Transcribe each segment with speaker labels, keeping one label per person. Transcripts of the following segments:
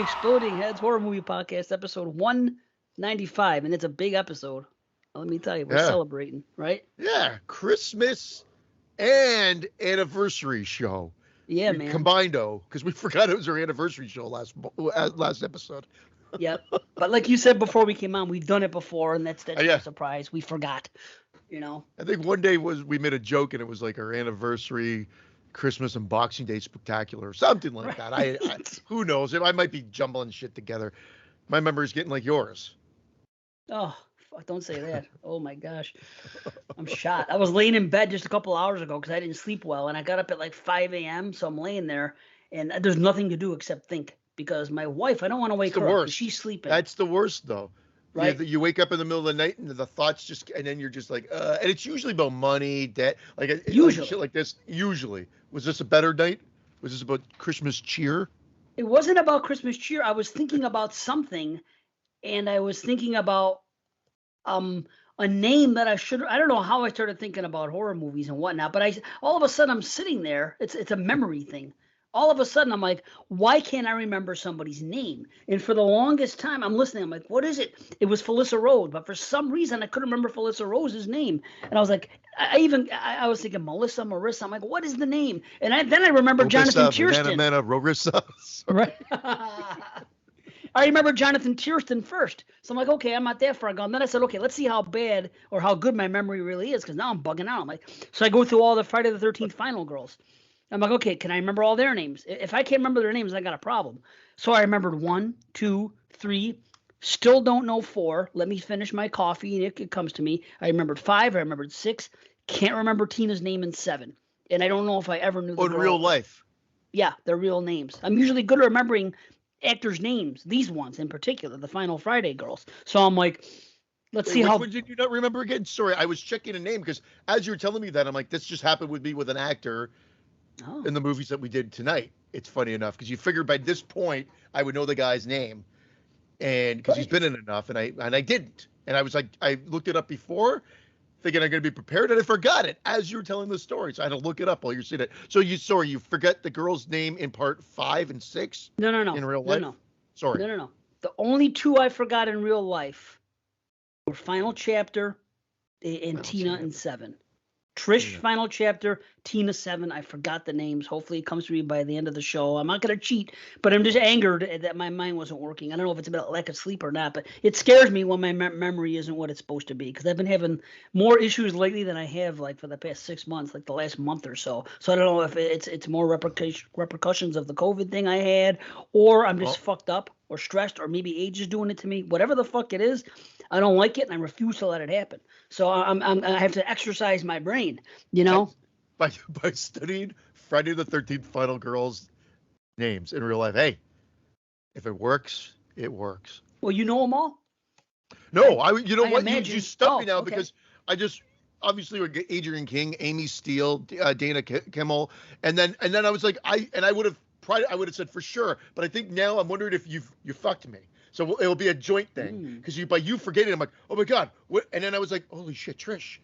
Speaker 1: Exploding Heads Horror Movie Podcast, episode 195, and it's a big episode. Let me tell you, we're celebrating, right?
Speaker 2: Yeah, Christmas and anniversary show.
Speaker 1: Yeah, man.
Speaker 2: Combined-o, because we forgot it was our anniversary show last episode.
Speaker 1: Yep. But like you said before we came on, we've done it before, and that's no surprise. We forgot,
Speaker 2: I think one day we made a joke, and it was like our anniversary, Christmas and Boxing Day spectacular, or something like that. I who knows? I might be jumbling shit together. My memory's getting like yours.
Speaker 1: Oh, fuck, don't say that. Oh, my gosh. I'm shot. I was laying in bed just a couple hours ago because I didn't sleep well, and I got up at like 5 a.m., so I'm laying there, and there's nothing to do except think because my wife, I don't want to wake her up. She's sleeping.
Speaker 2: That's the worst, though.
Speaker 1: Right.
Speaker 2: You wake up in the middle of the night and the thoughts just, and then you're just like, and it's usually about money, debt, usually shit like this. Usually. Was this a better night? Was this about Christmas cheer?
Speaker 1: It wasn't about Christmas cheer. I was thinking about something, and I was thinking about a name that I don't know how I started thinking about horror movies and whatnot, but all of a sudden I'm sitting there. It's a memory thing. All of a sudden, I'm like, why can't I remember somebody's name? And for the longest time, I'm listening. I'm like, what is it? It was Felissa Rose. But for some reason, I couldn't remember Felissa Rose's name. And I was like, I was thinking Melissa, Marissa. I'm like, what is the name? And then I remember Jonathan Tiersten.
Speaker 2: Rorissa.
Speaker 1: Right. I remember Jonathan Tiersten first. So I'm like, okay, I'm not that far gone. Then I said, okay, let's see how bad or how good my memory really is, because now I'm bugging out. I'm like, so I go through all the Friday the 13th final girls. I'm like, okay, can I remember all their names? If I can't remember their names, I got a problem. So I remembered 1, 2, 3. Still don't know 4. Let me finish my coffee, and it comes to me. I remembered 5. I remembered 6. Can't remember Tina's name in 7. And I don't know if I ever knew
Speaker 2: in real life.
Speaker 1: Yeah, their real names. I'm usually good at remembering actors' names, these ones in particular, the Final Friday girls. So I'm like, let's see how.
Speaker 2: Which one did you not remember again? Sorry, I was checking a name because as you were telling me that, I'm like, this just happened with me with an actor. In the movies that we did tonight. It's funny enough because you figured by this point I would know the guy's name, and because he's been in enough, and I didn't, and I was like, I looked it up before, thinking I'm going to be prepared, and I forgot it as you were telling the story, so I had to look it up while you're seeing it. So you forget the girl's name in part 5 and 6?
Speaker 1: No.
Speaker 2: In real life?
Speaker 1: No.
Speaker 2: Sorry.
Speaker 1: No. The only 2 I forgot in real life were Final Chapter and Tina in 7. Trish, Final Chapter, Tina 7. I forgot the names. Hopefully it comes to me by the end of the show. I'm not going to cheat, but I'm just angered that my mind wasn't working. I don't know if it's about lack of sleep or not, but it scares me when my memory isn't what it's supposed to be, because I've been having more issues lately than I have like for the past 6 months, like the last month or so. So I don't know if it's more repercussions of the COVID thing I had, or I'm just fucked up or stressed, or maybe age is doing it to me. Whatever the fuck it is, I don't like it, and I refuse to let it happen. So I have to exercise my brain,
Speaker 2: By studying Friday the 13th Final Girls names in real life. Hey, if it works, it works.
Speaker 1: Well, you know them all?
Speaker 2: No, you stumped me now because I just obviously we're Adrian King, Amy Steele, Dana Kimmel, and then I was like I would have said for sure, but I think now I'm wondering if you fucked me. So it'll be a joint thing because by you forgetting, I'm like, oh my god, what? And then I was like, holy shit, Trish,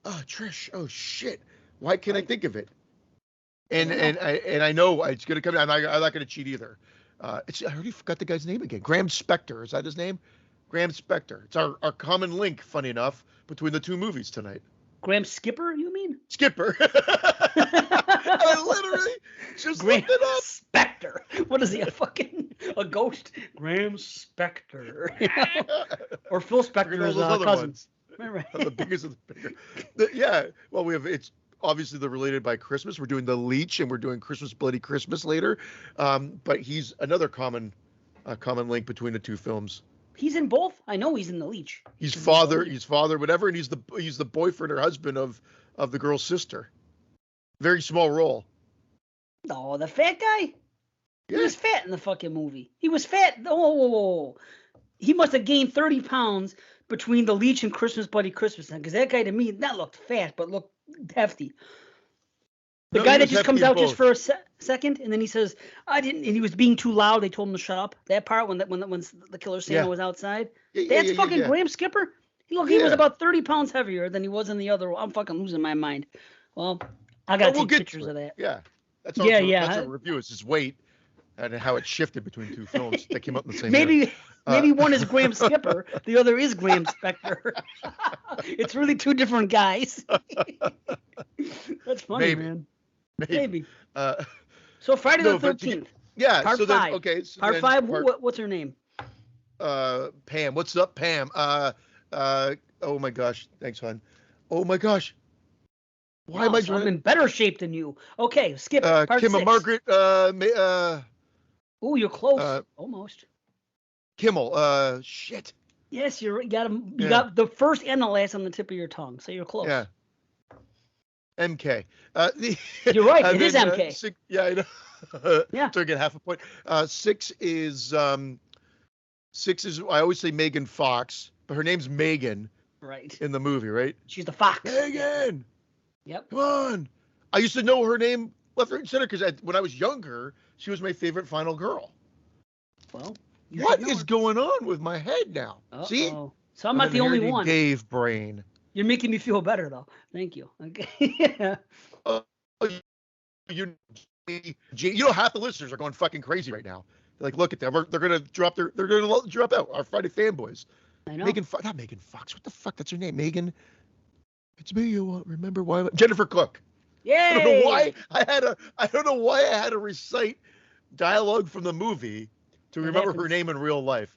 Speaker 2: oh shit, why can't I think of it? And I know it's gonna come. I'm not gonna cheat either. I already forgot the guy's name again. Graham Spector, is that his name? Graham Spector. It's our common link, funny enough, between the 2 movies tonight.
Speaker 1: Graham Skipper, you mean?
Speaker 2: Skipper. I literally just looked it up.
Speaker 1: Spector. What is he, a ghost? Graham Spector. Or Phil Spector's cousin. Right.
Speaker 2: The biggest of the bigger. Yeah. Well, it's obviously they're related by Christmas. We're doing the Leech, and we're doing Christmas Bloody Christmas later. But he's another common link between the 2 films.
Speaker 1: He's in both. I know he's in the Leech.
Speaker 2: He's father, whatever, and he's the boyfriend or husband of the girl's sister. Very small role.
Speaker 1: No, the fat guy?
Speaker 2: Yeah.
Speaker 1: He was fat in the fucking movie. He was fat. Oh, he must have gained 30 pounds between the Leech and Christmas Bloody Christmas, because that guy to me not looked fat, but looked hefty. The guy that just comes out just for a second, and then he says, "I didn't," and he was being too loud. They told him to shut up. That part when the killer Santa was outside. That's fucking Graham Skipper. He was about 30 pounds heavier than he was in the other. I'm fucking losing my mind. Well, I gotta take pictures of that.
Speaker 2: Yeah, that's our review. It's his weight. and how it shifted between two films that came out in the same year.
Speaker 1: Maybe one is Graham Skipper, the other is Graham Spector. It's really two different guys. That's funny, man. Maybe. So Friday the 13th.
Speaker 2: Yeah.
Speaker 1: Part
Speaker 2: so
Speaker 1: 5.
Speaker 2: Then, okay. So
Speaker 1: part
Speaker 2: then
Speaker 1: 5. What's her name?
Speaker 2: Pam. What's up, Pam? Oh my gosh. Thanks, hon. Oh my gosh. Why am I
Speaker 1: I'm in better shape than you. Okay, skip part
Speaker 2: Kim
Speaker 1: 6.
Speaker 2: Margaret.
Speaker 1: You're close. Almost.
Speaker 2: Kimmel. Shit.
Speaker 1: Yes, you got the first and the last on the tip of your tongue, so you're close.
Speaker 2: Yeah. MK.
Speaker 1: You're right. It is MK.
Speaker 2: Yeah, I know.
Speaker 1: Yeah.
Speaker 2: So I get half a point. 6 is I always say Megan Fox, but her name's Megan.
Speaker 1: Right.
Speaker 2: In the movie, right?
Speaker 1: She's the fox.
Speaker 2: Megan.
Speaker 1: Yep.
Speaker 2: Come on. I used to know her name left, right, and center because when I was younger, she was my favorite final girl.
Speaker 1: Well,
Speaker 2: what is going on with my head now?
Speaker 1: Uh-oh.
Speaker 2: See?
Speaker 1: So I'm not the only one.
Speaker 2: Dave brain.
Speaker 1: You're making me feel better, though. Thank you. Okay. Yeah.
Speaker 2: You know, half the listeners are going fucking crazy right now. They're like, look at them. They're gonna drop out. Our Friday fanboys.
Speaker 1: I know.
Speaker 2: Not Megan Fox. What the fuck? That's her name. Megan. It's me. You won't remember why? Jennifer Cook.
Speaker 1: Yay!
Speaker 2: I don't know why I had to recite dialogue from the movie to remember her name in real life.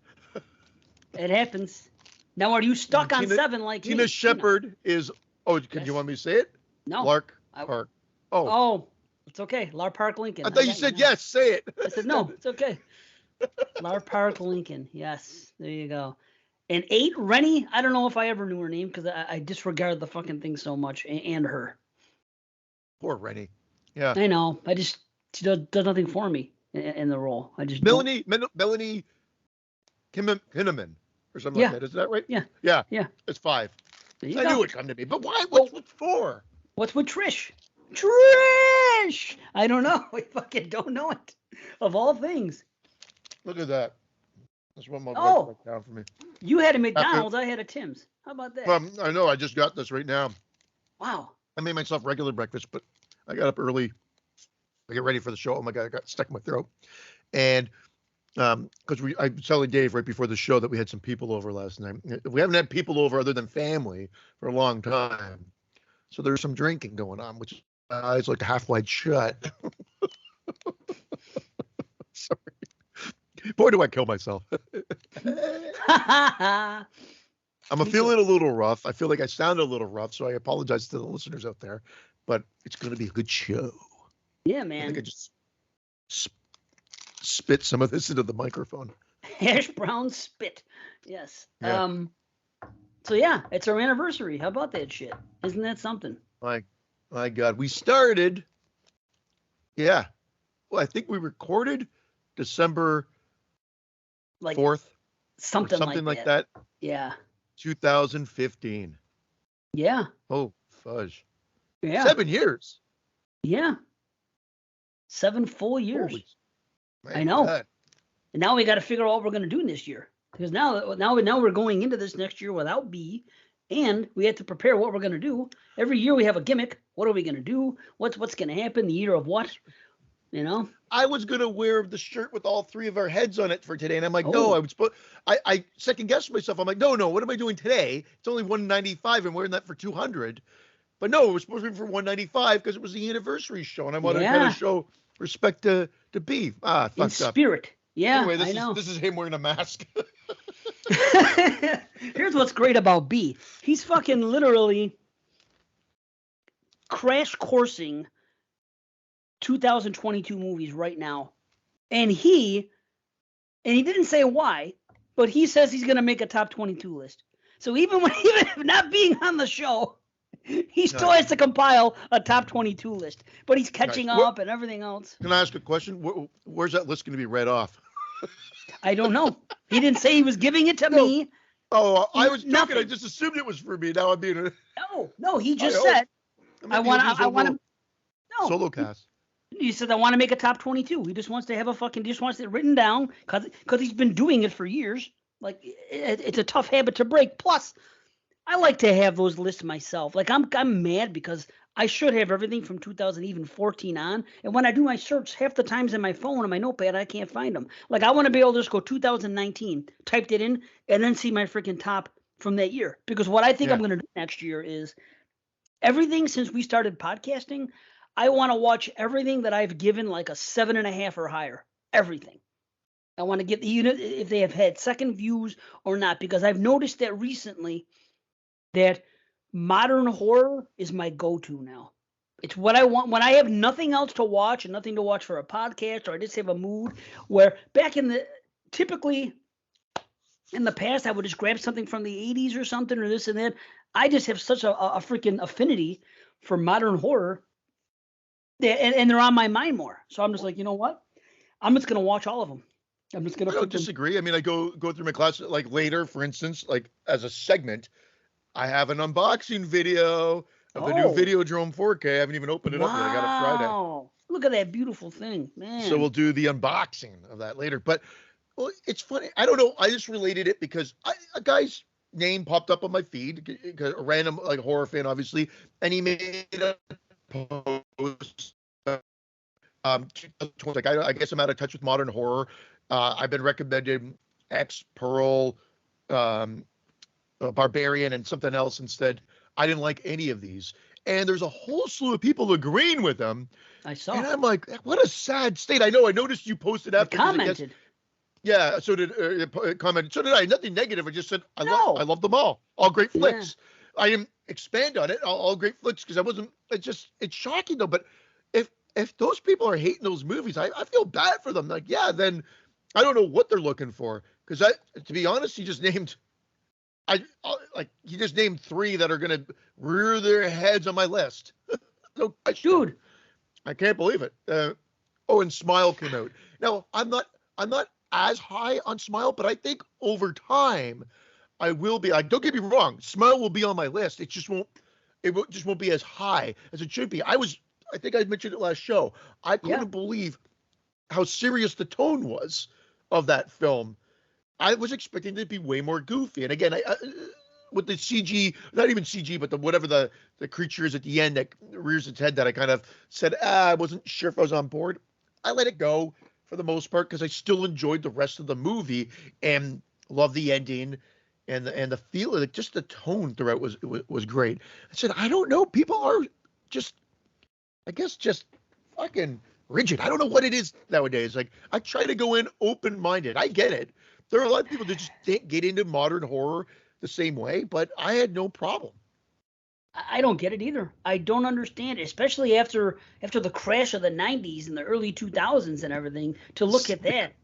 Speaker 1: It happens. Now, are you stuck on 7 like
Speaker 2: Tina
Speaker 1: me?
Speaker 2: Shepard is. Oh, can you want me to say it?
Speaker 1: No.
Speaker 2: Lark Park.
Speaker 1: Oh, it's okay. Lar Park Lincoln.
Speaker 2: I thought you said yes. Say it.
Speaker 1: I said no. It's okay. Lar Park Lincoln. Yes. There you go. And 8, Rennie. I don't know if I ever knew her name because I disregard the fucking thing so much and her.
Speaker 2: Poor Rennie. Yeah.
Speaker 1: I know. She does nothing for me in the role. I just
Speaker 2: Melanie Kinnaman or something like that. Is that right?
Speaker 1: Yeah.
Speaker 2: Yeah.
Speaker 1: Yeah.
Speaker 2: It's 5. I knew it'd come to me, but why? What's for?
Speaker 1: What's with Trish? Trish! I don't know. I fucking don't know it. Of all things.
Speaker 2: Look at that. That's one more down for me.
Speaker 1: You had a McDonald's. I had a Tim's. How about that?
Speaker 2: I know. I just got this right now.
Speaker 1: Wow.
Speaker 2: I made myself regular breakfast, but I got up early to get ready for the show. Oh my God, I got stuck in my throat. And because I was telling Dave right before the show that we had some people over last night. We haven't had people over other than family for a long time. So there's some drinking going on, which is like half wide shut. Sorry. Boy, do I kill myself. I'm feeling a little rough. I feel like I sounded a little rough, so I apologize to the listeners out there. But it's going to be a good show.
Speaker 1: Yeah, man.
Speaker 2: I think I just spit some of this into the microphone.
Speaker 1: Hash brown spit. Yes.
Speaker 2: Yeah.
Speaker 1: So yeah, it's our anniversary. How about that shit? Isn't that something?
Speaker 2: My God, we started. Yeah. Well, I think we recorded December 4th.
Speaker 1: Something like that. Yeah.
Speaker 2: 2015.
Speaker 1: Yeah.
Speaker 2: Oh, fudge.
Speaker 1: Yeah.
Speaker 2: 7 years.
Speaker 1: Yeah. 7 full years.
Speaker 2: Holy,
Speaker 1: I know.
Speaker 2: God.
Speaker 1: And now we got to figure out what we're going to do this year. Because now we're going into this next year without B, and we have to prepare what we're going to do. Every year we have a gimmick. What are we going to do? What's going to happen? The year of what? You know?
Speaker 2: I was going to wear the shirt with all 3 of our heads on it for today, and I'm like, no, I second guessed myself. I'm like, no, what am I doing today? It's only $195 and wearing that for $200. But no, it was supposed to be for $195 because it was the anniversary show, and I wanted to kind of show respect to B. Fucked
Speaker 1: in spirit.
Speaker 2: Up.
Speaker 1: Yeah,
Speaker 2: anyway,
Speaker 1: I know.
Speaker 2: This is him wearing a mask.
Speaker 1: Here's what's great about B. He's fucking literally crash coursing 2022 movies right now. And he didn't say why, but he says he's going to make a top 22 list. So even if not being on the show, he still has to compile a top 22 list. But he's catching up and everything else.
Speaker 2: Can I ask a question? Where's that list going to be read off?
Speaker 1: I don't know. He didn't say he was giving it to me.
Speaker 2: Oh, I was joking. I just assumed it was for me. Now I'm being
Speaker 1: No, he just said I want to
Speaker 2: solo cast.
Speaker 1: He said I want to make a top 22. He just wants to have just wants it written down because he's been doing it for years. Like it's a tough habit to break. Plus, I like to have those lists myself. Like I'm mad because I should have everything from 2014 on, and when I do my search, half the times in my phone and my notepad, I can't find them. Like I want to be able to just go 2019, typed it in, and then see my freaking top from that year. Because what I think I'm going to do next year is everything since we started podcasting. I want to watch everything that I've given like a 7.5 or higher. Everything. I want to get the unit if they have had second views or not, because I've noticed that recently that modern horror is my go-to now. It's what I want when I have nothing else to watch and nothing to watch for a podcast, or I just have a mood where typically in the past I would just grab something from the 80s or something or this and that. I just have such a freaking affinity for modern horror and they're on my mind more. So I'm just like, you know what? I'm just going to watch all of them. I'm just gonna.
Speaker 2: I don't disagree. I mean, I go through my class like later, for instance, like as a segment, I have an unboxing video of the new Videodrome 4K. I haven't even opened it up yet. I got it Friday.
Speaker 1: Wow! Look at that beautiful thing, man.
Speaker 2: So we'll do the unboxing of that later. But well, it's funny. I don't know. I just related it because a guy's name popped up on my feed, a random like horror fan, obviously, and he made a post. Like I guess I'm out of touch with modern horror. I've been recommended X, Pearl, Barbarian, and something else instead. I didn't like any of these. And there's a whole slew of people agreeing with them.
Speaker 1: I saw.
Speaker 2: And I'm like, what a sad state. I know. I noticed you posted after.
Speaker 1: Commented.
Speaker 2: Yeah. So did comment. So did I. Nothing negative. I just said I love them all. All great flicks. Yeah. I didn't expand on it. All great flicks because I wasn't. It's shocking though. But if those people are hating those movies, I feel bad for them. Like, yeah, then I don't know what they're looking for. Because to be honest, he just named three that are gonna rear their heads on my list. No question.
Speaker 1: Dude,
Speaker 2: I can't believe it. And Smile came out. Now I'm not as high on Smile, but I think over time I will be. Like, don't get me wrong, Smile will be on my list. It just won't be as high as it should be. I think I mentioned it last show. I couldn't believe how serious the tone was of that film. I was expecting it to be way more goofy. And again, I with the CG, not even CG, but whatever the creature is at the end that rears its head, that I kind of said, I wasn't sure if I was on board. I let it go for the most part because I still enjoyed the rest of the movie and loved the ending and the feel, like just the tone throughout was great. I said, I don't know, people are just, I guess, just fucking rigid. I don't know what it is nowadays. Like, I try to go in open-minded. I get it. There are a lot of people that just can't get into modern horror the same way, but I had no problem.
Speaker 1: I don't get it either. I don't understand it, especially after the crash of the 90s and the early 2000s and everything, to look at that.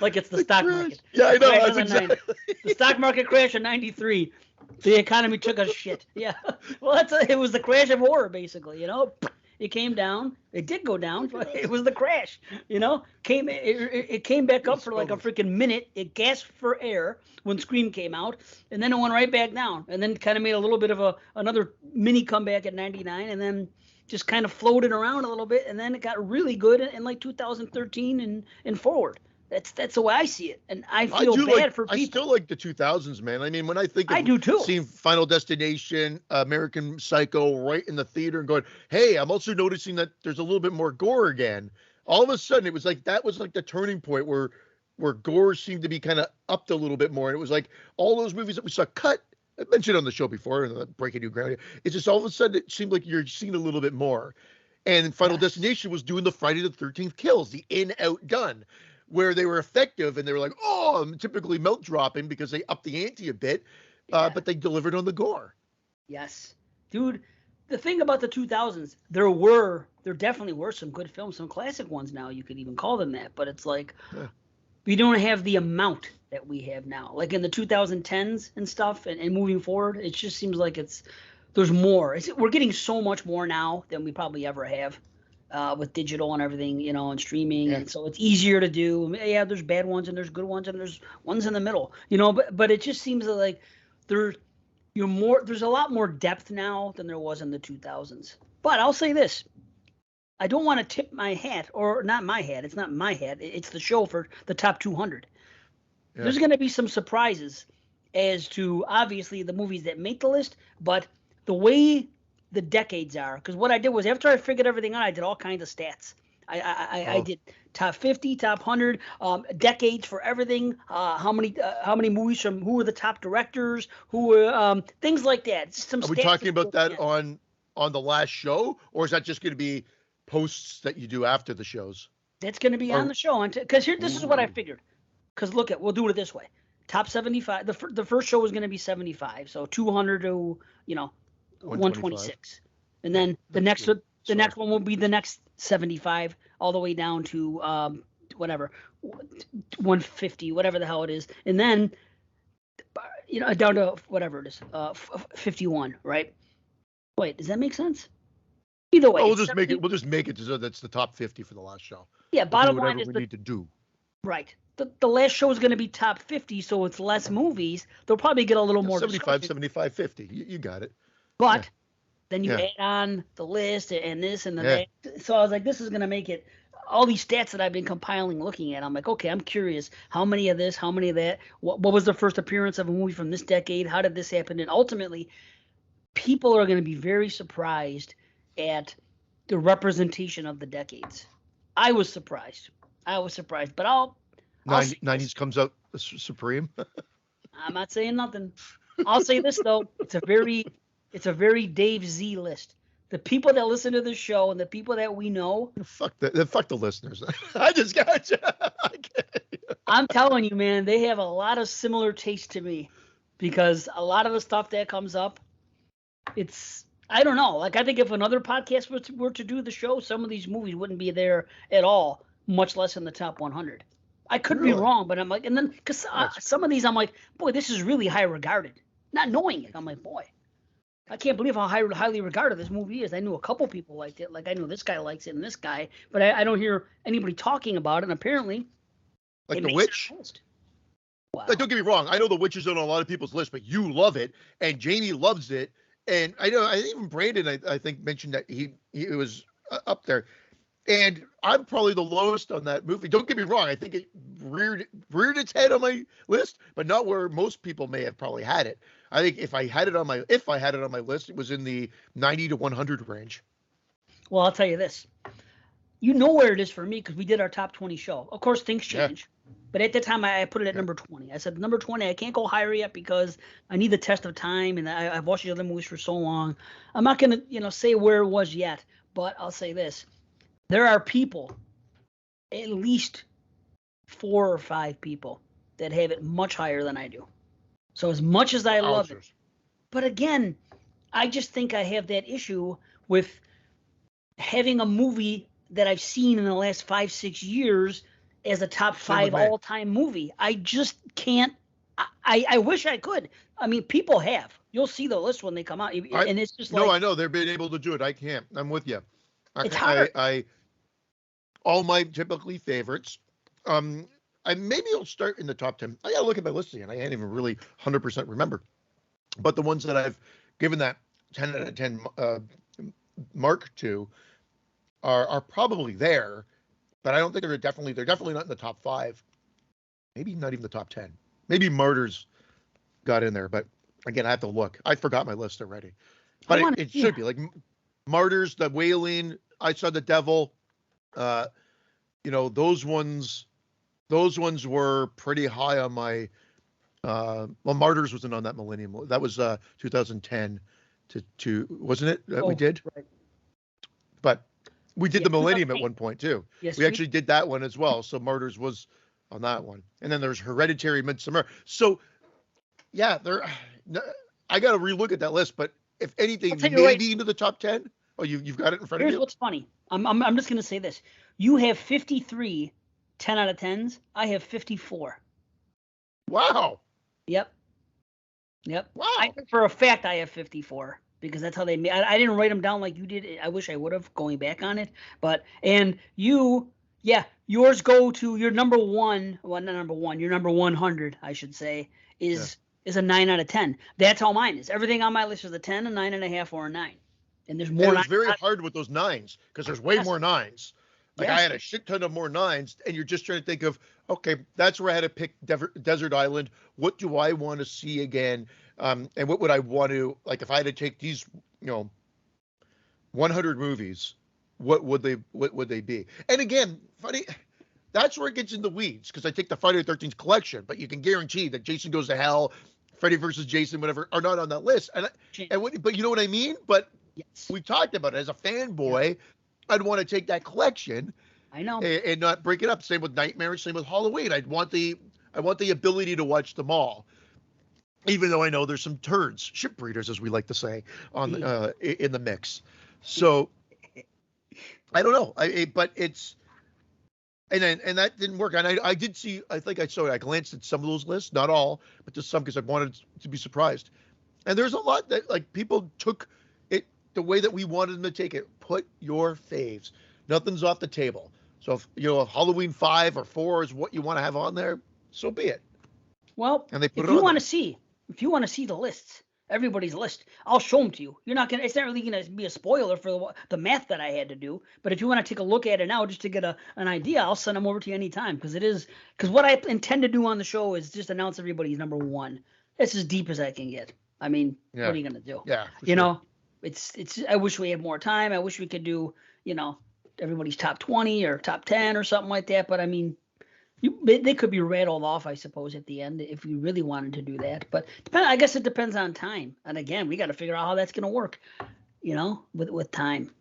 Speaker 1: Like it's the stock market.
Speaker 2: Yeah, I know. That's exactly.
Speaker 1: The stock market crash in 93. The economy took a shit. Yeah. Well, it was the crash of horror, basically, you know? It came down. It did go down. But it was the crash, you know? It came back up for like a freaking minute. It gasped for air when Scream came out, and then it went right back down, and then kind of made a little bit of another mini comeback at 99, and then just kind of floated around a little bit, and then it got really good in like 2013 and forward. That's the way I see it, and I feel bad for people.
Speaker 2: I still like the 2000s, man. I mean, when I think of
Speaker 1: I do too.
Speaker 2: Seeing Final Destination, American Psycho right in the theater and going, hey, I'm also noticing that there's a little bit more gore again. All of a sudden, it was like that was like the turning point where gore seemed to be kind of upped a little bit more. And it was like all those movies that we saw cut. I mentioned on the show before, Breaking New Ground. It's just all of a sudden it seemed like you're seeing a little bit more. And Final Destination was doing the Friday the 13th kills, the in-out gun, where they were effective and they were like, oh, I'm typically melt dropping because they upped the ante a bit, but they delivered on the gore.
Speaker 1: Yes. Dude, the thing about the 2000s, there definitely were some good films, some classic ones now, you could even call them that, but it's like we don't have the amount that we have now. Like in the 2010s and stuff and moving forward, it just seems like there's more. We're getting so much more now than we probably ever have. With digital and everything, you know, and streaming, and so it's easier to do. Yeah, there's bad ones and there's good ones and there's ones in the middle, you know. But it just seems like there's a lot more depth now than there was in the 2000s. But I'll say this: I don't want to tip my hat, or not my hat. It's not my hat. It's the show for the top 200. Yeah. There's going to be some surprises as to obviously the movies that make the list, but the way the decades are. Because what I did was after I figured everything out, I did all kinds of stats. I did top 50, top 100, decades for everything. How many movies from who were the top directors, who were things like that. Some
Speaker 2: Are we talking about that on the last show, or is that just going to be posts that you do after the shows?
Speaker 1: That's going to be on the show, because this is what I figured. Because we'll do it this way: top 75. The first show was going to be 75, so 200 to 126, and then the next one will be the next 75 all the way down to whatever 150, whatever the hell it is, and then down to whatever it is 51, right? Wait, does that make sense? Either way,
Speaker 2: we'll just make it so that's the top 50 for the last show.
Speaker 1: Yeah, bottom line is
Speaker 2: we need to do.
Speaker 1: Right. The last show is going to be top 50, so it's less movies. They'll probably get a little more
Speaker 2: 75, 75, 50. You got it.
Speaker 1: But then you add on the list and this and that. So I was like, this is going to make it all these stats that I've been compiling, looking at. I'm like, okay, I'm curious. How many of this? How many of that? What was the first appearance of a movie from this decade? How did this happen? And ultimately, people are going to be very surprised at the representation of the decades. I was surprised, but
Speaker 2: 90s comes out supreme.
Speaker 1: I'm not saying nothing. I'll say this though: it's a very Dave Z list. The people that listen to the show and the people that we know.
Speaker 2: Fuck the listeners. I just got you.
Speaker 1: I'm telling you, man, they have a lot of similar taste to me, because a lot of the stuff that comes up, I don't know. Like, I think if another podcast were to do the show, some of these movies wouldn't be there at all, much less in the top 100. I could be wrong, but I'm like, and then because some of these, I'm like, boy, this is really high regarded. Not knowing it, I'm like, boy, I can't believe how highly regarded this movie is. I knew a couple people liked it. Like, I know this guy likes it and this guy, but I don't hear anybody talking about it. And apparently,
Speaker 2: like The Witch. Wow. Like, don't get me wrong. I know The Witch is on a lot of people's list, but you love it, and Jamie loves it. And I know, even Brandon, I think, mentioned that he was up there. And I'm probably the lowest on that movie. Don't get me wrong. I think it reared its head on my list, but not where most people may have probably had it. I think if I had it on my list, it was in the 90 to 100 range.
Speaker 1: Well, I'll tell you this. You know where it is for me, because we did our top 20 show. Of course, things change. Yeah. But at the time, I put it at number 20. I said, number 20, I can't go higher yet because I need the test of time, and I've watched the other movies for so long. I'm not going to, say where it was yet, but I'll say this. There are people, at least 4 or 5 people, that have it much higher than I do. So as much as I love it, but again, I just think I have that issue with having a movie that I've seen in the last 5-6 years as a top 5 all-time movie. I just can't. I wish I could. I mean, people have. You'll see the list when they come out, and it's just like.
Speaker 2: No, I know they've been able to do it. I can't. I'm with you.
Speaker 1: It's hard.
Speaker 2: All my typically favorites. Maybe I'll start in the top 10. I gotta look at my list again. I can't even really 100% remember. But the ones that I've given that 10 out of 10 mark to are probably there, but I don't think they're definitely not in the top 5. Maybe not even the top 10. Maybe Martyrs got in there, but again, I have to look. I forgot my list already. But it should be like Martyrs, The Wailing, I Saw the Devil. Those ones were pretty high on my. Martyrs wasn't on that Millennium. That was 2010 to wasn't it? We did. Right. But we did the Millennium at one point too. Yes, we actually did that one as well. So Martyrs was on that one, and then there's Hereditary, Midsommar. So yeah, I got to relook at that list. But if anything, maybe into the top 10. Oh, you've got it in front of you.
Speaker 1: Here's what's funny. I'm just gonna say this. You have 53 10 out of 10s. I have 54.
Speaker 2: Wow.
Speaker 1: Yep.
Speaker 2: Wow.
Speaker 1: For a fact, I have 54 because that's how they made. I didn't write them down like you did. I wish I would have, going back on it. But yours go to your number one. Well, not number one. Your number 100, I should say, is a 9 out of 10. That's how mine is. Everything on my list is a 10, a 9.5, or a 9. And there's more.
Speaker 2: And it's very hard with those 9s because there's way more 9s Like I had a shit ton of more 9s, and you're just trying to think of, okay, that's where I had to pick Desert Island. What do I want to see again? And what would I want to, like, if I had to take these, 100 movies, what would they be? And again, funny, that's where it gets in the weeds, because I take the Friday the 13th collection, but you can guarantee that Jason Goes to Hell, Freddy versus Jason, whatever, are not on that list. But you know what I mean? But we talked about it. As a fanboy, I'd want to take that collection.
Speaker 1: I know.
Speaker 2: And not break it up. Same with Nightmares, same with Halloween. I want the ability to watch them all. Even though I know there's some turds, ship breeders, as we like to say, on in the mix. So I don't know. But it's and that didn't work. And I did see. I think I saw it. I glanced at some of those lists, not all, but just some, because I wanted to be surprised. And there's a lot that, like, people took it the way that we wanted them to take it. Put your faves. Nothing's off the table. So if Halloween 5 or 4 is what you want to have on there, so be it.
Speaker 1: Well, and if you want to see the lists, everybody's list, I'll show them to you. It's not really gonna be a spoiler for the math that I had to do. But if you want to take a look at it now, just to get an idea, I'll send them over to you anytime. Because what I intend to do on the show is just announce everybody's number 1. It's as deep as I can get. I mean, what are you gonna do?
Speaker 2: Yeah,
Speaker 1: it's. I wish we had more time. I wish we could do, everybody's top 20 or top 10 or something like that. But I mean, they could be rattled off, I suppose, at the end if we really wanted to do that. But I guess it depends on time. And again, we got to figure out how that's going to work, with time.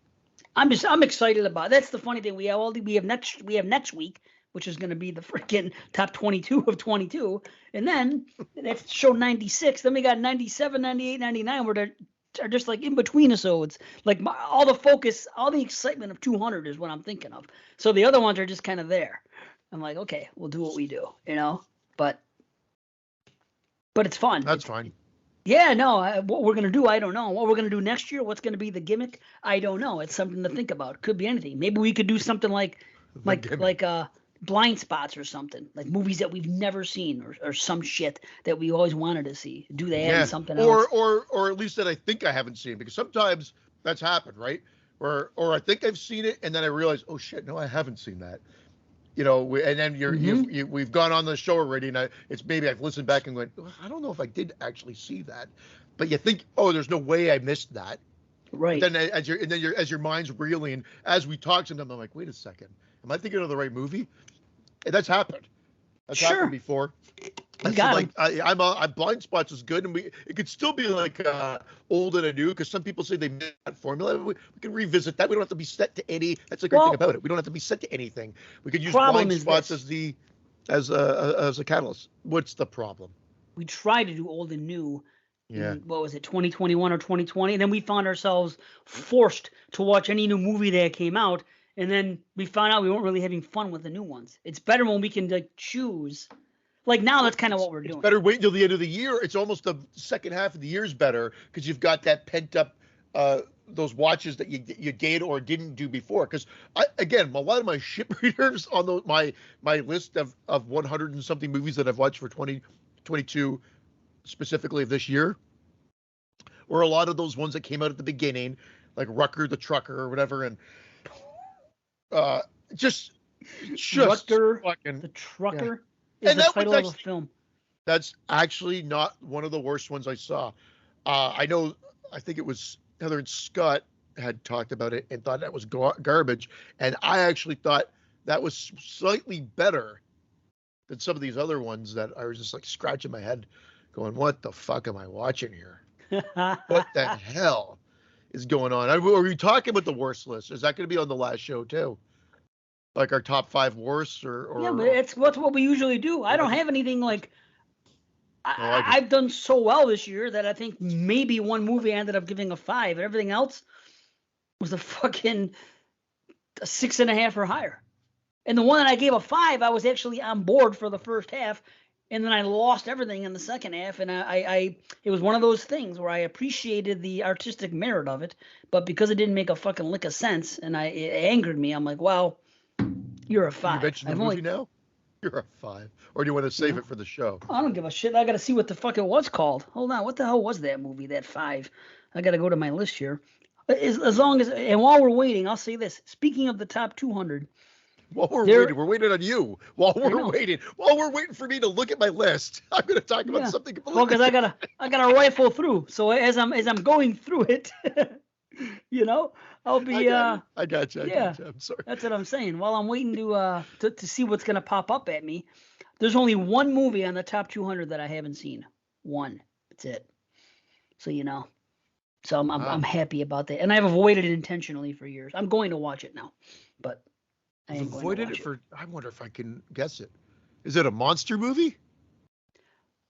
Speaker 1: I'm excited about it. That's the funny thing. We have next week, which is going to be the freaking top 22 of 22. And then that's show 96. Then we got 97, 98, 99, where they're just like in between episodes. Like all the focus, all the excitement of 200 is what I'm thinking of. So the other ones are just kind of there. I'm like, okay, we'll do what we do, but it's fun.
Speaker 2: That's fine.
Speaker 1: Yeah, no, what we're going to do, I don't know. What we're going to do next year, what's going to be the gimmick, I don't know. It's something to think about. Could be anything. Maybe we could do something like blind spots or something, like movies that we've never seen or some shit that we always wanted to see. Do they have something else?
Speaker 2: Or at least that I think I haven't seen, because sometimes that's happened, right? Or I think I've seen it, and then I realize, oh shit, no, I haven't seen that. And then we've gone on the show already, and it's maybe I've listened back and went, I don't know if I did actually see that, but you think, oh, there's no way I missed that,
Speaker 1: right?
Speaker 2: But then as your mind's reeling as we talk to them, I'm like, wait a second, am I thinking of the right movie? And that's happened. That's happened before. Blind Spots is good, and it could still be like old and anew, because some people say they made that formula. We can revisit that. We don't have to be set to any. That's the great thing about it. We don't have to be set to anything. We could use Blind Spots as a catalyst. What's the problem?
Speaker 1: We tried to do old and new.
Speaker 2: Yeah.
Speaker 1: What was it, 2021 or 2020? And then we found ourselves forced to watch any new movie that came out, and then we found out we weren't really having fun with the new ones. It's better when we can choose. Like now, that's kind of what we're doing.
Speaker 2: It's better wait until the end of the year. It's almost the second half of the year is better, because you've got that pent up, those watches that you did or didn't do before. Because again, a lot of my ship readers on my list of 100 and something movies that I've watched for 2022, specifically of this year, were a lot of those ones that came out at the beginning, like Rucker the Trucker or whatever, and just
Speaker 1: Rucker
Speaker 2: fucking,
Speaker 1: the Trucker.
Speaker 2: Yeah.
Speaker 1: Is the title of a film.
Speaker 2: That's actually not one of the worst ones I saw. I think it was Heather and Scott had talked about it and thought that was garbage. And I actually thought that was slightly better than some of these other ones that I was just like scratching my head going, what the fuck am I watching here? What the hell is going on? Are we talking about the worst list? Is that going to be on the last show too? Like our top 5 worst or
Speaker 1: yeah, but that's what we usually do. I don't have anything like I've done so well this year that I think maybe one movie I ended up giving a 5, and everything else was a fucking 6.5 or higher. And the one that I gave a 5, I was actually on board for the first half, and then I lost everything in the second half. And it was one of those things where I appreciated the artistic merit of it, but because it didn't make a fucking lick of sense, and it angered me, I'm like, well, you're a 5.
Speaker 2: You mentioned the movie now? You're a 5. Or do you want to save it for the show?
Speaker 1: I don't give a shit. I got to see what the fuck it was called. Hold on. What the hell was that movie, that 5? I got to go to my list here. As long as, and while we're waiting, I'll say this. Speaking of the top 200.
Speaker 2: While we're waiting on you. While we're waiting for me to look at my list, I'm going to talk about something completely.
Speaker 1: Well, because I gotta rifle through. So as I'm going through it, I'll be.
Speaker 2: I got you. I'm sorry.
Speaker 1: That's what I'm saying. While I'm waiting to see what's gonna pop up at me, there's only one movie on the top 200 that I haven't seen. One. That's it. So So I'm happy about that, and I've avoided it intentionally for years. I'm going to watch it now, but I ain't avoided it for.
Speaker 2: I wonder if I can guess it. Is it a monster movie?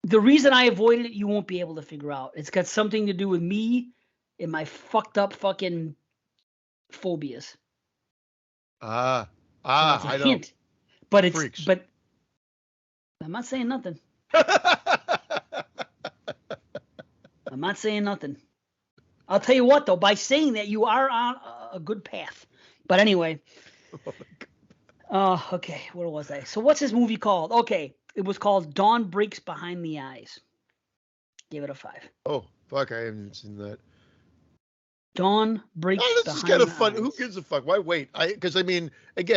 Speaker 1: The reason I avoided it, you won't be able to figure out. It's got something to do with me and my fucked up fucking phobias.
Speaker 2: I
Speaker 1: hint,
Speaker 2: don't.
Speaker 1: But it's freaks. But I'm not saying nothing. I'm not saying nothing. I'll tell you what, though, by saying that, you are on a good path. But anyway. Okay, where was I? So what's this movie called? Okay, it was called Dawn Breaks Behind the Eyes. Give it a 5.
Speaker 2: Oh, fuck, I haven't seen that.
Speaker 1: Dawn Breaks Behind the Eyes.
Speaker 2: This is kind of fun. Who gives a fuck? Why wait? Because, again,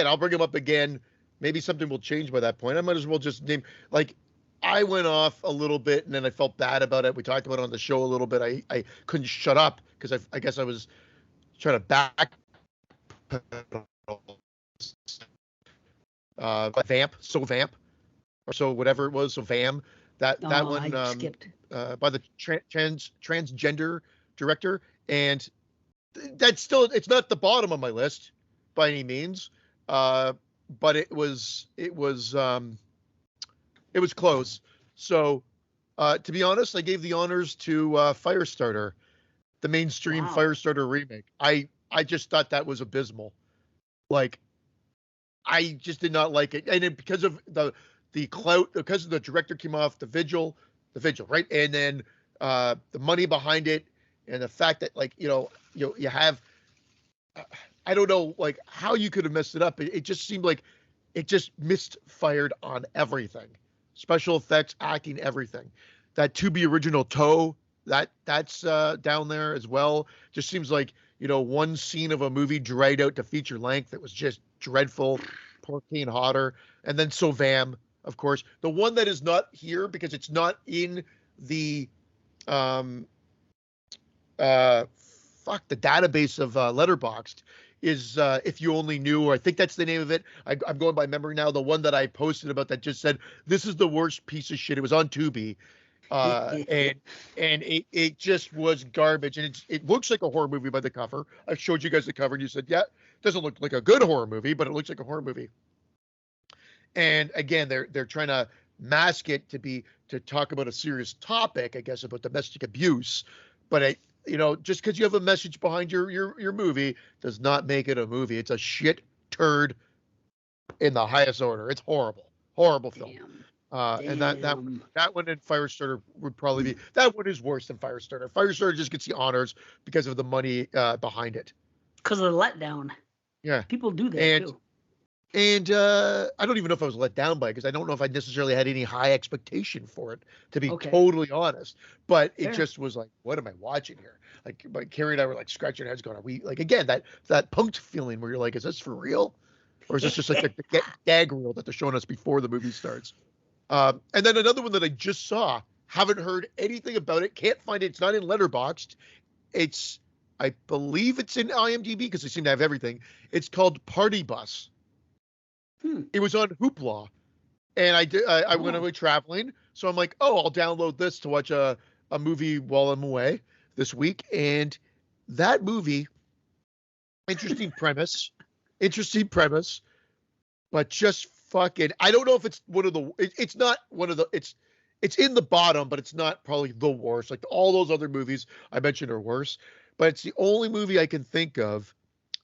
Speaker 2: I'll bring him up again. Maybe something will change by that point. I might as well just name, I went off a little bit, and then I felt bad about it. We talked about it on the show a little bit. I couldn't shut up because I guess I was trying to back Vamp, or so whatever it was, so Vam. That one
Speaker 1: I skipped.
Speaker 2: By the transgender director, and that's still, it's not the bottom of my list by any means, but it was close. So, to be honest, I gave the honors to Firestarter, the mainstream Firestarter remake. I just thought that was abysmal. I just did not like it, and because of the clout, because the director came off the Vigil, right, and then the money behind it, and the fact that you have, I don't know how you could have messed it up. It just seemed like it just misfired on everything. Special effects, acting, everything. That To-Be original Toe, that's down there as well. Just seems like, one scene of a movie dragged out to feature length that was just dreadful. Poor Kane Hodder. And then Sovam, of course. The one that is not here because it's not in the the database of Letterboxd is If You Only Knew, or I think that's the name of it. I'm going by memory now. The one that I posted about that just said, this is the worst piece of shit. It was on Tubi. And it just was garbage. And it looks like a horror movie by the cover. I showed you guys the cover and you said, yeah, it doesn't look like a good horror movie, but it looks like a horror movie. And again, they're trying to mask it to talk about a serious topic, I guess, about domestic abuse. But just because you have a message behind your movie does not make it a movie. It's a shit turd in the highest order. It's horrible film. And that one in Firestarter would probably be, that one is worse than Firestarter. Firestarter just gets the honors because of the money behind it.
Speaker 1: Because of the letdown.
Speaker 2: Yeah,
Speaker 1: people do that too.
Speaker 2: And I don't even know if I was let down by it because I don't know if I necessarily had any high expectation for it, to be totally honest. But it just was like, what am I watching here? Carrie and I were scratching our heads going, are we, again, that punked feeling where you're like, is this for real? Or is this just like the gag reel that they're showing us before the movie starts? And then another one that I just saw, haven't heard anything about it, can't find it. It's not in Letterboxd. I believe it's in IMDb because they seem to have everything. It's called Party Bus. It was on Hoopla, and I went away traveling, so I'm like, I'll download this to watch a movie while I'm away this week. And that movie, interesting premise, but just fucking, I don't know if it's one of the, it's not one of the, it's in the bottom, but it's not probably the worst. All those other movies I mentioned are worse, but it's the only movie I can think of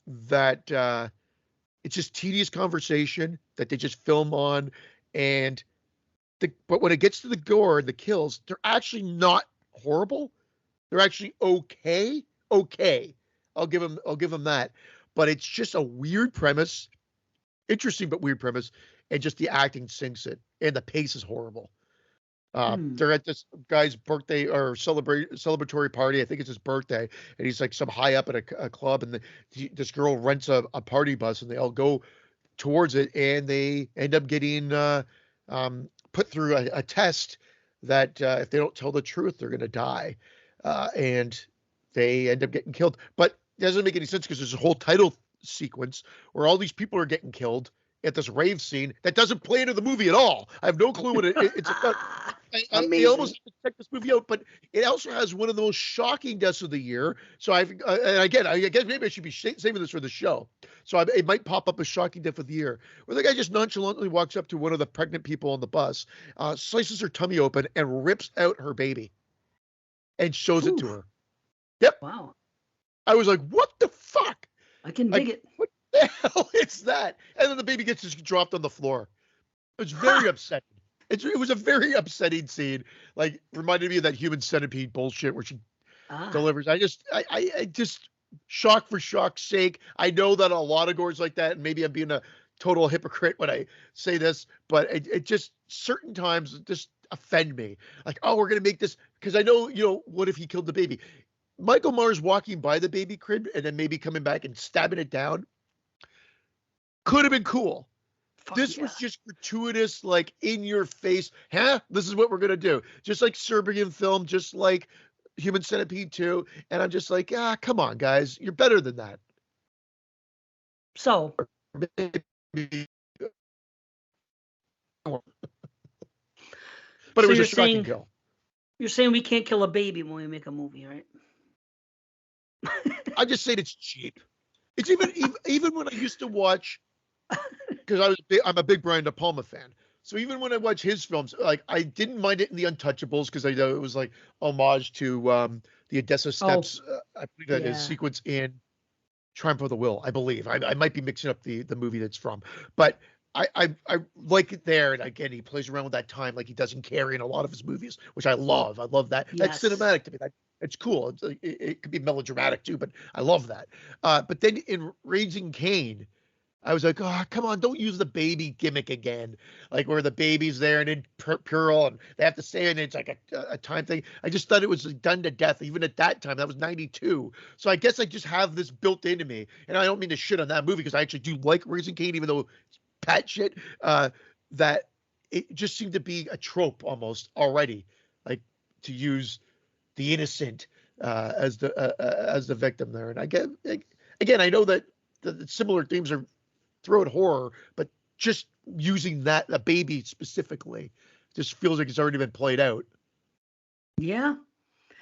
Speaker 2: that it's just tedious conversation that they just film on, but when it gets to the gore and the kills, they're actually not horrible. They're actually okay. I'll give them that. But it's just a weird premise, interesting but weird premise, and just the acting sinks it, and the pace is horrible. They're at this guy's birthday or celebratory party. I think it's his birthday, and he's like some high up at a club, and this girl rents a party bus, and they all go towards it, and they end up getting put through a test that if they don't tell the truth, they're going to die, and they end up getting killed. But it doesn't make any sense because there's a whole title sequence where all these people are getting killed at this rave scene that doesn't play into the movie at all. I have no clue what it's about. I almost have to check this movie out, but it also has one of the most shocking deaths of the year. So and again, I guess maybe I should be saving this for the show. So it might pop up as shocking death of the year, where the guy just nonchalantly walks up to one of the pregnant people on the bus, slices her tummy open, and rips out her baby, and shows it to her. Yep.
Speaker 1: Wow.
Speaker 2: I was like, what the fuck?
Speaker 1: I can dig it.
Speaker 2: What the hell is that? And then the baby gets just dropped on the floor. It was very upsetting. It was a very upsetting scene. Like, reminded me of that Human Centipede bullshit where she delivers. I just shock for shock's sake. I know that a lot of gore's like that, and maybe I'm being a total hypocrite when I say this, but it just certain times just offend me. Like, oh, we're gonna make this because I know, what if he killed the baby? Michael Myers walking by the baby crib and then maybe coming back and stabbing it down could have been cool. This was just gratuitous, like in your face. This is what we're going to do. Just like Serbian film, just like Human Centipede 2. And I'm just like, come on, guys. You're better than that.
Speaker 1: So.
Speaker 2: But it was a shocking kill.
Speaker 1: You're saying we can't kill a baby when we make a movie, right?
Speaker 2: I just say it's cheap. It's even when I used to watch, because I'm a big Brian De Palma fan. So even when I watch his films, like I didn't mind it in The Untouchables because I know it was like homage to the Odessa Steps. I believe that is sequence in Triumph of the Will. I believe I might be mixing up the movie that's from, but I like it there. And again, he plays around with that time like he doesn't carry in a lot of his movies, which I love. I love that. Yes. That's cinematic to me. It's cool. It could be melodramatic too, but I love that. But then in Raising Cain, I was like, oh, come on, don't use the baby gimmick again. Like where the baby's there and in Pearl and they have to say it and it's like a time thing. I just thought it was done to death. Even at that time, that was 92. So I guess I just have this built into me. And I don't mean to shit on that movie because I actually do like Raising Cain, even though it's pat shit, that it just seemed to be a trope almost already. Like to use the innocent as the victim there. And I get, again, I know that the similar themes are throughout horror, but just using a baby specifically just feels like it's already been played out.
Speaker 1: Yeah.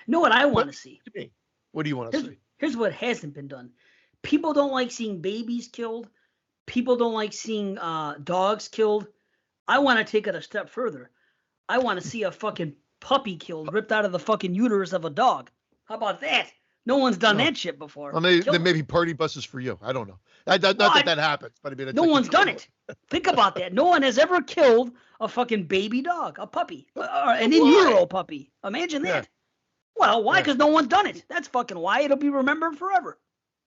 Speaker 1: Know what I want to see?
Speaker 2: What do you want to see?
Speaker 1: Here's what hasn't been done. People don't like seeing babies killed. People don't like seeing dogs killed. I want to take it a step further. I want to see a fucking puppy killed, ripped out of the fucking uterus of a dog. How about that? No one's done that shit before.
Speaker 2: Well, then maybe party buses for you. I don't know. Not that happens, but I mean,
Speaker 1: no one's done it. Think about that. No one has ever killed a fucking baby dog, a puppy, an in utero puppy. Imagine that. Well, why? Because no one's done it. That's fucking why. It'll be remembered forever.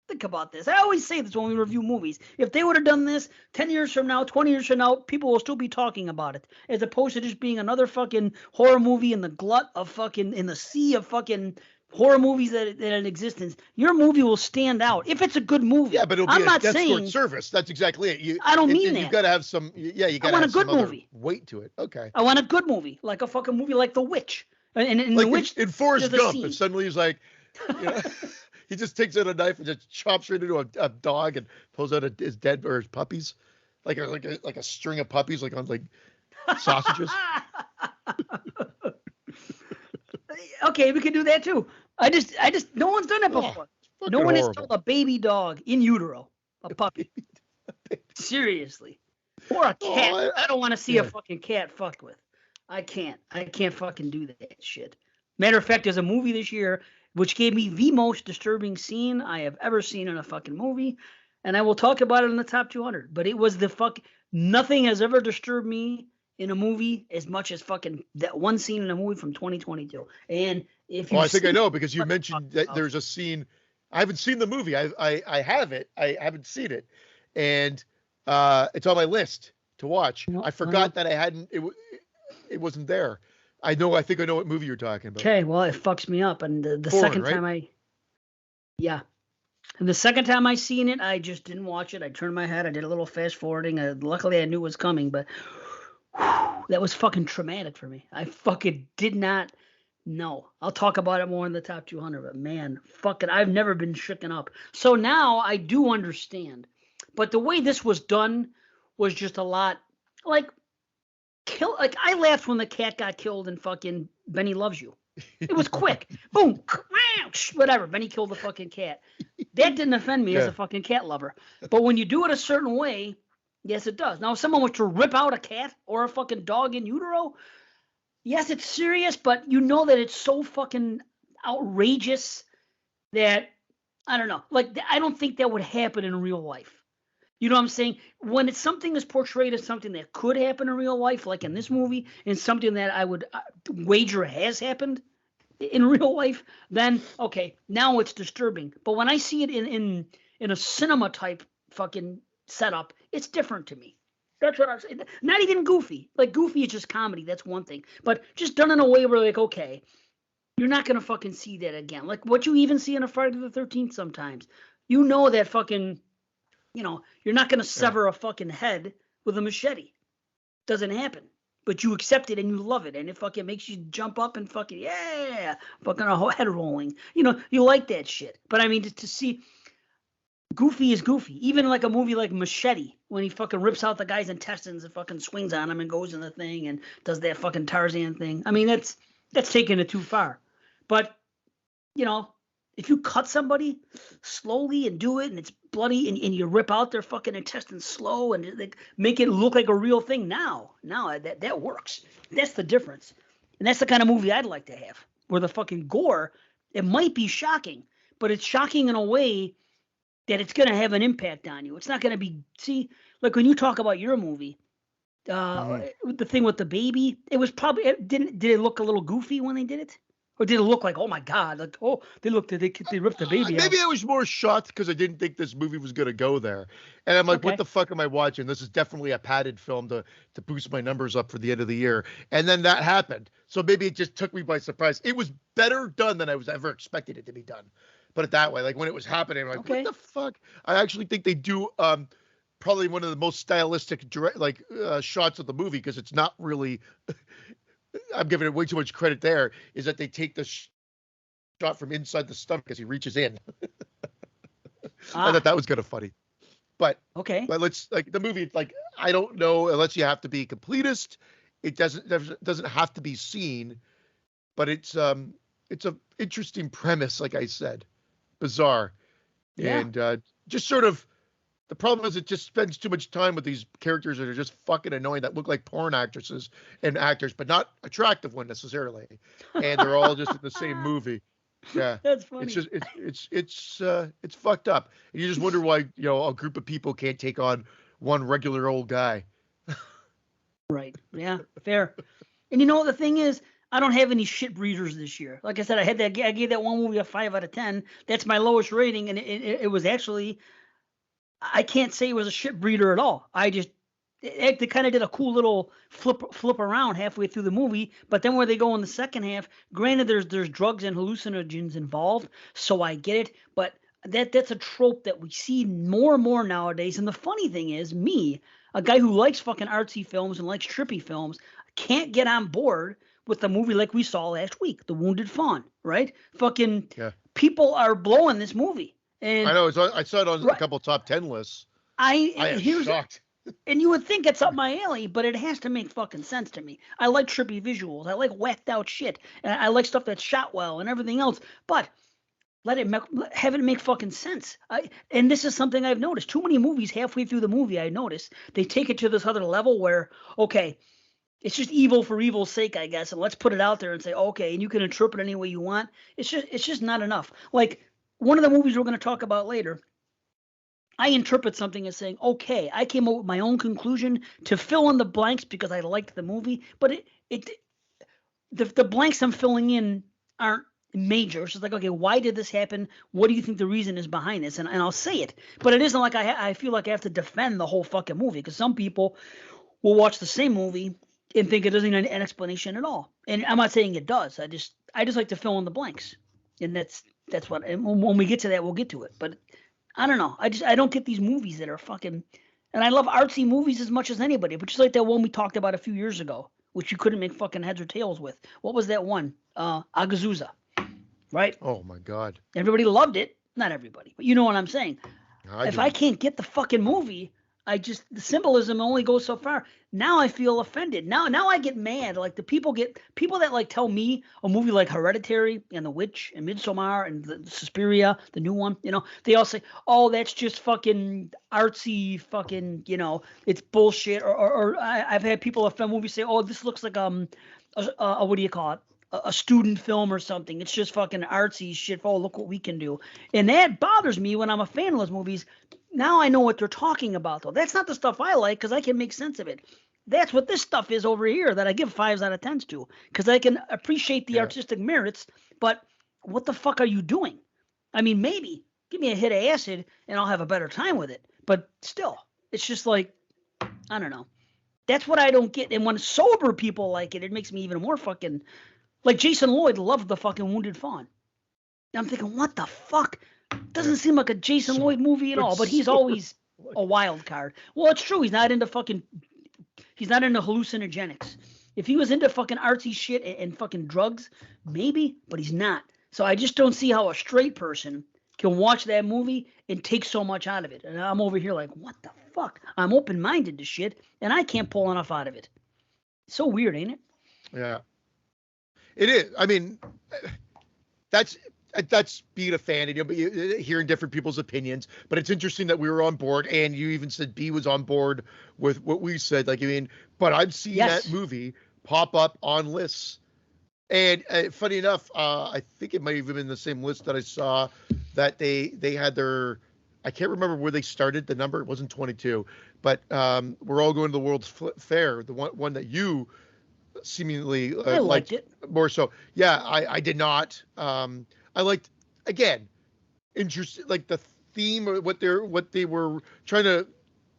Speaker 1: Think about this. I always say this when we review movies. If they would have done this 10 years from now, 20 years from now, people will still be talking about it, as opposed to just being another fucking horror movie in the glut of fucking, in the sea of fucking horror movies that in existence. Your movie will stand out if it's a good movie.
Speaker 2: Yeah, but it'll be a death sword service. That's exactly it.
Speaker 1: I don't mean that.
Speaker 2: You've got to have some. Yeah, you got to have some other weight to it. Okay.
Speaker 1: I want a good movie, like a fucking movie like The Witch. And like The Witch,
Speaker 2: in Forrest Gump, if suddenly he's like, he just takes out a knife and just chops right into a dog and pulls out his dead or his puppies, like a string of puppies, like on like sausages.
Speaker 1: Okay, we can do that too. I just no one's done that before. No one has killed a baby dog in utero, a puppy. Seriously. Or a cat. I don't want to see a fucking cat fucked with. I can't fucking do that shit. Matter of fact, there's a movie this year which gave me the most disturbing scene I have ever seen in a fucking movie, and I will talk about it in the top 200. But it was nothing has ever disturbed me in a movie as much as fucking that one scene in a movie from 2022. And if you,
Speaker 2: I think I know because you mentioned that there's a scene. I haven't seen the movie. I have it. I haven't seen it, and it's on my list to watch. I forgot that I hadn't. It wasn't there. I think I know what movie you're talking about.
Speaker 1: Okay, well, it fucks me up. And the
Speaker 2: Foreign,
Speaker 1: second
Speaker 2: right?
Speaker 1: time yeah. And the second time I seen it, I just didn't watch it. I turned my head. I did a little fast forwarding. Luckily, I knew it was coming, but that was fucking traumatic for me. I fucking did not know. I'll talk about it more in the top 200, but man, fucking, I've never been shooken up. So now I do understand. But the way this was done was just a lot like I laughed when the cat got killed in fucking Benny Loves You. It was quick. Boom. Whatever. Benny killed the fucking cat. That didn't offend me as a fucking cat lover. But when you do it a certain way, yes, it does. Now, if someone was to rip out a cat or a fucking dog in utero, yes, it's serious, but you know that it's so fucking outrageous that, I don't know. Like, I don't think that would happen in real life. You know what I'm saying? When something is portrayed as something that could happen in real life, like in this movie, and something that I would wager has happened in real life, then okay, now it's disturbing. But when I see it in a cinema type fucking setup, it's different to me. That's what I'm saying. Not even Goofy. Like Goofy is just comedy. That's one thing. But just done in a way where like, okay, you're not gonna fucking see that again. Like what you even see in a Friday the 13th sometimes. You know that fucking. You know, you're not going to sever a fucking head with a machete. Doesn't happen. But you accept it and you love it. And it fucking makes you jump up and fucking, yeah, fucking a head rolling. You know, you like that shit. But I mean, to see Goofy is Goofy. Even like a movie like Machete, when he fucking rips out the guy's intestines and fucking swings on him and goes in the thing and does that fucking Tarzan thing. I mean, that's taking it too far. But, you know, if you cut somebody slowly and do it and it's bloody and you rip out their fucking intestines slow and like, make it look like a real thing now that works. That's the difference. And that's the kind of movie I'd like to have where the fucking gore, it might be shocking, but it's shocking in a way that it's going to have an impact on you. It's not going to be, see, like when you talk about your movie, the thing with the baby, it was probably, did it look a little goofy when they did it? Or did it look like, oh my God, like, oh, they ripped the baby out?
Speaker 2: Maybe I was more shocked because I didn't think this movie was going to go there. And I'm like, what the fuck am I watching? This is definitely a padded film to boost my numbers up for the end of the year. And then that happened. So maybe it just took me by surprise. It was better done than I was ever expected it to be done. Put it that way. Like when it was happening, I'm like, what the fuck? I actually think they do probably one of the most stylistic shots of the movie because it's not really... I'm giving it way too much credit there, is that they take the shot from inside the stomach as he reaches in. I thought that was kind of funny. But let's like the movie, like, I don't know, unless you have to be completist, it doesn't have to be seen, but it's a interesting premise, like I said. Bizarre. Yeah. And just sort of the problem is it just spends too much time with these characters that are just fucking annoying that look like porn actresses and actors, but not attractive one necessarily. And they're all just in the same movie. Yeah.
Speaker 1: That's funny.
Speaker 2: It's just it's fucked up. And you just wonder why, you know, a group of people can't take on one regular old guy.
Speaker 1: Right. Yeah. Fair. And you know what the thing is? I don't have any shit breeders this year. Like I said, I gave that one movie a 5 out of 10. That's my lowest rating, and it was actually, I can't say it was a shit breeder at all. They kind of did a cool little flip around halfway through the movie, but then where they go in the second half, granted there's drugs and hallucinogens involved, so I get it, but that's a trope that we see more and more nowadays. And the funny thing is, me, a guy who likes fucking artsy films and likes trippy films, can't get on board with a movie like we saw last week, The Wounded Fawn, right? Fucking people are blowing this movie. And
Speaker 2: I know. I saw it on a couple top 10 lists. I am shocked.
Speaker 1: And you would think it's up my alley, but it has to make fucking sense to me. I like trippy visuals. I like whacked out shit. And I like stuff that's shot well and everything else. But have it make fucking sense. And this is something I've noticed. Too many movies halfway through the movie, I noticed, they take it to this other level where, okay, it's just evil for evil's sake, I guess. And let's put it out there and say, okay, and you can interpret any way you want. It's just not enough. Like, one of the movies we're going to talk about later, I interpret something as saying, okay, I came up with my own conclusion to fill in the blanks because I liked the movie, but the blanks I'm filling in aren't major. It's just like, okay, why did this happen? What do you think the reason is behind this? And I'll say it, but it isn't like I feel like I have to defend the whole fucking movie, because some people will watch the same movie and think it doesn't need an explanation at all. And I'm not saying it does. I just like to fill in the blanks, and that's what. And when we get to that, we'll get to it. But I don't know. I don't get these movies that are fucking. And I love artsy movies as much as anybody, but just like that one we talked about a few years ago, which you couldn't make fucking heads or tails with. What was that one? Agazusa, right?
Speaker 2: Oh my God.
Speaker 1: Everybody loved it. Not everybody, but you know what I'm saying. If I can't get the fucking movie, the symbolism only goes so far. Now I feel offended. Now I get mad. Like the people that like tell me a movie like Hereditary and The Witch and Midsommar and the Suspiria, the new one, they all say, "Oh, that's just fucking artsy, fucking, it's bullshit." Or I've had people offend movies say, "Oh, this looks like what do you call it? A student film or something. It's just fucking artsy shit. Oh, look what we can do." And that bothers me when I'm a fan of those movies. Now I know what they're talking about, though. That's not the stuff I like because I can make sense of it. That's what this stuff is over here that I give 5s out of 10s to because I can appreciate the artistic merits. But what the fuck are you doing? I mean, maybe give me a hit of acid and I'll have a better time with it. But still, it's just like, I don't know. That's what I don't get. And when sober people like it, it makes me even more fucking. Like Jason Lloyd loved the fucking Wounded Fawn. And I'm thinking, what the fuck? Doesn't seem like a Jason Lloyd movie at all, but he's always a wild card. Well, it's true. He's not into hallucinogenics. If he was into fucking artsy shit and fucking drugs, maybe, but he's not. So I just don't see how a straight person can watch that movie and take so much out of it. And I'm over here like, what the fuck? I'm open-minded to shit, and I can't pull enough out of it. So weird, ain't it?
Speaker 2: Yeah. It is. I mean, that's being a fan and hearing different people's opinions. But it's interesting that we were on board, and you even said B was on board with what we said. Like, I mean, but I've seen that movie pop up on lists, and funny enough, I think it might have been the same list that I saw that they had their. I can't remember where they started the number. It wasn't 22, but we're all going to the World's Fair. The one that you seemingly
Speaker 1: I liked it
Speaker 2: more so. Yeah, I did not. I liked, again, interesting, like the theme or what they were trying to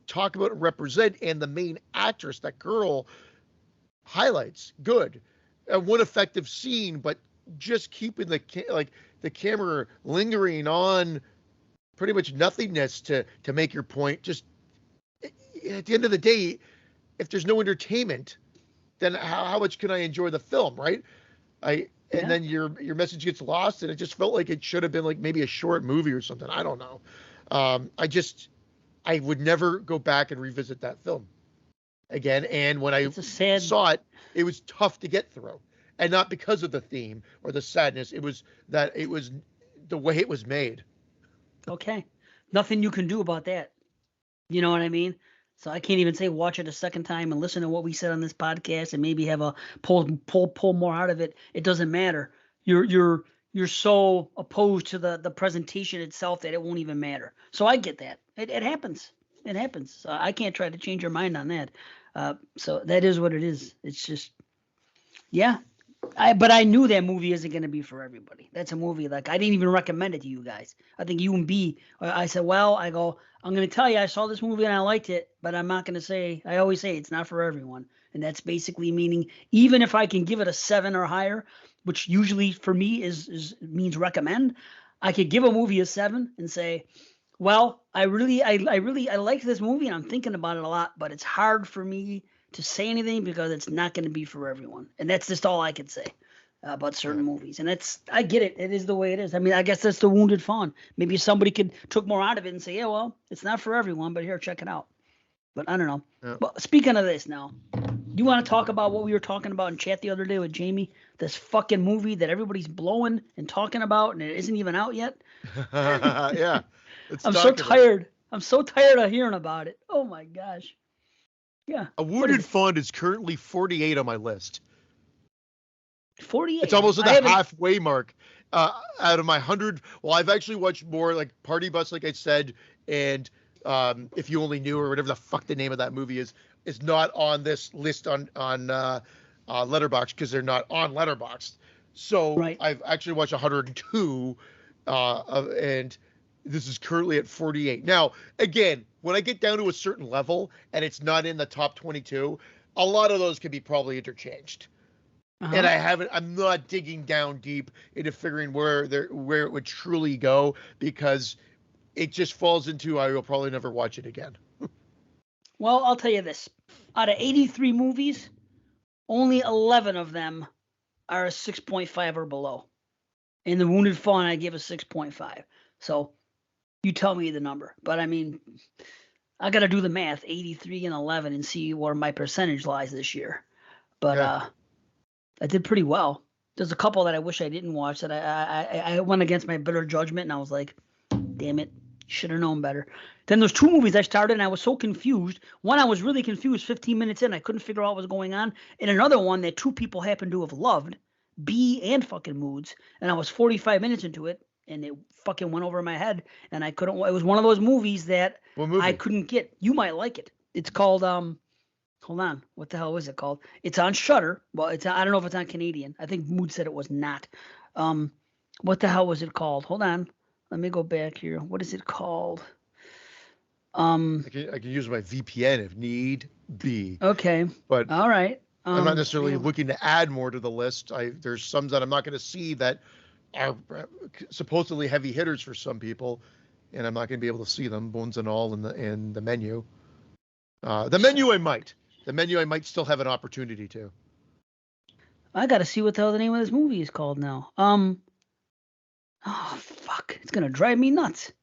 Speaker 2: talk about and represent, and the main actress, that girl, highlights good. One effective scene, but just keeping the camera lingering on pretty much nothingness to make your point. Just at the end of the day, if there's no entertainment, then how much can I enjoy the film, right? And then your message gets lost, and it just felt like it should have been like maybe a short movie or something. I don't know. I would never go back and revisit that film again. And when I saw it, it was tough to get through, and not because of the theme or the sadness. It was the way it was made.
Speaker 1: Okay, nothing you can do about that. You know what I mean? So I can't even say watch it a second time and listen to what we said on this podcast and maybe have a pull more out of it. It doesn't matter. You're so opposed to the presentation itself that it won't even matter. So I get that. It happens. It happens. So I can't try to change your mind on that. So that is what it is. It's just, yeah. But I knew that movie isn't going to be for everybody. That's a movie like I didn't even recommend it to you guys. I think you and B. I said, I'm going to tell you I saw this movie and I liked it, but I'm not going to say. I always say it's not for everyone, and that's basically meaning even if I can give it a 7 or higher, which usually for me means recommend. I could give a movie a 7 and say, well, I like this movie and I'm thinking about it a lot, but it's hard for me to say anything because it's not going to be for everyone. And that's just all I could say about certain movies. And I get it. It is the way it is. I mean, I guess that's the Wounded Fawn. Maybe somebody took more out of it and say, yeah, well, it's not for everyone, but here, check it out. But I don't know. Yeah. But speaking of this now, do you want to talk about what we were talking about in chat the other day with Jamie? This fucking movie that everybody's blowing and talking about and it isn't even out yet?
Speaker 2: Yeah.
Speaker 1: I'm so tired. I'm so tired of hearing about it. Oh my gosh. Yeah.
Speaker 2: A Wounded Fawn is currently 48 on my list.
Speaker 1: 48.
Speaker 2: It's almost at the halfway mark out of my 100. Well, I've actually watched more like Party Bus, like I said, and If You Only Knew, or whatever the fuck the name of that movie is not on this list on Letterboxd because they're not on Letterboxd. So I've actually watched 102, and this is currently at 48. Now, again, when I get down to a certain level and it's not in the top 22, a lot of those could be probably interchanged. And I'm not digging down deep into figuring where it would truly go, because it just falls into I will probably never watch it again.
Speaker 1: Well, I'll tell you this. Out of 83 movies, only 11 of them are a 6.5 or below. And The Wounded Fawn, I gave a 6.5. So you tell me the number. But I mean, I got to do the math, 83 and 11, and see where my percentage lies this year. But I did pretty well. There's a couple that I wish I didn't watch that I went against my better judgment, and I was like, damn it, should have known better. Then there's 2 movies I started, and I was so confused. One, I was really confused 15 minutes in. I couldn't figure out what was going on. And another one that 2 people happened to have loved, Bee and fucking Moods. And I was 45 minutes into it, and it fucking went over my head. And I couldn't. It was one of those movies that I couldn't get. You might like it. It's called hold on. What the hell is it called? It's on Shudder. Well, I don't know if it's on Canadian. I think Mood said it was not. What the hell was it called? Hold on. Let me go back here. What is it called?
Speaker 2: I can use my VPN if need be.
Speaker 1: Okay.
Speaker 2: But
Speaker 1: all right.
Speaker 2: I'm not necessarily looking to add more to the list. There's some that I'm not going to see that are supposedly heavy hitters for some people, and I'm not going to be able to see them, bones and all, in the menu. The menu I might still have an opportunity to.
Speaker 1: I got to see what the hell the name of this movie is called now. Oh fuck! It's gonna drive me nuts.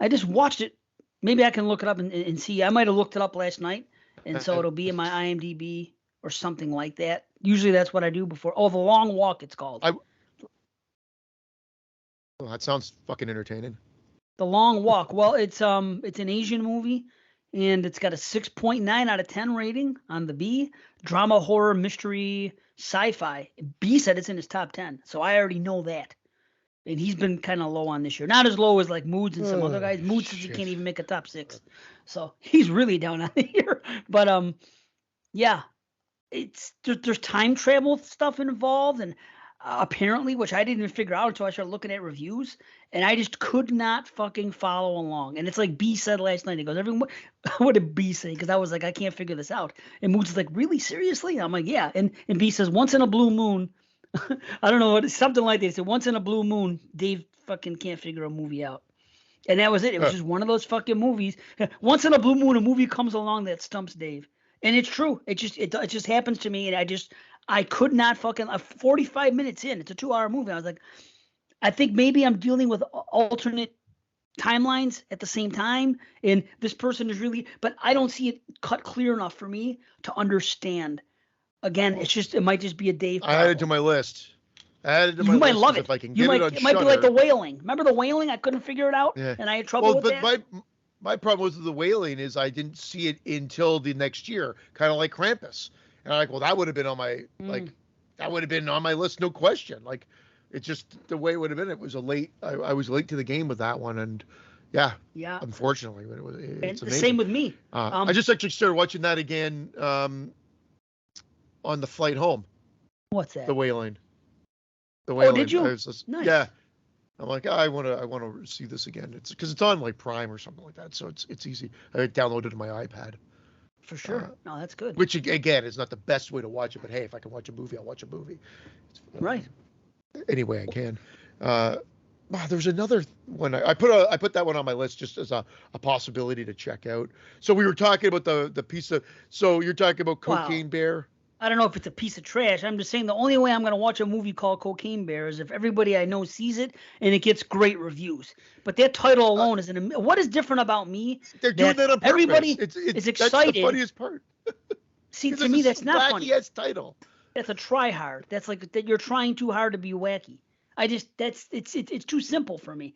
Speaker 1: I just watched it. Maybe I can look it up and see. I might have looked it up last night, and so it'll be in my IMDb or something like that. Usually that's what I do before. Oh, The Long Walk, it's called.
Speaker 2: Well, that sounds fucking entertaining.
Speaker 1: The Long Walk. Well, it's an Asian movie, and it's got a 6.9 out of 10 rating on the B. Drama, horror, mystery, sci-fi. B said it's in his top 10, so I already know that. And he's been kind of low on this year. Not as low as like Moods and some other guys. Moods says he can't even make a top 6. So he's really down on the year. But yeah, there's time travel stuff involved, and apparently, which I didn't even figure out until I started looking at reviews, and I just could not fucking follow along. And it's like B said last night. He goes, "Everyone, what did B say?" Because I was like, I can't figure this out. And Moods is like, "Really, seriously?" I'm like, "Yeah." And B says, "Once in a blue moon." I don't know what, something like this. Once in a blue moon, Dave fucking can't figure a movie out, and that was it. It was just one of those fucking movies. Once in a blue moon, a movie comes along that stumps Dave, and it's true. It just happens to me, and I could not fucking. 45 minutes in, it's a 2-hour movie. I was like, I think maybe I'm dealing with alternate timelines at the same time, and this person is really, but I don't see it cut clear enough for me to understand. Again, it might just be a Dave problem.
Speaker 2: I added it to my list.
Speaker 1: You might love it. If I can get it on Shudder. It might be like The Wailing. Remember The Wailing? I couldn't figure it out, and I had trouble with that.
Speaker 2: But my problem with The Wailing is I didn't see it until the next year, kind of like Krampus. And I'm like, well, that would have been on my that would have been on my list, no question. Like, it's just the way it would have been. It was I was late to the game with that one, and yeah. Unfortunately, it's amazing.
Speaker 1: The same with me.
Speaker 2: I just actually started watching that again. On the flight home.
Speaker 1: What's that?
Speaker 2: The Wailing.
Speaker 1: Oh, did you?
Speaker 2: Nice. Yeah. I'm like, I want to see this again. It's because it's on like Prime or something like that, so it's easy. I downloaded it on my iPad.
Speaker 1: For sure. No, that's good.
Speaker 2: Which again is not the best way to watch it, but hey, if I can watch a movie, I'll watch a movie.
Speaker 1: Right.
Speaker 2: Any way I can. There's another one. I put that one on my list just as a possibility to check out. So we were talking about the piece of. So you're talking about Cocaine Bear.
Speaker 1: I don't know if it's a piece of trash. I'm just saying the only way I'm going to watch a movie called Cocaine Bear is if everybody I know sees it and it gets great reviews. But that title alone what is different about me?
Speaker 2: They're doing that on purpose. Everybody
Speaker 1: is excited.
Speaker 2: That's the funniest part.
Speaker 1: See, to me, that's not funny.
Speaker 2: Wacky-ass title.
Speaker 1: That's a try hard. That's like that you're trying too hard to be wacky. It's too simple for me.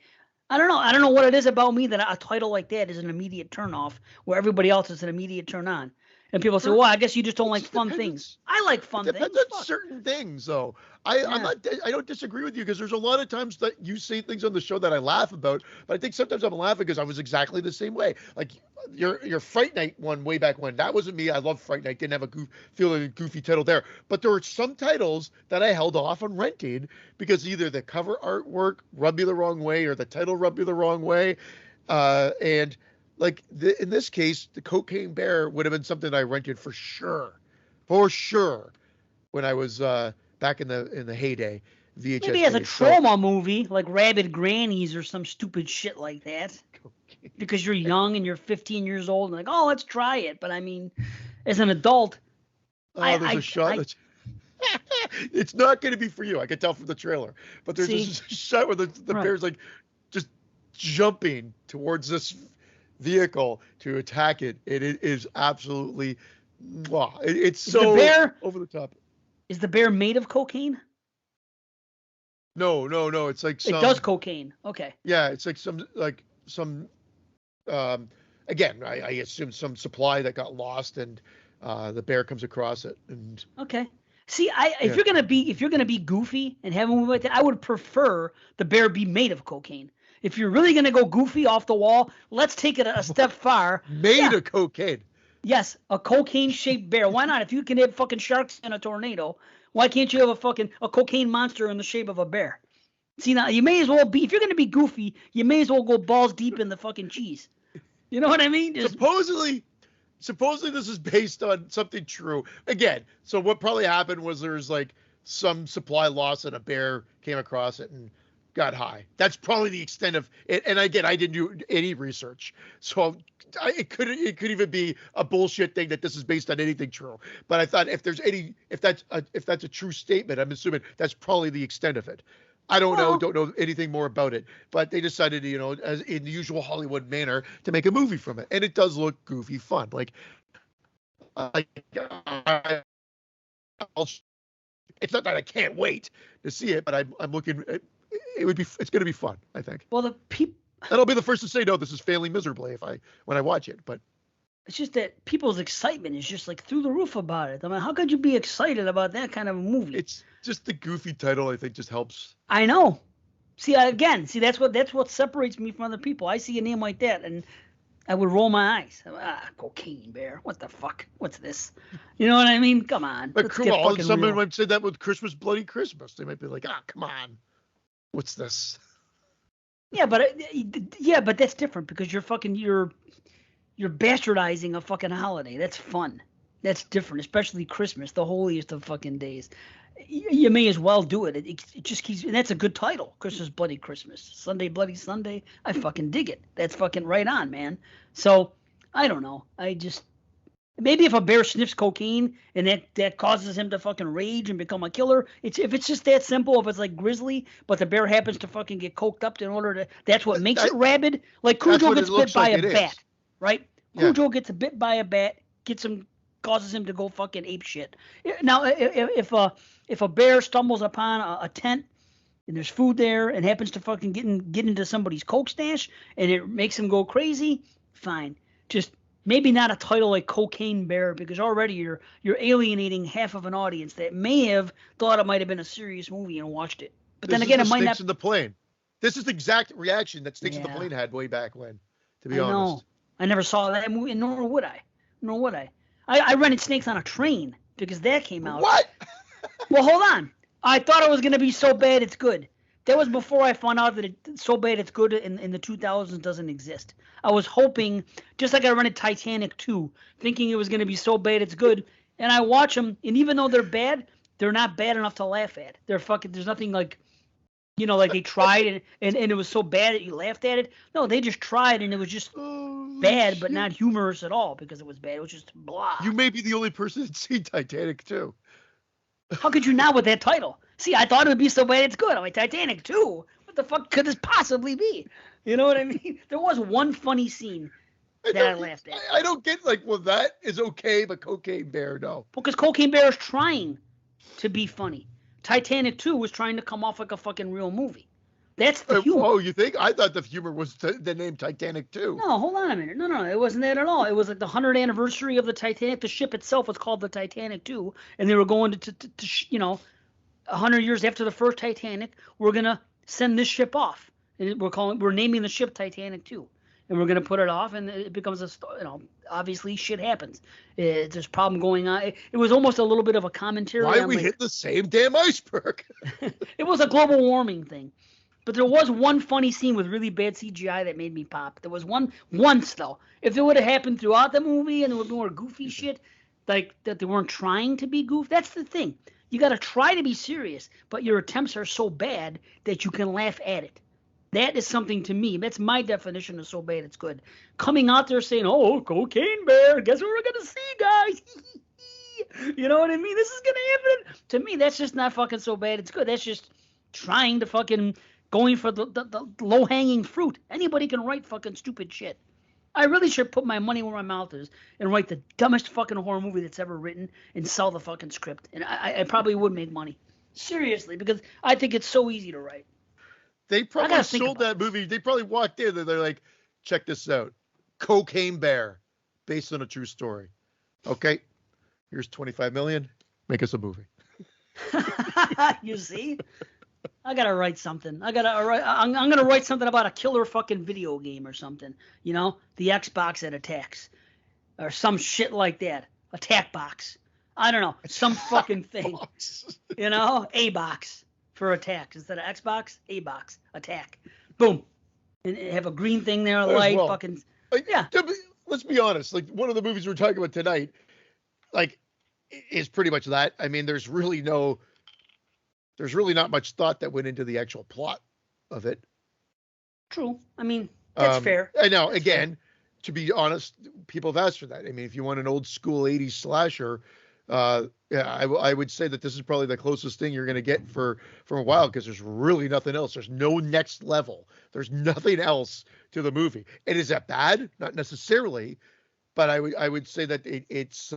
Speaker 1: I don't know. I don't know what it is about me that a title like that is an immediate turn off, where everybody else is an immediate turn on. And people say, well, I guess you just don't like fun things. I like fun things.
Speaker 2: It depends on certain things, though. I don't disagree with you, because there's a lot of times that you say things on the show that I laugh about, but I think sometimes I'm laughing because I was exactly the same way. Like your Fright Night one way back when, that wasn't me. I love Fright Night. Didn't have a goofy title there. But there were some titles that I held off on renting because either the cover artwork rubbed me the wrong way or the title rubbed me the wrong way. And like in this case, the Cocaine Bear would have been something I rented for sure, when I was back in the heyday. VHS
Speaker 1: Maybe as a
Speaker 2: days.
Speaker 1: trauma movie, like Rabid Grannies or some stupid shit like that. Because you're young and you're 15 years old and like, oh, let's try it. But I mean, as an adult,
Speaker 2: there's a shot. It's not going to be for you. I can tell from the trailer. But there's this shot where the bear's like just jumping towards this vehicle to attack it. It is absolutely, wow. It's so over the top.
Speaker 1: Is the bear made of cocaine?
Speaker 2: No. It's like
Speaker 1: it does cocaine. Okay.
Speaker 2: Yeah, it's like some again, I assume some supply that got lost, and the bear comes across it. And
Speaker 1: okay. See, if you're gonna be goofy and have a movie like that, I would prefer the bear be made of cocaine. If you're really gonna go goofy off the wall, let's take it a step far.
Speaker 2: Made of cocaine.
Speaker 1: Yes, a cocaine-shaped bear. Why not? If you can have fucking sharks in a tornado, why can't you have a cocaine monster in the shape of a bear? See, now you may as well be, if you're gonna be goofy, you may as well go balls deep in the fucking cheese. You know what I mean?
Speaker 2: Supposedly this is based on something true. Again, so what probably happened was there's like some supply loss and a bear came across it and got high. That's probably the extent of it. And again, I didn't do any research, so it could even be a bullshit thing that this is based on anything true. But I thought if that's a true statement, I'm assuming that's probably the extent of it. I don't know anything more about it, but they decided, as in the usual Hollywood manner, to make a movie from it, and it does look goofy fun. Like, it's not that I can't wait to see it, but I'm looking. It's going to be fun, I think.
Speaker 1: Well,
Speaker 2: I'll be the first to say no. This is failing miserably when I watch it, but.
Speaker 1: It's just that people's excitement is just like through the roof about it. I mean, how could you be excited about that kind of a movie?
Speaker 2: It's just the goofy title, I think, just helps.
Speaker 1: I know. That's what separates me from other people. I see a name like that and I would roll my eyes. Cocaine Bear. What the fuck? What's this? You know what I mean? Come on.
Speaker 2: But come on, someone might say that with Christmas, Bloody Christmas. They might be like, come on. What's this?
Speaker 1: Yeah, but that's different because you're bastardizing a fucking holiday. That's fun. That's different, especially Christmas, the holiest of fucking days. You may as well do it. It just keeps, and that's a good title. Christmas, Bloody Christmas. Sunday, Bloody Sunday. I fucking dig it. That's fucking right on, man. So, I don't know. Maybe if a bear sniffs cocaine and that causes him to fucking rage and become a killer, if it's just that simple, if it's like Grizzly, but the bear happens to fucking get coked up in order to, that's what makes it rabid. Like Cujo gets bit by a bat. Right? Yeah. Cujo gets bit by a bat, causes him to go fucking ape shit. Now, if a bear stumbles upon a tent and there's food there and happens to fucking get into somebody's coke stash and it makes him go crazy, fine. Just maybe not a title like Cocaine Bear because already you're alienating half of an audience that may have thought it might have been a serious movie and watched it. But then again, it might not.
Speaker 2: In the plane. This is the exact reaction that Snakes in the Plane had way back when. To be honest.
Speaker 1: I never saw that movie, nor would I. I rented Snakes on a Train because that came out.
Speaker 2: What?
Speaker 1: Well, hold on. I thought it was going to be So Bad It's Good. That was before I found out that So Bad It's Good in the 2000s doesn't exist. I was hoping, just like I rented Titanic 2, thinking it was going to be So Bad It's Good, and I watch them, and even though they're bad, they're not bad enough to laugh at. They're fucking, there's nothing like, like they tried and it was so bad that you laughed at it. No, they just tried and it was just bad, but not humorous at all because it was bad. It was just blah.
Speaker 2: You may be the only person that's seen Titanic 2.
Speaker 1: How could you not with that title? See, I thought it would be So Bad It's Good. I'm like, Titanic 2? What the fuck could this possibly be? You know what I mean? There was one funny scene that I laughed at.
Speaker 2: I don't get that is okay, but Cocaine Bear, no.
Speaker 1: Because Cocaine Bear is trying to be funny. Titanic 2 was trying to come off like a fucking real movie. That's the humor.
Speaker 2: Oh, you think? I thought the humor was the name Titanic 2.
Speaker 1: No, hold on a minute. No, it wasn't that at all. It was like the 100th anniversary of the Titanic. The ship itself was called the Titanic 2, and they were going to 100 years after the first Titanic, we're gonna send this ship off, and we're naming the ship Titanic 2, and we're gonna put it off, and it becomes obviously shit happens. There's a problem going on. It was almost a little bit of a commentary.
Speaker 2: Why we hit the same damn iceberg?
Speaker 1: It was a global warming thing. But there was one funny scene with really bad CGI that made me pop. There was once though. If it would have happened throughout the movie and there was more goofy shit, like that they weren't trying to be goofy, that's the thing. You got to try to be serious, but your attempts are so bad that you can laugh at it. That is something to me. That's my definition of so bad it's good. Coming out there saying, "Oh, Cocaine Bear, guess what we're gonna see, guys?" You know what I mean? This is gonna happen. To me, that's just not fucking so bad it's good. That's just trying to fucking going for the low-hanging fruit. Anybody can write fucking stupid shit. I really should put my money where my mouth is and write the dumbest fucking horror movie that's ever written and sell the fucking script. And I probably would make money. Seriously, because I think it's so easy to write.
Speaker 2: They probably sold that movie. They probably walked in and they're like, check this out. Cocaine Bear, based on a true story. Okay, here's $25 million. Make us a movie.
Speaker 1: You see? I gotta write something. I'm gonna write something about a killer fucking video game or something. You know, the Xbox that attacks, or some shit like that. Attack box. I don't know, some fucking thing. You know, A box for attacks instead of Xbox. A box attack. Boom, and have a green thing there, light fucking. Yeah.
Speaker 2: Let's be honest. Like one of the movies we're talking about tonight, like, is pretty much that. I mean, there's really not much thought that went into the actual plot of it.
Speaker 1: True. I mean, that's fair.
Speaker 2: I know. Again, to be honest, people have asked for that. I mean, if you want an old school 80s slasher, yeah, I would say that this is probably the closest thing you're going to get from a while, because there's really nothing else. There's no next level. There's nothing else to the movie. And is that bad? Not necessarily, but I would say that it's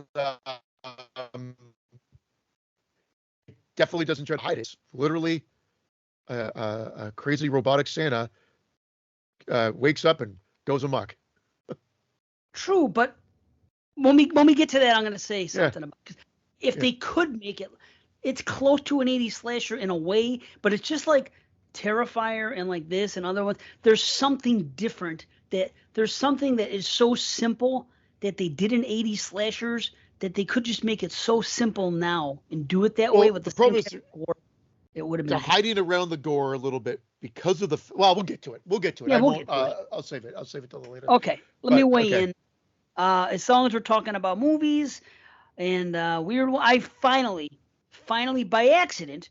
Speaker 2: definitely doesn't try to hide it. It's literally a crazy robotic Santa wakes up and goes amok.
Speaker 1: True, but when we get to that, I'm going to say something about, cause if they could make it, it's close to an 80s slasher in a way, but it's just like Terrifier and like this and other ones. There's something different. There's something that is so simple that they did in 80s slashers that they could just make it so simple now and do it that way with the problem is it would have been.
Speaker 2: They're hiding around the gore a little bit because of the. Well, we'll get to it.
Speaker 1: Yeah,
Speaker 2: I'll save it. I'll save it till later.
Speaker 1: Okay, let me weigh in. As long as we're talking about movies and weird, I finally by accident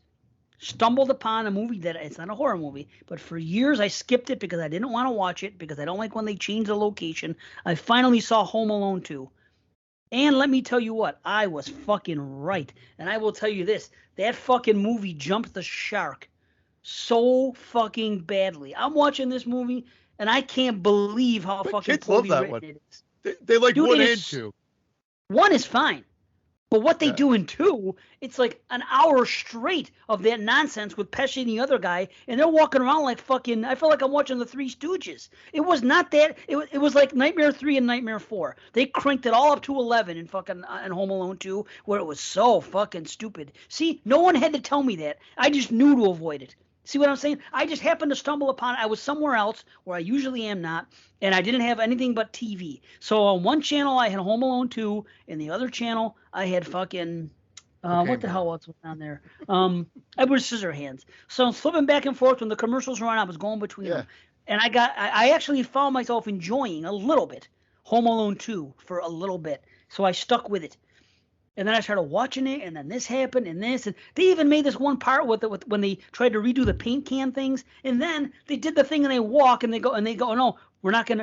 Speaker 1: stumbled upon a movie that it's not a horror movie, but for years I skipped it because I didn't want to watch it because I don't like when they change the location. I finally saw Home Alone 2. And let me tell you what, I was fucking right. And I will tell you this, that fucking movie jumped the shark so fucking badly. I'm watching this movie, and I can't believe how fucking poorly written it is.
Speaker 2: They like Dude, 1 and 2.
Speaker 1: 1 is fine. But what they do in 2, it's like an hour straight of that nonsense with Pesci and the other guy, and they're walking around like fucking. I feel like I'm watching the Three Stooges. It was not that. It was like Nightmare 3 and Nightmare 4. They cranked it all up to 11 in fucking in Home Alone 2, where it was so fucking stupid. See, no one had to tell me that. I just knew to avoid it. See what I'm saying? I just happened to stumble upon it. I was somewhere else where I usually am not, and I didn't have anything but TV. So on one channel I had Home Alone 2, and the other channel I had fucking what the hell else was on there? Edward Scissorhands. So I'm flipping back and forth when the commercials were on. I was going between them, and I actually found myself enjoying a little bit Home Alone 2 for a little bit. So I stuck with it. And then I started watching it, and then this happened, and this, and they even made this one part with when they tried to redo the paint can things, and then they did the thing, and they walk, and they go, no,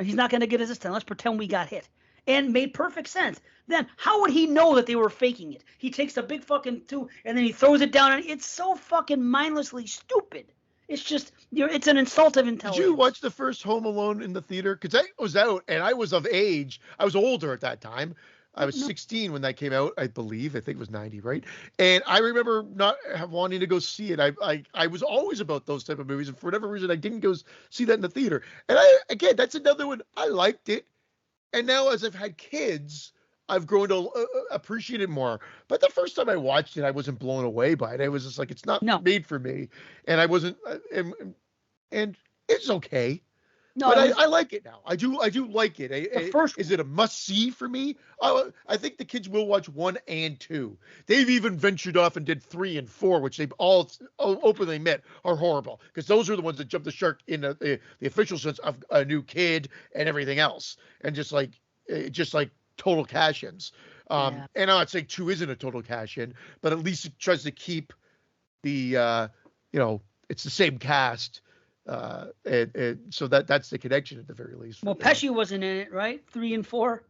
Speaker 1: he's not gonna get us this time. Let's pretend we got hit, and made perfect sense. Then how would he know that they were faking it? He takes a big fucking two, and then he throws it down, and it's so fucking mindlessly stupid. It's just, it's an insult of intelligence.
Speaker 2: Did you watch the first Home Alone in the theater? Because I was out, and I was of age. I was older at that time. I was 16 when that came out, I believe. I think it was 90, right? And I remember not wanting to go see it. I was always about those type of movies, and for whatever reason, I didn't go see that in the theater. And again, that's another one. I liked it, and now as I've had kids, I've grown to appreciate it more. But the first time I watched it, I wasn't blown away by it. I was just like, it's not made for me, and I wasn't. And it's okay.
Speaker 1: No,
Speaker 2: but I like it now. I do like it. Is it a must see for me? I think the kids will watch 1 and 2. They've even ventured off and did 3 and 4, which they've all openly admit are horrible, because those are the ones that jumped the shark in the official sense of a new kid and everything else, and just like total cash-ins. And I'm not saying 2 isn't a total cash-in, but at least it tries to keep the it's the same cast. And so that's the connection at the very least.
Speaker 1: Well, Pesci wasn't in it, right? 3 and 4.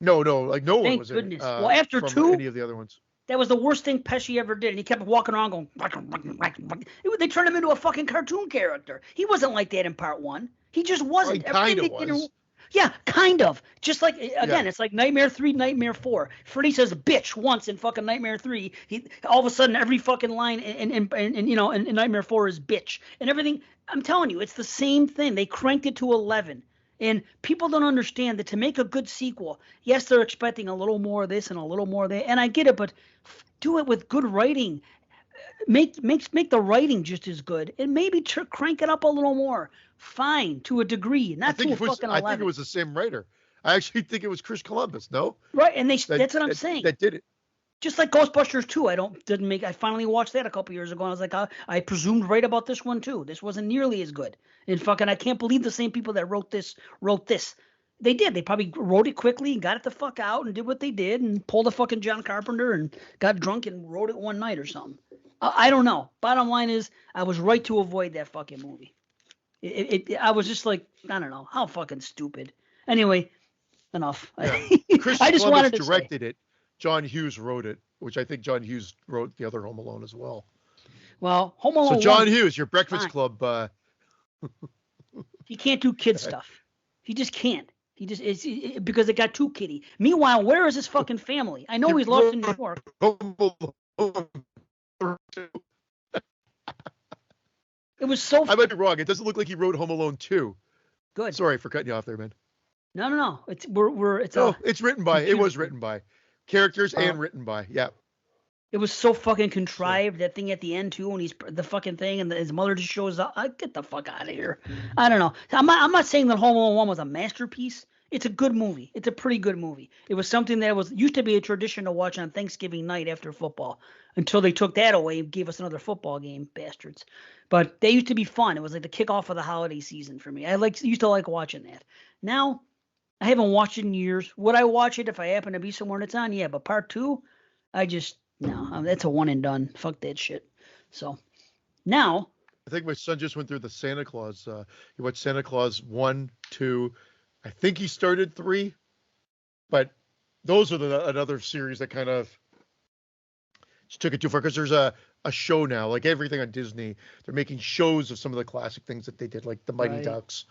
Speaker 2: No, like no one was
Speaker 1: goodness.
Speaker 2: in it.
Speaker 1: Well, after
Speaker 2: from
Speaker 1: 2,
Speaker 2: any of the other ones.
Speaker 1: That was the worst thing Pesci ever did, and he kept walking around going. They turned him into a fucking cartoon character. He wasn't like that in part 1. He just wasn't.
Speaker 2: Well, he kind of was.
Speaker 1: Yeah, kind of. Just like, again, It's like Nightmare 3, Nightmare 4. Freddy says bitch once in fucking Nightmare 3. All of a sudden, every fucking line in Nightmare 4 is bitch. And everything, I'm telling you, it's the same thing. They cranked it to 11. And people don't understand that to make a good sequel, yes, they're expecting a little more of this and a little more of that. And I get it, but do it with good writing. Make the writing just as good, and maybe crank it up a little more. Fine, to a degree, not to a fucking 11.
Speaker 2: I think it was the same writer. I actually think it was Chris Columbus. No,
Speaker 1: right? And that's what I'm saying.
Speaker 2: That did it.
Speaker 1: Just like Ghostbusters 2, I finally watched that a couple years ago, and I was like, I presumed right about this one too. This wasn't nearly as good. And fucking, I can't believe the same people that wrote this. They did. They probably wrote it quickly and got it the fuck out and did what they did and pulled a fucking John Carpenter and got drunk and wrote it one night or something. I don't know. Bottom line is, I was right to avoid that fucking movie. I was just like, I don't know, how fucking stupid. Anyway, enough.
Speaker 2: Yeah. Chris Columbus directed it. John Hughes wrote it, which I think John Hughes wrote the other Home Alone as well.
Speaker 1: Well, Home Alone.
Speaker 2: So John Hughes, your Breakfast Club.
Speaker 1: He can't do kid stuff. He just can't. He just it's because it got too kiddie. Meanwhile, where is his fucking family? I know he's lost in New York. It was so.
Speaker 2: I might be wrong. It doesn't look like he wrote Home Alone 2.
Speaker 1: Good.
Speaker 2: Sorry for cutting you off there, man.
Speaker 1: No. It's
Speaker 2: written by. It was written by characters and written by. Yeah.
Speaker 1: It was so fucking contrived, that thing at the end too, when he's the fucking thing and his mother just shows up. Get the fuck out of here. I don't know. I'm not saying that Home Alone 1 was a masterpiece. It's a good movie. It's a pretty good movie. It was something that used to be a tradition to watch on Thanksgiving night after football, until they took that away and gave us another football game, bastards. But they used to be fun. It was like the kickoff of the holiday season for me. Used to like watching that. Now, I haven't watched it in years. Would I watch it if I happen to be somewhere and it's on? Yeah, but part 2, no, that's a one and done. Fuck that shit. So now,
Speaker 2: I think my son just went through the Santa Claus. He watched Santa Claus 1, 2. I think he started 3, but those are another series that kind of just took it too far, because there's a show now, like everything on Disney. They're making shows of some of the classic things that they did, like the Mighty Ducks.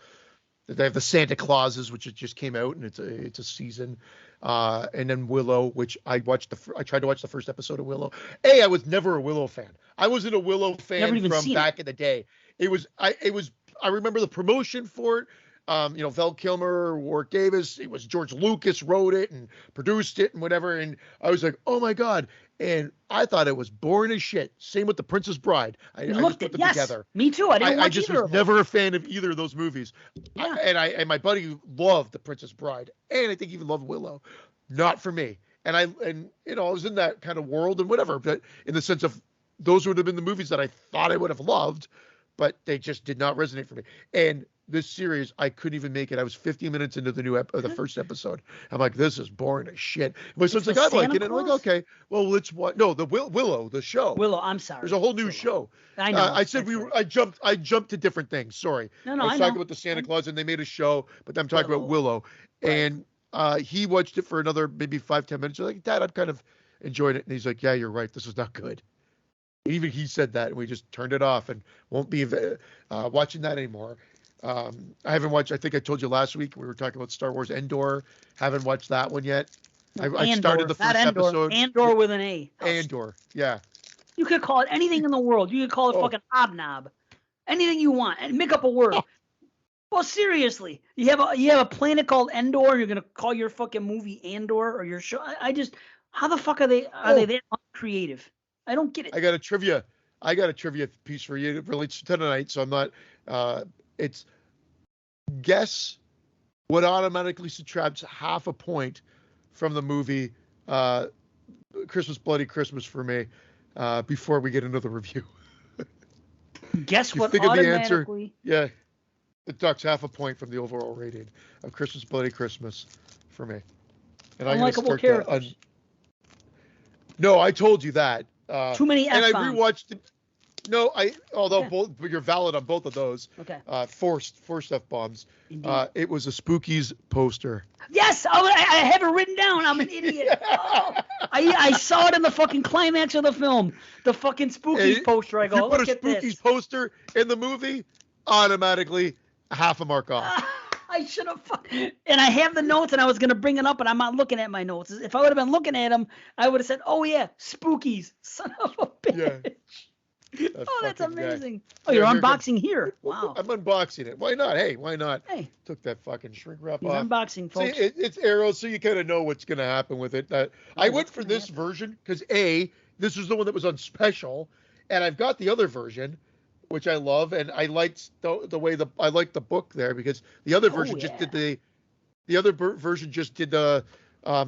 Speaker 2: They have the Santa Clauses, which just came out, and it's a season. And then Willow, which I tried to watch the first episode of Willow. I was never a Willow fan. I wasn't a Willow fan from back in the day. I remember the promotion for it. Val Kilmer, Warwick Davis. It was George Lucas wrote it and produced it and whatever. And I was like, oh my God. And I thought it was boring as shit. Same with The Princess Bride. I just put them together.
Speaker 1: Me too. I just was
Speaker 2: never a fan of either of those movies.
Speaker 1: Yeah.
Speaker 2: And my buddy loved The Princess Bride, and I think he even loved Willow. Not for me. And I was in that kind of world and whatever, but in the sense of those would have been the movies that I thought I would have loved, but they just did not resonate for me. And this series, I couldn't even make it. I was 50 minutes into the first episode. I'm like, this is boring as shit. My son's like, I like it. And I'm like, okay, well, let's watch. No, the Willow, the show.
Speaker 1: Willow, I'm sorry.
Speaker 2: There's a whole new show.
Speaker 1: I know.
Speaker 2: I said I jumped to different things. Sorry.
Speaker 1: No,
Speaker 2: I was talking about the Santa Claus, and they made a show, but I'm talking about Willow. Right. And he watched it for another maybe 5-10 minutes. I'm like, Dad, I'm kind of enjoying it. And he's like, yeah, you're right. This is not good. Even he said that, and we just turned it off and won't be watching that anymore. I haven't watched. I think I told you last week we were talking about Star Wars Andor. Haven't watched that one yet. I started the first episode.
Speaker 1: Andor with an A.
Speaker 2: Andor, yeah.
Speaker 1: You could call it anything in the world. You could call it fucking hobnob. Anything you want, and make up a word. Well, seriously, you have a planet called Endor. And you're gonna call your fucking movie Andor or your show? How the fuck are they that uncreative? I don't get it.
Speaker 2: I got a trivia piece for you. It relates to tonight, so I'm not. It's guess what automatically subtracts half a point from the movie Christmas Bloody Christmas for me before we get into the review.
Speaker 1: Guess what
Speaker 2: think
Speaker 1: automatically?
Speaker 2: Of the answer? Yeah, it ducks half a point from the overall rating of Christmas Bloody Christmas for me. And
Speaker 1: Unlikable characters.
Speaker 2: No, I told you that.
Speaker 1: Too many F-bombs.
Speaker 2: And I rewatched it. No, although both, you're valid on both of those.
Speaker 1: Okay.
Speaker 2: Forced F-bombs. It was a Spookies poster.
Speaker 1: Yes, I have it written down. I'm an idiot. Oh, I saw it in the fucking climax of the film. The fucking Spookies poster. I go, look at this.
Speaker 2: If you put a Spookies poster in the movie, automatically half a mark off.
Speaker 1: I should have. And I have the notes, and I was gonna bring it up, and I'm not looking at my notes. If I would have been looking at them, I would have said, "Oh yeah, Spookies, son of a bitch." Yeah. That's amazing. Guy. Oh, you're unboxing here. Wow.
Speaker 2: I'm unboxing it. Why not? Hey, why not? Hey. Took that fucking shrink wrap off.
Speaker 1: Unboxing, folks.
Speaker 2: See, it's Arrow, so you kind of know what's going to happen with it. I went for this version because, this was the one that was on special, and I've got the other version, which I love, and I liked the way I liked the book there because the other version just did the other version just did the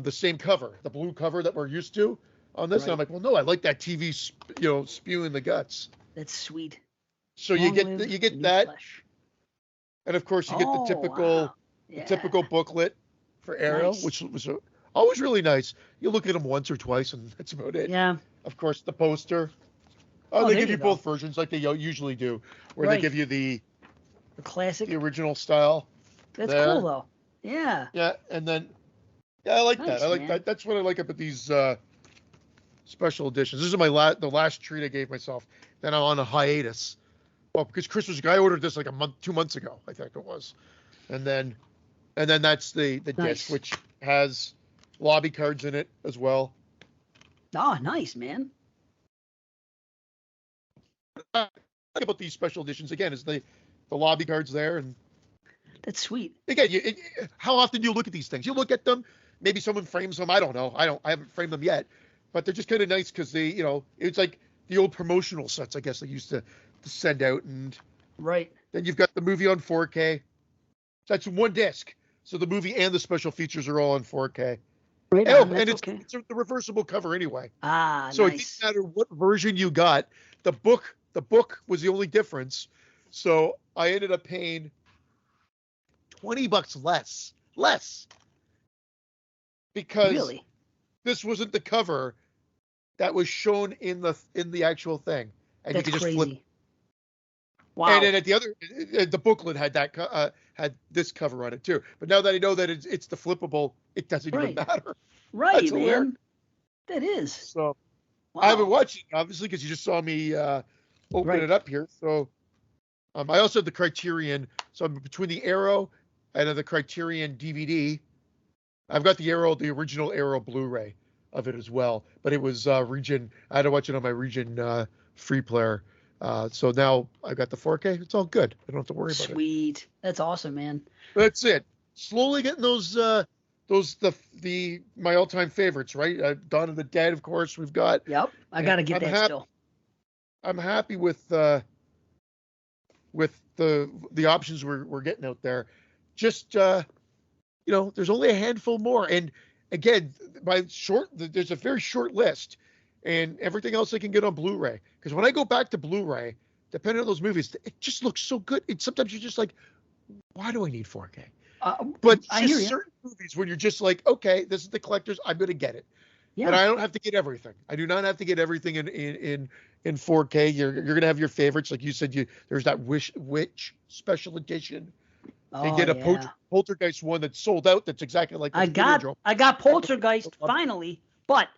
Speaker 2: same cover, the blue cover that we're used to. On this, and I'm like, well, no, I like that TV, spewing the guts.
Speaker 1: That's sweet.
Speaker 2: So you get that, and of course you get the typical booklet for Arrow, which was always really nice. You look at them once or twice, and that's about it.
Speaker 1: Yeah.
Speaker 2: Of course, the poster. They give you both versions, like they usually do, where they give you the
Speaker 1: classic,
Speaker 2: the original style.
Speaker 1: That's cool though. Yeah.
Speaker 2: Yeah, and then I like that. I like that. That's what I like about these. Special editions. This is the last treat I gave myself. Then I'm on a hiatus. Well, because Christmas, I ordered this like 2 months ago, I think it was. And then that's the disc, which has lobby cards in it as well.
Speaker 1: Oh, nice, man.
Speaker 2: What I like about these special editions again is the lobby cards there, and
Speaker 1: that's sweet.
Speaker 2: Again, how often do you look at these things? You look at them. Maybe someone frames them. I don't know. I haven't framed them yet. But they're just kind of nice because it's like the old promotional sets, I guess, they used to send out. And then you've got the movie on 4K. That's one disc. So the movie and the special features are all on 4K.
Speaker 1: Right.
Speaker 2: And it's the reversible cover anyway. So
Speaker 1: nice.
Speaker 2: It didn't matter what version you got. The book was the only difference. So I ended up paying $20 less. Because this wasn't the cover that was shown in the actual thing, and
Speaker 1: that's
Speaker 2: you could just
Speaker 1: crazy.
Speaker 2: flip.
Speaker 1: Wow!
Speaker 2: And then the booklet had had this cover on it too. But now that I know that it's the flippable, it doesn't even matter.
Speaker 1: Right, that's man. Hilarious. That is.
Speaker 2: So I haven't watched it obviously because you just saw me open it up here. So I also have the Criterion. So I'm between the Arrow and the Criterion DVD. I've got the original Arrow Blu-ray of it as well, but it was Region. I had to watch it on my Region free player. So now I've got the 4K. It's all good. I don't have to worry about it.
Speaker 1: Sweet. That's awesome, man.
Speaker 2: That's it. Slowly getting those my all-time favorites, right? Dawn of the Dead, of course, we've got.
Speaker 1: Yep. I got to get that still.
Speaker 2: I'm happy with the options we're getting out there. Just there's only a handful more. And again, there's a very short list, and everything else I can get on Blu-ray. Because when I go back to Blu-ray, depending on those movies, it just looks so good. Sometimes you're just like, why do I need 4K? But just certain movies when you're just like, okay, this is the collector's, I'm going to get it. Yeah. But I don't have to get everything. I do not have to get everything in 4K. You're going to have your favorites. Like you said, there's that Witch special edition. They get a Poltergeist one that's sold out. That's exactly like
Speaker 1: I got Poltergeist finally, but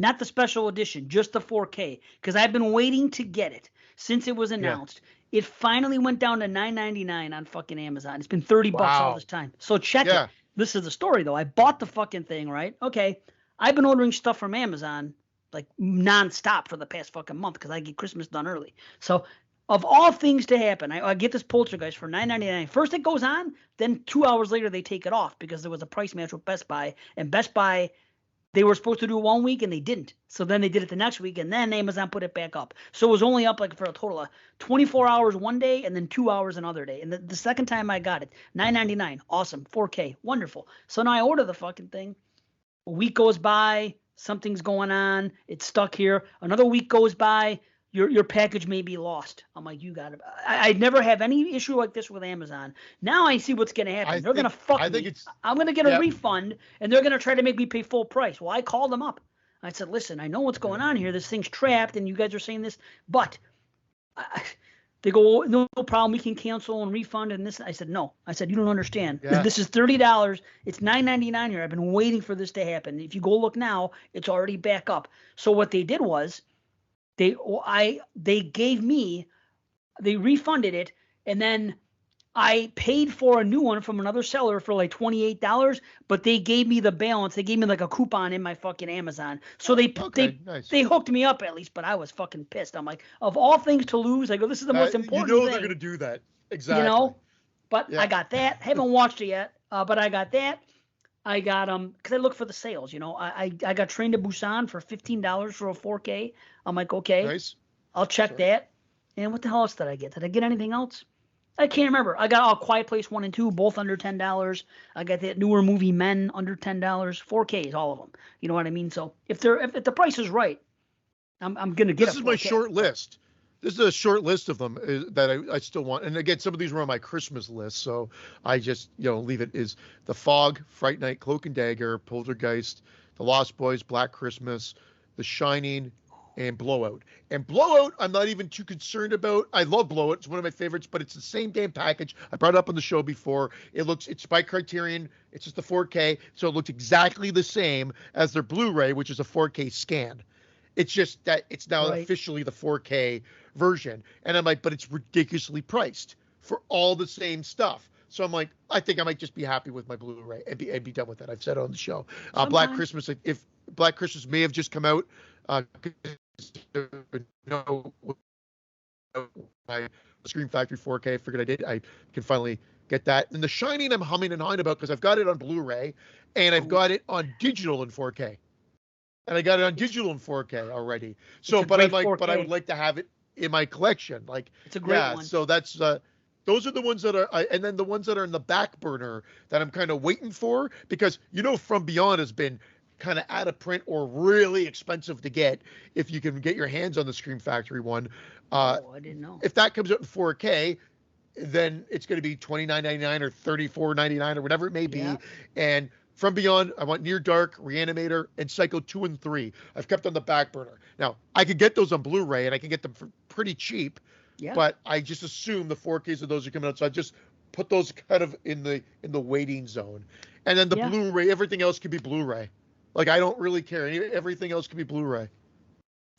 Speaker 1: not the special edition, just the 4K, because I've been waiting to get it since it was announced. Yeah. It finally went down to $9.99 on fucking Amazon. It's been $30 all this time. So check it. This is the story though. I bought the fucking thing, right? Okay. I've been ordering stuff from Amazon like nonstop for the past fucking month because I get Christmas done early. So of all things to happen, I get this Poltergeist for $9.99. First it goes on, then 2 hours later they take it off because there was a price match with Best Buy, and Best Buy They were supposed to do it 1 week and they didn't. So then they did it the next week and then Amazon put it back up. So it was only up like for a total of 24 hours one day and then 2 hours another day. And the second time I got it, $9.99, awesome, 4K, wonderful. So now I order the fucking thing. A week goes by, something's going on, it's stuck here. Another week goes by, your package may be lost. I'm like, you got it. I never have any issue like this with Amazon. Now I see what's going to happen. They're going to fuck me. I'm going to get a refund, and they're going to try to make me pay full price. Well, I called them up. I said, listen, I know what's going on here. This thing's trapped, and you guys are saying this, but they go, no problem. We can cancel and refund and this. I said, no. I said, you don't understand. Yeah. This is $30. It's $9.99 here. I've been waiting for this to happen. If you go look now, it's already back up. So what they did was, they refunded it, and then I paid for a new one from another seller for like $28, but they gave me the balance. They gave me like a coupon in my fucking Amazon. So they hooked me up at least, but I was fucking pissed. I'm like, of all things to lose, I go, this is the most important thing.
Speaker 2: They're going to do that. Exactly.
Speaker 1: But I got that. Haven't watched it yet, but I got that. I got because I look for the sales. I got Train to Busan for $15 for a 4K. I'm like, okay, nice. I'll check that. And what the hell else did I get? Did I get anything else? I can't remember. I got Quiet Place 1 and 2, both under $10. I got that newer movie Men under $10. 4Ks, all of them. You know what I mean? So if the price is right, I'm gonna get.
Speaker 2: This is my short list. This is a short list of them that I still want. And again, some of these were on my Christmas list, so I just leave it. Is The Fog, Fright Night, Cloak and Dagger, Poltergeist, The Lost Boys, Black Christmas, The Shining, and Blowout. And Blowout, I'm not even too concerned about. I love Blowout. It's one of my favorites, but it's the same damn package. I brought it up on the show before. It's by Criterion. It's just the 4K, so it looks exactly the same as their Blu-ray, which is a 4K scan. It's just that it's now officially the 4K version. And I'm like, but it's ridiculously priced for all the same stuff. So I'm like, I think I might just be happy with my Blu-ray and be done with it. I've said it on the show. Black Christmas, if Black Christmas may have just come out, my Scream Factory 4K. I figured I can finally get that. And The Shining, I'm humming and hawing about because I've got it on Blu-ray and I've got it on digital in 4K. And I got it on digital in 4K already. So, but I would like to have it in my collection. Like,
Speaker 1: it's a great one.
Speaker 2: So that's those are the ones that are, and then the ones that are in the back burner that I'm kind of waiting for because From Beyond has been kind of out of print or really expensive to get if you can get your hands on the Scream Factory one.
Speaker 1: I didn't know.
Speaker 2: If that comes out in 4K, then it's going to be $29.99 or $34.99 or whatever it may be. Yeah. And From Beyond, I want Near Dark, Reanimator, and Psycho 2 and 3. I've kept on the back burner. Now, I could get those on Blu-ray, and I can get them for pretty cheap, but I just assume the 4Ks of those are coming out, so I just put those kind of in the waiting zone. And then the Blu-ray, everything else can be Blu-ray. Like, I don't really care. Everything else can be Blu-ray.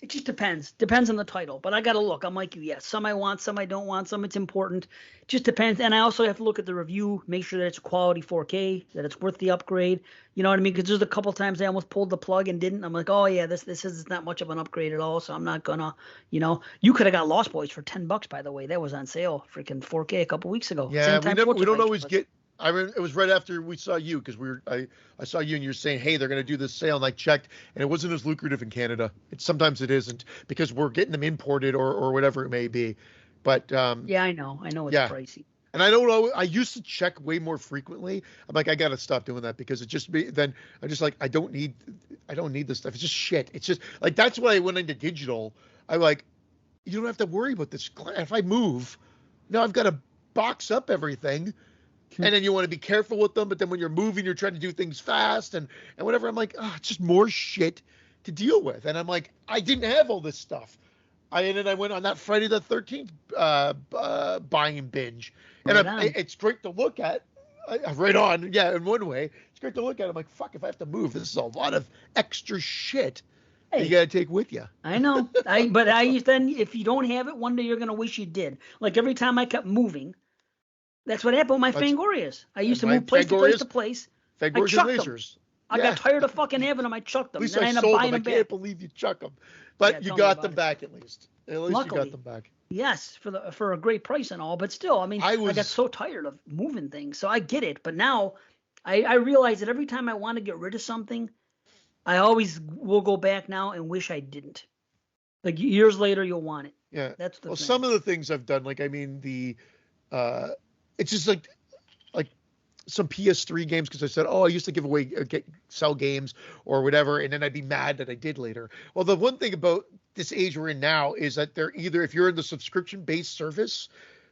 Speaker 1: It just depends. Depends on the title. But I got to look. I'm like you. Yes. Some I want, some I don't want, some it's important. Just depends. And I also have to look at the review, make sure that it's quality 4K, that it's worth the upgrade. You know what I mean? Because there's a couple times I almost pulled the plug and didn't. I'm like, oh, yeah, this is not much of an upgrade at all, so I'm not going to, You could have got Lost Boys for $10, by the way. That was on sale, freaking 4K a couple weeks ago.
Speaker 2: Yeah, we don't always get. I remember it was right after we saw you because I saw you and you're saying, hey, they're going to do this sale, and I checked, and it wasn't as lucrative in Canada. Sometimes it isn't because we're getting them imported or whatever it may be. But
Speaker 1: yeah, I know it's pricey.
Speaker 2: And I used to check way more frequently. I'm like, I got to stop doing that because then I'm just like, I don't need this stuff. It's just shit. It's just like that's why I went into digital. I like, you don't have to worry about this. If I move, now I've got to box up everything. And then you want to be careful with them, but then when you're moving, you're trying to do things fast and whatever. I'm like, it's just more shit to deal with. And I'm like, I didn't have all this stuff. And then I went on that Friday the 13th buying binge. And it's great to look at. Right on. Yeah, in one way. It's great to look at. I'm like, fuck, if I have to move, this is a lot of extra shit you got to take with you.
Speaker 1: I know. But then if you don't have it, one day you're going to wish you did. Like every time I kept moving, that's what happened with my Fangorias. I used to move place to place to place.
Speaker 2: Fangorias and lasers.
Speaker 1: I got tired of fucking having them. I chucked them.
Speaker 2: At least I sold them. I can't believe you chuck them. But you got them back at least. At least
Speaker 1: Luckily,
Speaker 2: you got them back.
Speaker 1: Yes, for a great price and all. But still, I mean, I got so tired of moving things. So I get it. But now I realize that every time I want to get rid of something, I always will go back now and wish I didn't. Like years later, you'll want it.
Speaker 2: Yeah.
Speaker 1: That's the thing.
Speaker 2: Some of the things I've done, like I mean, it's just like some PS3 games because I said, oh, I used to give away sell games or whatever, and then I'd be mad that I did later. Well, the one thing about this age we're in now is that they're either, if you're in the subscription-based service,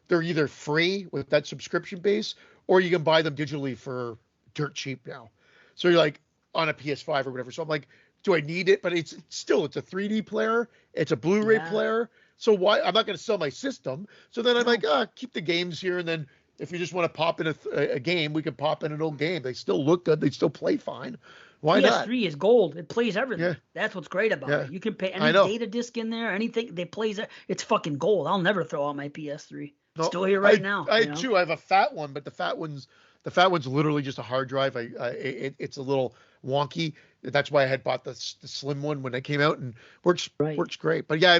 Speaker 2: they're either free with that subscription base, or you can buy them digitally for dirt cheap now. So you're like on a PS5 or whatever. So I'm like, do I need it? But it's still, it's a 3D player, it's a Blu-ray player. So why? I'm not going to sell my system. So then I'm like, keep the games here, and then if you just want to pop in a game, we can pop in an old game. They still look good. They still play fine. Why not?
Speaker 1: PS3 is gold. It plays everything. Yeah. That's what's great about it. You can pay any data disc in there, anything. They plays it. It's fucking gold. I'll never throw out my PS3. No, still here right now.
Speaker 2: I too. I have a fat one, but the fat one's literally just a hard drive. It's a little wonky. That's why I had bought the slim one when it came out, and works great. But yeah,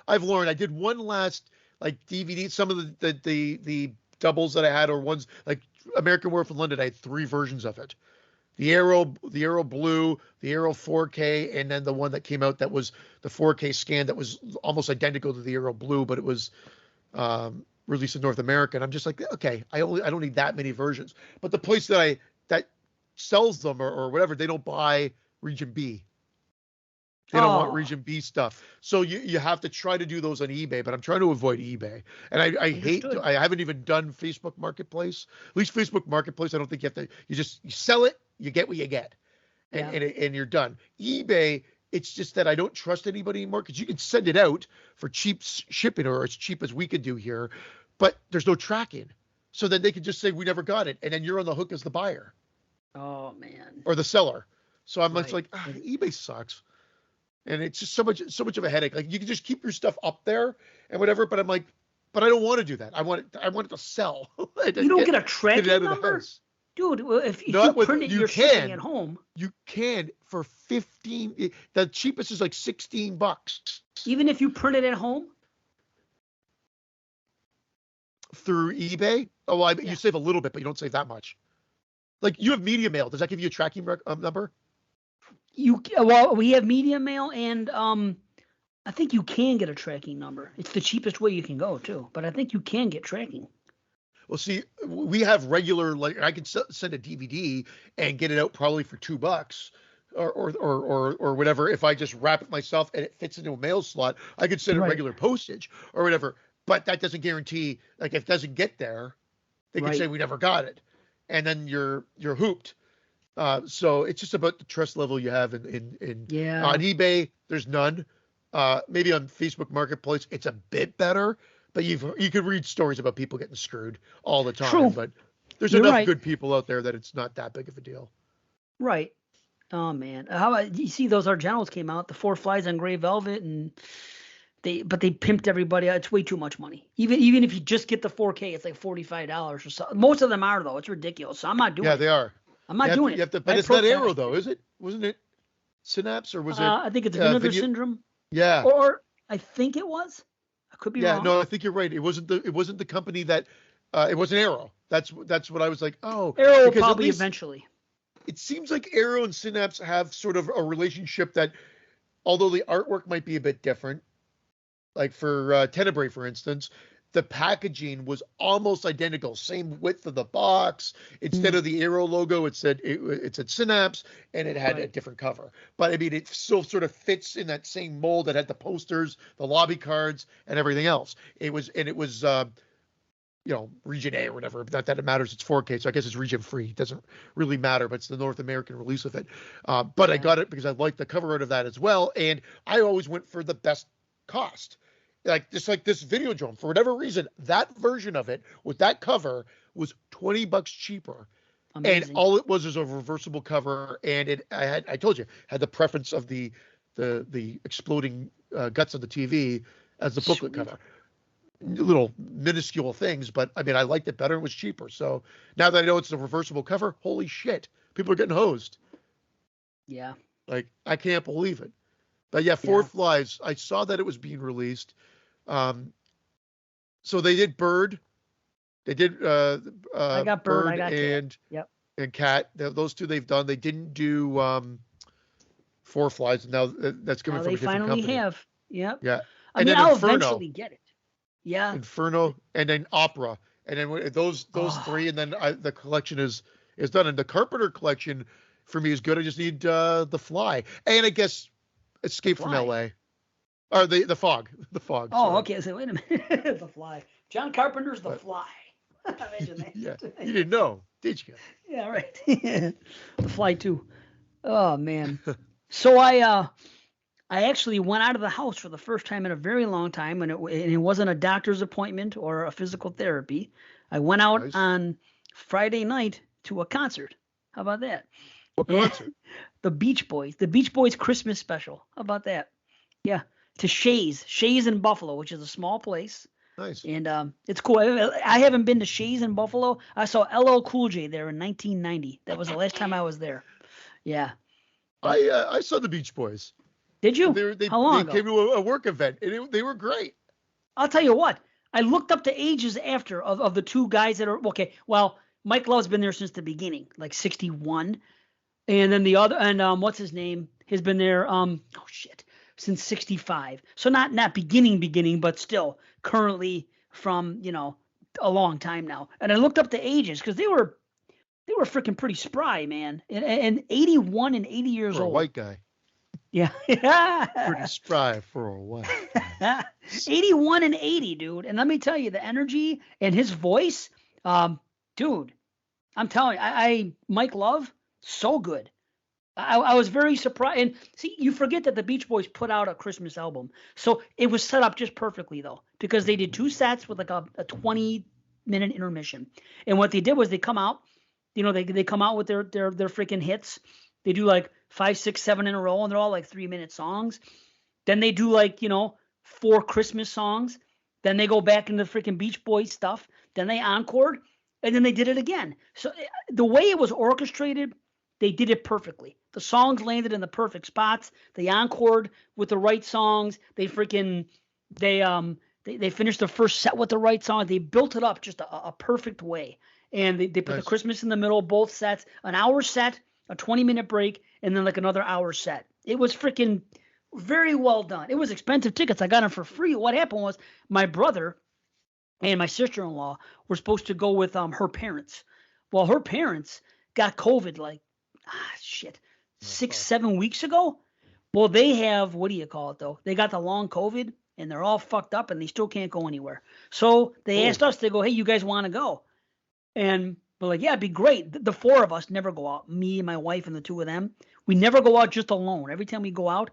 Speaker 2: I've learned. I did one last like DVD. Some of the doubles that I had, or ones like American Werewolf in London, I had 3 versions of it. The Arrow Blue, the Arrow 4K, and then the one that came out that was the 4K scan that was almost identical to the Arrow Blue, but it was released in North America. And I'm just like, okay, I don't need that many versions. But the place that sells them or whatever, they don't buy Region B. They don't want Region B stuff. So you have to try to do those on eBay, but I'm trying to avoid eBay. And I haven't even done Facebook Marketplace. At least Facebook Marketplace, I don't think you have to, you sell it, you get what you get. And you're done. eBay, it's just that I don't trust anybody anymore, because you can send it out for cheap shipping, or as cheap as we could do here, but there's no tracking. So then they can just say, we never got it. And then you're on the hook as the buyer.
Speaker 1: Oh, man.
Speaker 2: Or the seller. So I'm just like, eBay sucks. And it's just so much of a headache. Like, you can just keep your stuff up there and whatever, but I'm like, but I don't want to do that. I want it to sell.
Speaker 1: You don't get a tracking number? Dude, if you print it, you're shipping at home.
Speaker 2: You can for 15. The cheapest is like $16.
Speaker 1: Even if you print it at home?
Speaker 2: Through eBay? Oh, well, you save a little bit, but you don't save that much. Like, you have Media Mail. Does that give you a tracking number?
Speaker 1: We have Media Mail, and I think you can get a tracking number. It's the cheapest way you can go too, but I think you can get tracking.
Speaker 2: Well, see, we have regular, like, I could send a DVD and get it out probably for $2 or whatever. If I just wrap it myself and it fits into a mail slot, I could send it regular postage or whatever. But that doesn't guarantee, like, if it doesn't get there, they can say we never got it, and then you're hooped. So it's just about the trust level you have on eBay. There's none. Maybe on Facebook Marketplace it's a bit better, but you could read stories about people getting screwed all the time. True. But there's enough good people out there that it's not that big of a deal.
Speaker 1: Right. Oh man, how about you see those Argentos came out, the 4 Flies on Gray Velvet, and they pimped everybody out. It's way too much money. Even if you just get the 4K, it's like $45 or so. Most of them are though. It's ridiculous. So I'm not doing it.
Speaker 2: Yeah, they are.
Speaker 1: I'm not doing it.
Speaker 2: But it's not Arrow though, is it? Wasn't it Synapse, or was it?
Speaker 1: I think it's Vinegar Syndrome.
Speaker 2: Yeah.
Speaker 1: Or I think it was. I could be wrong.
Speaker 2: Yeah, no, I think you're right. It wasn't the company that it wasn't Arrow. That's what I was like. Oh,
Speaker 1: Arrow will probably eventually.
Speaker 2: It seems like Arrow and Synapse have sort of a relationship that, although the artwork might be a bit different, like for Tenebrae, for instance, the packaging was almost identical, same width of the box. Instead of the Arrow logo, it said Synapse, and it had a different cover. But I mean, it still sort of fits in that same mold that had the posters, the lobby cards, and everything else. It was Region A or whatever. Not that it matters. It's 4K, so I guess it's region free. It doesn't really matter, but it's the North American release of it. But I got it because I liked the cover art of that as well, and I always went for the best cost. Like this Videodrome, for whatever reason, that version of it with that cover was $20 cheaper. Amazing. And all it was is a reversible cover, and I told you, had the preference of the exploding guts of the TV as the booklet cover. Little minuscule things, but I mean, I liked it better. It was cheaper. So now that I know it's a reversible cover, holy shit, people are getting hosed.
Speaker 1: Yeah.
Speaker 2: Like, I can't believe it. But yeah, 4 Flies, I saw that it was being released. So they did Bird. They did
Speaker 1: I got Bird, I got
Speaker 2: and
Speaker 1: Cat. Yep.
Speaker 2: And Cat. Those two they've done. They didn't do Four Flies. Now that's coming
Speaker 1: now
Speaker 2: from
Speaker 1: they
Speaker 2: a different
Speaker 1: finally
Speaker 2: company.
Speaker 1: have. Yep.
Speaker 2: Yeah.
Speaker 1: I
Speaker 2: And
Speaker 1: mean,
Speaker 2: then
Speaker 1: I'll
Speaker 2: Inferno.
Speaker 1: eventually get it. Yeah.
Speaker 2: Inferno, and then Opera, and then those three, and then the collection is done. And the Carpenter collection for me is good. I just need The Fly, and I guess Escape from L.A. or the Fog. The Fog.
Speaker 1: Oh,
Speaker 2: sorry.
Speaker 1: okay. So wait a minute. The Fly. John Carpenter's The Fly. Imagine that.
Speaker 2: Yeah, you didn't know, did you?
Speaker 1: Yeah, right. The Fly too. Oh man. So I actually went out of the house for the first time in a very long time, and it wasn't a doctor's appointment or a physical therapy. I went out on Friday night to a concert. How about that?
Speaker 2: What concert?
Speaker 1: The Beach Boys. The Beach Boys Christmas special. How about that? Yeah. To Shays in Buffalo, which is a small place.
Speaker 2: Nice.
Speaker 1: And it's cool. I haven't been to Shays in Buffalo. I saw LL Cool J there in 1990. That was the last time I was there. Yeah.
Speaker 2: I saw the Beach Boys.
Speaker 1: Did you? How long
Speaker 2: ago? They came to a work event, and they were great.
Speaker 1: I'll tell you what. I looked up the ages after of the two guys that are okay. Well, Mike Love's been there since the beginning, like 61, and then the other and what's his name has been there since 65. So not beginning, but still currently from a long time now. And I looked up the ages because they were freaking pretty spry, man. And 81 and 80 years
Speaker 2: old.
Speaker 1: For
Speaker 2: a white guy.
Speaker 1: Yeah.
Speaker 2: Pretty spry for a while.
Speaker 1: 81 and 80, dude. And let me tell you, the energy and his voice, dude, I'm telling you, Mike Love, so good. I was very surprised. And see, you forget that the Beach Boys put out a Christmas album. So it was set up just perfectly, though, because they did two sets with like a 20-minute intermission. And what they did was they come out, they come out with their freaking hits. They do like 5, 6, 7 in a row, and they're all like 3-minute songs. Then they do like 4 Christmas songs. Then they go back into the freaking Beach Boys stuff. Then they encored, and then they did it again. So the way it was orchestrated, they did it perfectly. The songs landed in the perfect spots. They encored with the right songs. They finished the first set with the right song. They built it up just a perfect way. And they put the Christmas in the middle, both sets, an hour set, a 20-minute break, and then like another hour set. It was freaking very well done. It was expensive tickets. I got them for free. What happened was my brother and my sister-in-law were supposed to go with her parents. Well, her parents got COVID like 6, 7 weeks ago. Well, they have, what do you call it though? They got the long COVID and they're all fucked up and they still can't go anywhere. So they asked us to go, hey, you guys want to go? And we're like, yeah, it'd be great. The 4 of us never go out. Me, my wife, and the 2 of them. We never go out just alone. Every time we go out,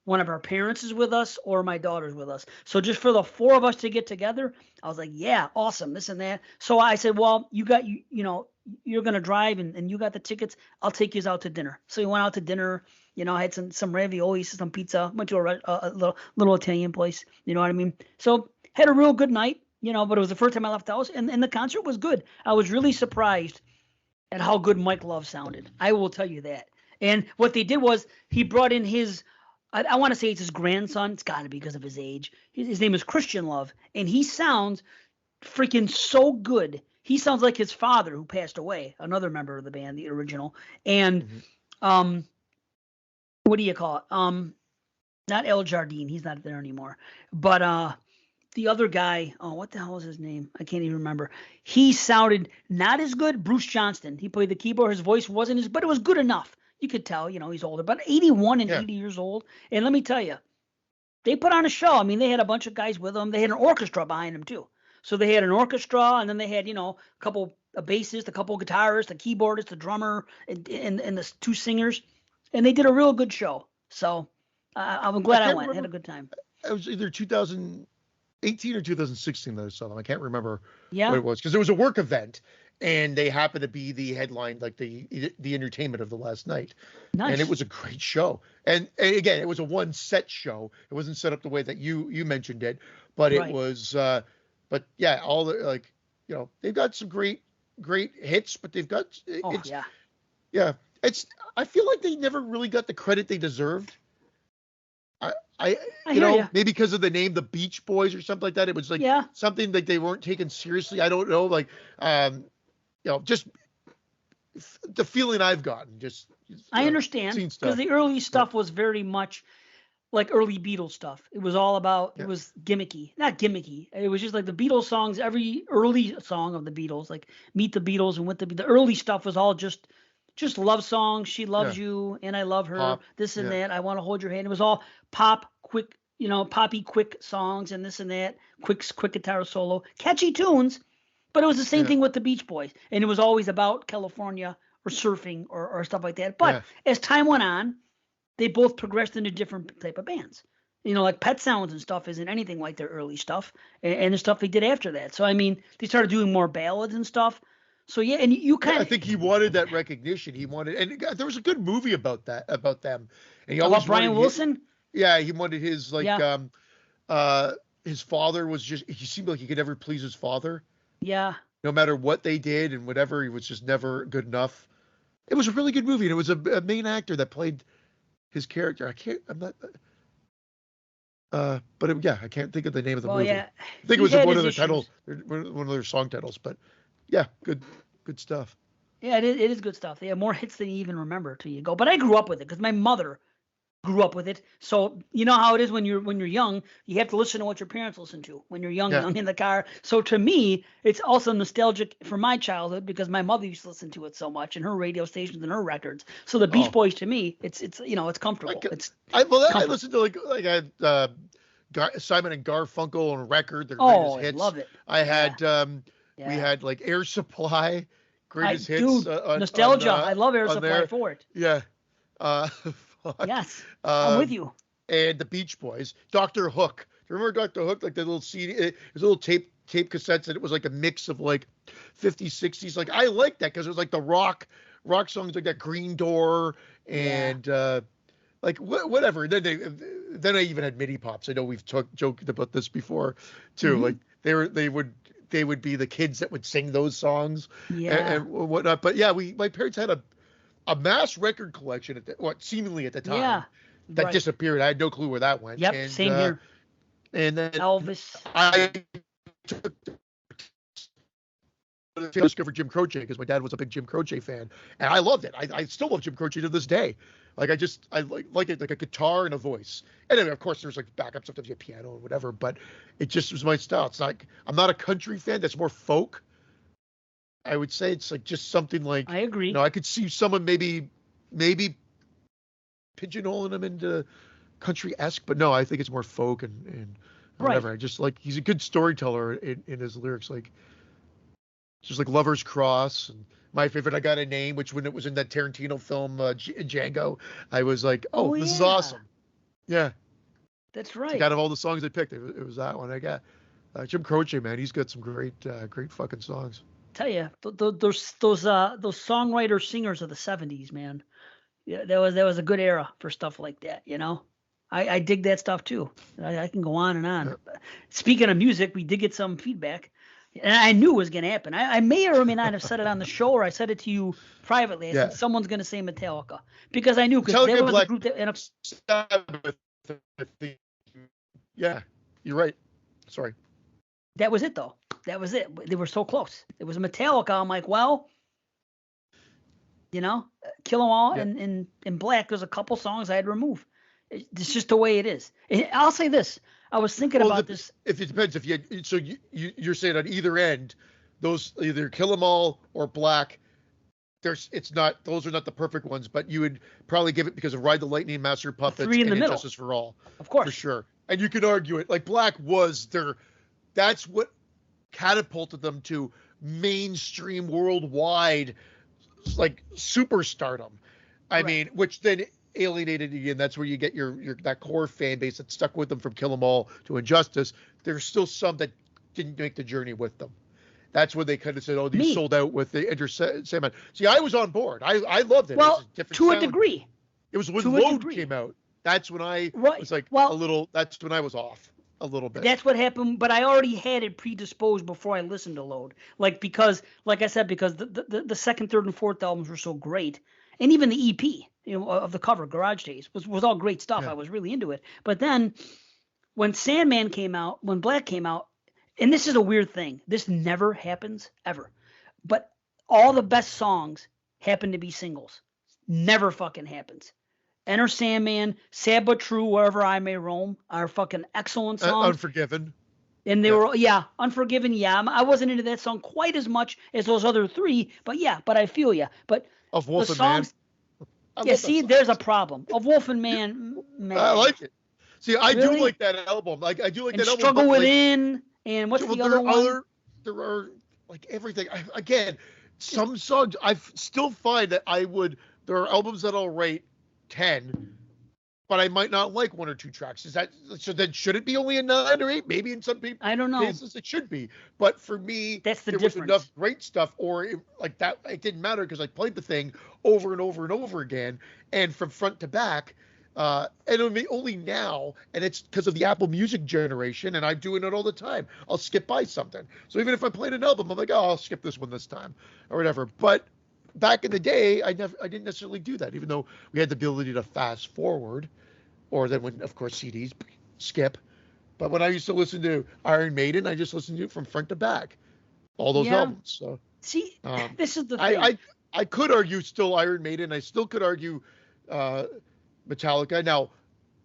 Speaker 1: one of our parents is with us or my daughter's with us. So just for the 4 of us to get together, I was like, yeah, awesome, this and that. So I said, well, you're going to drive and you got the tickets. I'll take you out to dinner. So we went out to dinner. I had some ravioli, some pizza. Went to a little Italian place. You know what I mean? So had a real good night. But it was the first time I left the house, and the concert was good. I was really surprised at how good Mike Love sounded. I will tell you that. And what they did was he brought in I want to say it's his grandson. It's got to be because of his age. His name is Christian Love, and he sounds freaking so good. He sounds like his father, who passed away, another member of the band, the original. And what do you call it? Not El Jardine. He's not there anymore. But the other guy, what the hell is his name? I can't even remember. He sounded not as good. Bruce Johnston. He played the keyboard. His voice wasn't but it was good enough. You could tell, he's older, but 81 and 80 years old. And let me tell you, they put on a show. I mean, they had a bunch of guys with them. They had an orchestra behind them too. So they had an orchestra, and then they had, a couple of bassists, a couple of guitarists, a keyboardist, a drummer, and the 2 singers. And they did a real good show. So I'm glad I went. Had a good time.
Speaker 2: It was either 2018 or 2016 that I saw them. I can't remember what it was because it was a work event, and they happened to be the headline, like the entertainment of the last night. Nice. And it was a great show. And again, it was a 1-set show. It wasn't set up the way that you mentioned it, but it was. But yeah, all the they've got some great hits, but they've got I feel like they never really got the credit they deserved. I maybe because of the name, the Beach Boys or something like that. It was like something like they weren't taken seriously. I don't know, just the feeling I've gotten. Just
Speaker 1: I understand, because the early stuff was very much like early Beatles stuff. It was all about, it was gimmicky. Not gimmicky. It was just like the Beatles songs, every early song of the Beatles, like Meet the Beatles and With the early stuff was all just love songs. She loves you and I love her. Pop, this and that. I want to hold your hand. It was all pop, quick, poppy, quick songs and this and that. Quick guitar solo. Catchy tunes, but it was the same thing with the Beach Boys. And it was always about California or surfing or stuff like that. But as time went on, they both progressed into different type of bands. Like Pet Sounds and stuff isn't anything like their early stuff and the stuff they did after that. So, I mean, they started doing more ballads and stuff. So, yeah, and you kind of...
Speaker 2: I think he wanted that recognition. He wanted... And there was a good movie about them. And he
Speaker 1: about Brian Wilson?
Speaker 2: He wanted his, his father was just... He seemed like he could never please his father.
Speaker 1: Yeah.
Speaker 2: No matter what they did and whatever, he was just never good enough. It was a really good movie. And it was a main actor that played... his character. I can't think of the name of the movie.
Speaker 1: Yeah.
Speaker 2: I think it was one of the titles, one of their song titles, but yeah, good stuff.
Speaker 1: Yeah, it is good stuff. They have more hits than you even remember till you go. But I grew up with it because my mother grew up with it. So you know how it is when you're young, you have to listen to what your parents listen to when you're young in the car. So to me, it's also nostalgic for my childhood because my mother used to listen to it so much and her radio stations and her records. So the Beach Boys to me, it's comfortable.
Speaker 2: I listened to Simon and Garfunkel on record. Their greatest hits.
Speaker 1: I love it.
Speaker 2: I had we had like Air Supply, greatest hits.
Speaker 1: Dude, nostalgia. I love Air Supply for it.
Speaker 2: Yeah.
Speaker 1: Yes, I'm with you.
Speaker 2: And the Beach Boys, Dr. Hook. Do you remember Dr. Hook? Like the little CD, it was little tape cassettes, and it was like a mix of like 50s, 60s. Like I liked that because it was like the rock songs like that Green Door and like whatever. Then I even had mini pops. I know we've joked about this before too. Mm-hmm. Like they would be the kids that would sing those songs and whatnot. But yeah, my parents had a mass record collection seemingly at the time that disappeared. I had no clue where that went.
Speaker 1: Yep,
Speaker 2: and,
Speaker 1: same here.
Speaker 2: And then
Speaker 1: Elvis.
Speaker 2: I took to discover Jim Croce because my dad was a big Jim Croce fan, and I loved it. I still love Jim Croce to this day. Like I like it like a guitar and a voice. And then of course there's like backup, sometimes you have piano and whatever, but it just was my style. It's like I'm not a country fan. That's more folk. I would say it's like just something like
Speaker 1: I agree.
Speaker 2: I could see someone maybe pigeonholing him into country-esque, but no, I think it's more folk and whatever. I just like he's a good storyteller in his lyrics, like just like Lover's Cross and my favorite I Got a Name, which when it was in that Tarantino film Django, I was like, this is awesome. Yeah.
Speaker 1: That's right.
Speaker 2: Like out of all the songs I picked, it was that one. I got Jim Croce, man. He's got some great fucking songs.
Speaker 1: Tell you, those songwriter singers of the 70s, man. Yeah, that was a good era for stuff like that, I dig that stuff too. I can go on and on. Yeah. Speaking of music, we did get some feedback, and I knew it was going to happen. I may or may not have said it on the show, or I said it to you privately. I said someone's going to say Metallica because I knew because there was a group that.
Speaker 2: Yeah, you're right. Sorry.
Speaker 1: That was it though. That was it. They were so close. It was Metallica. I'm like, well, Kill 'Em All and Black. There's a couple songs I had to remove. It's just the way it is. I'll say this. I was thinking about this.
Speaker 2: If it depends, you're saying on either end, those either Kill 'Em All or Black. Those are not the perfect ones, but you would probably give it because of Ride the Lightning, Master of Puppets,
Speaker 1: and
Speaker 2: Injustice for All.
Speaker 1: Of course,
Speaker 2: for sure. And you could argue it like Black was that's what catapulted them to mainstream worldwide like superstardom. I mean, which then alienated again. That's where you get your that core fan base that stuck with them from Kill 'Em All to Injustice. There's still some that didn't make the journey with them. That's when they kind of said, these sold out with the Enter Sandman. See, I was on board. I loved it.
Speaker 1: Well,
Speaker 2: it was
Speaker 1: to a degree.
Speaker 2: It was when Load came out. That's when I was like that's when I was off a little bit.
Speaker 1: That's what happened, but I already had it predisposed before I listened to Load. Because the second, third, and fourth albums were so great. And even the EP, of the cover, Garage Days, was all great stuff. Yeah. I was really into it. But then when Sandman came out, when Black came out, and this is a weird thing. This never happens, ever. But all the best songs happen to be singles. Never fucking happens. Enter Sandman, Sad But True, Wherever I May Roam are fucking excellent songs.
Speaker 2: Unforgiven.
Speaker 1: And they were, Unforgiven, I wasn't into that song quite as much as those other three, but I feel you. But
Speaker 2: Of Wolf
Speaker 1: the
Speaker 2: and
Speaker 1: songs,
Speaker 2: Man.
Speaker 1: see, there's a problem. Of Wolf and Man,
Speaker 2: I like it. See, I
Speaker 1: really?
Speaker 2: do like that album. Like, I do like
Speaker 1: and
Speaker 2: that album.
Speaker 1: Struggle Within, and what's the other one?
Speaker 2: There are, like, everything. Some songs, I still find that there are albums that I'll rate 10, but I might not like one or two tracks. So then should it be only a 9 or 8? Maybe in some people
Speaker 1: I don't know.
Speaker 2: cases it should be. But for me,
Speaker 1: that's the
Speaker 2: there
Speaker 1: difference.
Speaker 2: was enough great stuff, like that, it didn't matter because I played the thing over and over and over again, and from front to back. And only now, and it's because of the Apple Music generation, and I'm doing it all the time. I'll skip by something. So even if I played an album, I'm like, oh, I'll skip this one this time, or whatever. But back in the day, I didn't necessarily do that, even though we had the ability to fast forward, or then when, of course, CDs skip. But when I used to listen to Iron Maiden, I just listened to it from front to back, all those albums. So
Speaker 1: see, this is the thing.
Speaker 2: I could argue still Iron Maiden. I still could argue Metallica. Now,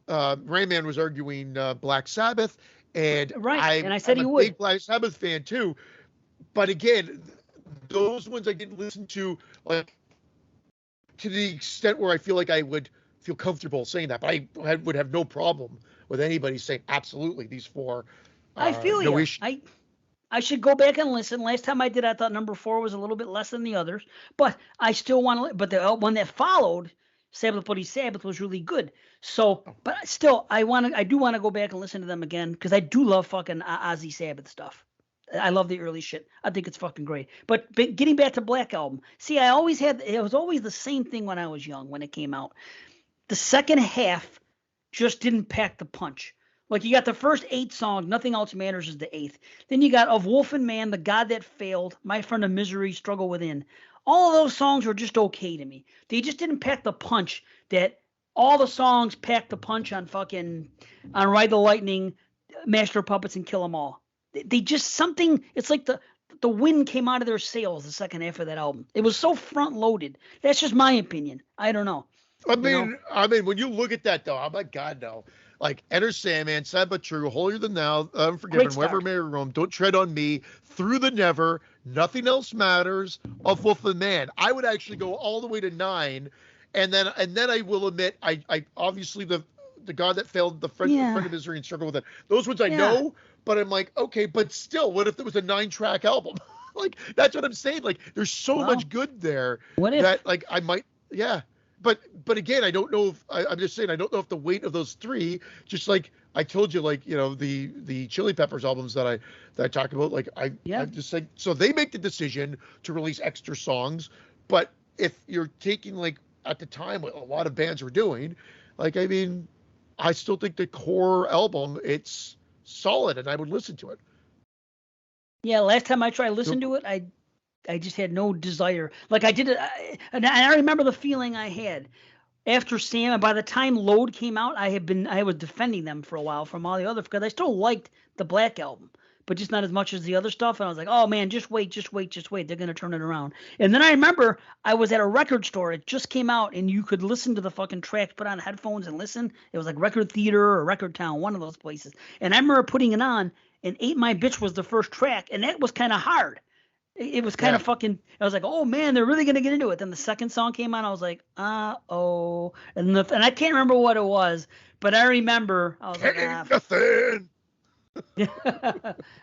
Speaker 2: Rayman was arguing Black Sabbath, and
Speaker 1: and I said
Speaker 2: I'm
Speaker 1: he
Speaker 2: a
Speaker 1: would.
Speaker 2: big Black Sabbath fan too. But again, those ones I didn't listen to like to the extent where I feel like I would feel comfortable saying that. But I would have no problem with anybody saying absolutely these four.
Speaker 1: I feel
Speaker 2: no
Speaker 1: you.
Speaker 2: issue.
Speaker 1: I should go back and listen. Last time I did, I thought number 4 was a little bit less than the others, but I still want to. But the one that followed, Sabbath Bloody Sabbath, was really good. So, but still, I do want to go back and listen to them again because I do love fucking Ozzy Sabbath stuff. I love the early shit. I think it's fucking great. But getting back to Black Album, see, it was always the same thing when I was young when it came out. The second half just didn't pack the punch. Like, you got the first 8 songs, Nothing Else Matters is the 8th. Then you got Of Wolf and Man, The God That Failed, My Friend of Misery, Struggle Within. All of those songs were just okay to me. They just didn't pack the punch that all the songs packed the punch on Ride the Lightning, Master of Puppets, and Kill 'Em All. They just something, it's like the wind came out of their sails the second half of that album. It was so front loaded. That's just my opinion. I don't know.
Speaker 2: I mean, when you look at that though, oh my God, no. Like Enter Sandman, Sad But True, Holier Than Thou, Unforgiven, Wherever May Roam, Don't Tread on Me, Through the Never, Nothing Else Matters, Of Wolf and Man. I would actually go all the way to 9, and then I will admit, I obviously the God That Failed, the friend of Misery, and Struggle with It. Those ones I know, but I'm like, okay, but still, what if it was a 9-track album? Like, that's what I'm saying. Like, there's so much good there that like I might, But again, I don't know if I'm just saying I don't know if the weight of those 3, just like I told you, like, you know, the Chili Peppers albums that I talked about, like I'm just like, so they make the decision to release extra songs, but if you're taking, like, at the time what a lot of bands were doing, like, I mean, I still think the core album, it's solid and I would listen to it.
Speaker 1: Yeah, last time I tried to listen to it, I just had no desire. Like, I did it, and I remember the feeling I had after Sam. And by the time Load came out, I was defending them for a while from all the other, because I still liked the Black Album, but just not as much as the other stuff. And I was like, oh man, just wait. They're gonna turn it around. And then I remember I was at a record store. It just came out, and you could listen to the fucking tracks, put on headphones and listen. It was like Record Theater or Record Town, one of those places. And I remember putting it on, and Ain't My Bitch was the first track, and that was kind of hard. It was kind of fucking, I was like, oh man, they're really going to get into it. Then the second song came on, I was like, uh-oh. And I can't remember what it was, but I remember, I was
Speaker 2: nothing.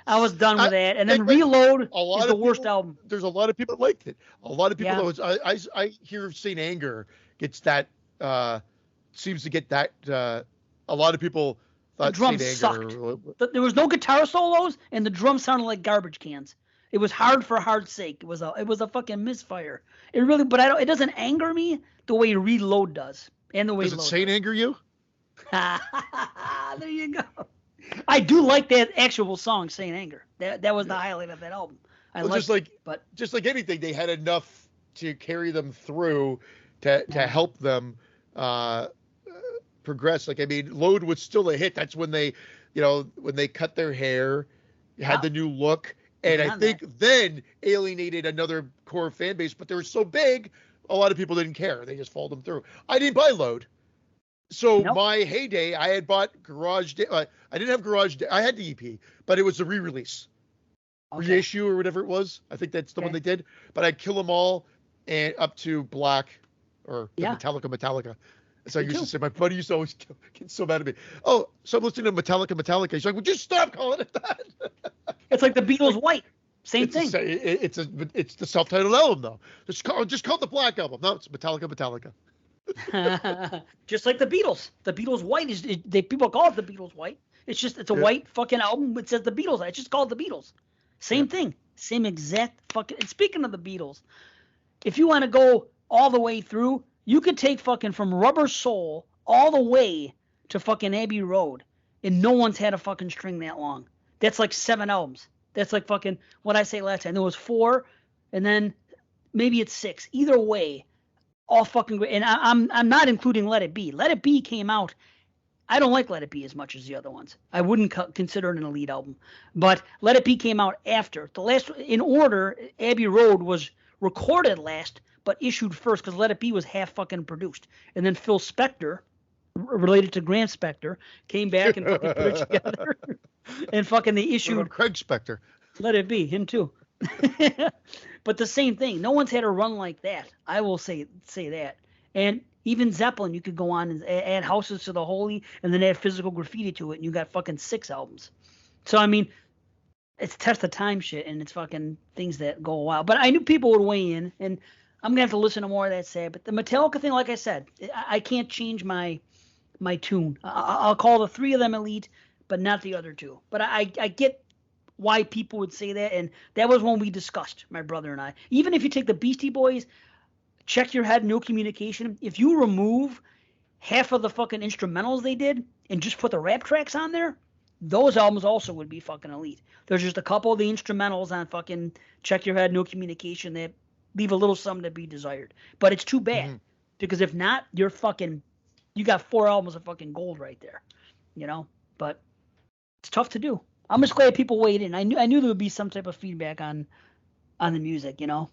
Speaker 1: I was done with that. And then Reload is the worst album.
Speaker 2: There's a lot of people that liked it. A lot of people, I hear Saint Anger gets that, seems to get that, a lot of people thought
Speaker 1: the drums sucked. There was no guitar solos, and the drums sounded like garbage cans. It was hard for hard's sake. It was a fucking misfire. It really, but it doesn't anger me the way Reload does, and the way.
Speaker 2: Does it Saint Anger you?
Speaker 1: There you go. I do like that actual song, Saint Anger. That was the highlight of that album. Just like anything, they had enough to carry them through to
Speaker 2: help them progress. Like, I mean, Load was still a hit. That's when they cut their hair, had the new look. And I think then alienated another core fan base, but they were so big, a lot of people didn't care. They just followed them through. I didn't buy Load. So my heyday, I had bought Garage Day. I didn't have Garage Day. I had the EP, but it was the re-release, reissue or whatever it was. I think that's the one they did. But I'd Kill 'Em All and up to Black or the Metallica. As I used to say, my buddy used to always get so mad at me. Oh, so I'm listening to Metallica. He's like, "Would you stop calling it that?"
Speaker 1: It's like the Beatles' White. Same thing.
Speaker 2: It's the self-titled album though. Just call it the Black Album. No, it's Metallica.
Speaker 1: Just like the Beatles. The Beatles' White people call it the Beatles' White. It's a white fucking album. It says the Beatles. It's just called the Beatles. Same thing. Same exact fucking. And speaking of the Beatles, if you want to go all the way through, you could take fucking from Rubber Soul all the way to fucking Abbey Road, and no one's had a fucking string that long. That's like 7 albums. That's like fucking what I say last time. There was 4, and then maybe it's 6. Either way, all fucking great. And I'm not including Let It Be. Let It Be came out. I don't like Let It Be as much as the other ones. I wouldn't consider it an elite album. But Let It Be came out after. The last in order, Abbey Road was recorded last, but issued first because Let It Be was half fucking produced. And then Phil Spector, related to Grant Spector, came back and fucking put it together. And fucking they issued
Speaker 2: Craig Spector.
Speaker 1: Let It Be, him too. But the same thing. No one's had a run like that. I will say that. And even Zeppelin, you could go on and add Houses to the Holy and then add Physical Graffiti to it, and you got fucking 6 albums. So, I mean, it's test of time shit, and it's fucking things that go a while. But I knew people would weigh in, and I'm going to have to listen to more of that sad. But the Metallica thing, like I said, I can't change my tune. I'll call the 3 of them elite, but not the other 2. But I get why people would say that, and that was when we discussed, my brother and I. Even if you take the Beastie Boys, Check Your Head, No Communication, if you remove half of the fucking instrumentals they did and just put the rap tracks on there, those albums also would be fucking elite. There's just a couple of the instrumentals on fucking Check Your Head, No Communication that leave a little something to be desired. But it's too bad, because if not, you got 4 albums of fucking gold right there, you know? But it's tough to do. I'm just glad people weighed in. I knew there would be some type of feedback on the music, you know,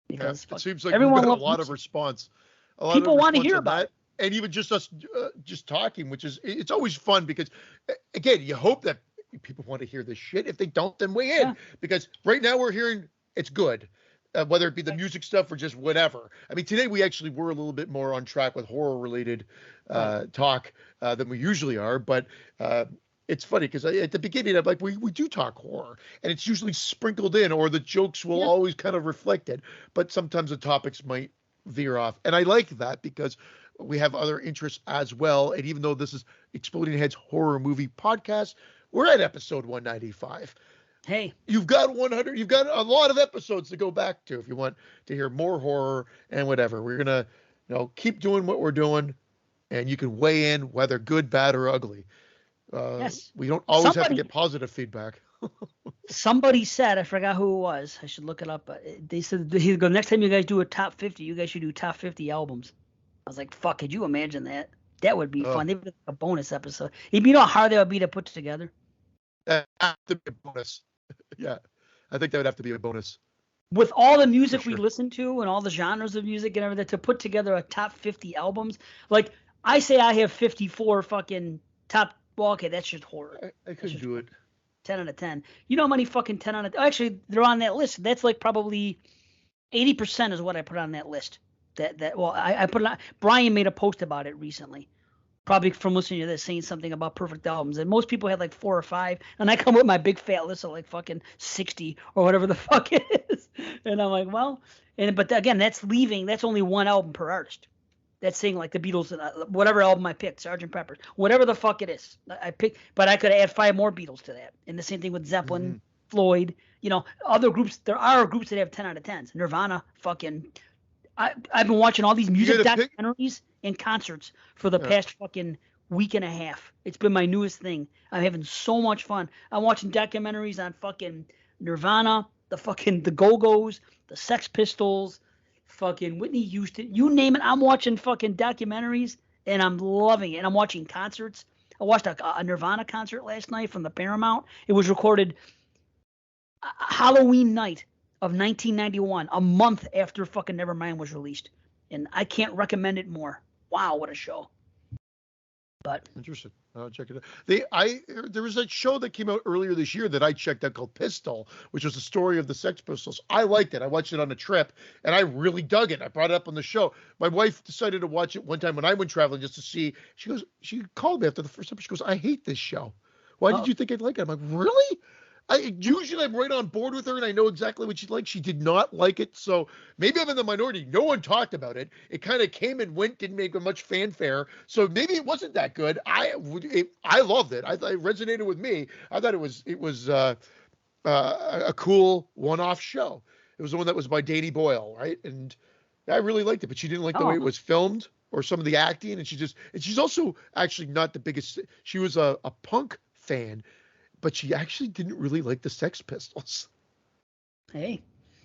Speaker 1: because
Speaker 2: it seems like everyone got a lot of response.
Speaker 1: People want to hear about it,
Speaker 2: and even just us just talking, which is it's always fun because again, you hope that people want to hear this shit. If they don't, then weigh in because right now we're hearing it's good. Whether it be the music stuff or just whatever. I mean, today we actually were a little bit more on track with horror-related talk than we usually are, but it's funny because at the beginning I'm like, we do talk horror, and it's usually sprinkled in, or the jokes will always kind of reflect it, but sometimes the topics might veer off, and I like that because we have other interests as well, and even though this is Exploding Heads Horror Movie Podcast, we're at episode 195.
Speaker 1: Hey,
Speaker 2: you've got a lot of episodes to go back to if you want to hear more horror and whatever. We're going to, keep doing what we're doing, and you can weigh in whether good, bad, or ugly.
Speaker 1: Yes.
Speaker 2: We don't always have to get positive feedback.
Speaker 1: Somebody said, I forgot who it was. I should look it up. But they said, next time you guys do a top 50, you guys should do top 50 albums. I was like, fuck, could you imagine that? That would be fun. They would do a bonus episode. You know how hard that would be to put together?
Speaker 2: That would have to be a bonus. Yeah, I think that would have to be a bonus.
Speaker 1: With all the music we listen to and all the genres of music and everything, to put together a top 50 albums, like I say I have 54 fucking top. Well, okay, that's just horror.
Speaker 2: I couldn't do it.
Speaker 1: 10 out of 10. You know how many fucking 10 out of 10? Actually, they're on that list. That's like probably 80% is what I put on that list. I put it on. Brian made a post about it recently. Probably from listening to this, saying something about perfect albums. And most people had like 4 or 5. And I come with my big fat list of like fucking 60 or whatever the fuck it is. And I'm like, well, but again, that's only 1 album per artist. That's saying like the Beatles, whatever album I picked, Sgt. Pepper, whatever the fuck it is. I picked, but I could add 5 more Beatles to that. And the same thing with Zeppelin, Floyd, other groups. There are groups that have 10 out of 10s. Nirvana, fucking. I've been watching all these music documentaries and concerts for the past fucking week and a half. It's been my newest thing. I'm having so much fun. I'm watching documentaries on fucking Nirvana, the Go-Go's, the Sex Pistols, fucking Whitney Houston, you name it. I'm watching fucking documentaries and I'm loving it. And I'm watching concerts. I watched a Nirvana concert last night from the Paramount. It was recorded Halloween night of 1991, a month after fucking Nevermind was released. and I can't recommend it more. Wow, what a show! But
Speaker 2: interesting. I'll check it out. There was a show that came out earlier this year that I checked out called Pistol, which was the story of the Sex Pistols. I liked it. I watched it on a trip, and I really dug it. I brought it up on the show. My wife decided to watch it one time when I went traveling just to see. She called me after the first episode. She goes, "I hate this show. Why did you think I'd like it?" I'm like, "Really?" Usually I'm right on board with her and I know exactly what she'd like. She did not like it. So maybe I'm in the minority. No one talked about it. It kind of came and went, didn't make much fanfare. So maybe it wasn't that good. I loved it. It resonated with me. I thought it was a cool one-off show. It was the one that was by Danny Boyle, right? And I really liked it, but she didn't like the way it was filmed or some of the acting. And she's also actually not the biggest. She was a punk fan, but she actually didn't really like the Sex Pistols.
Speaker 1: Hey.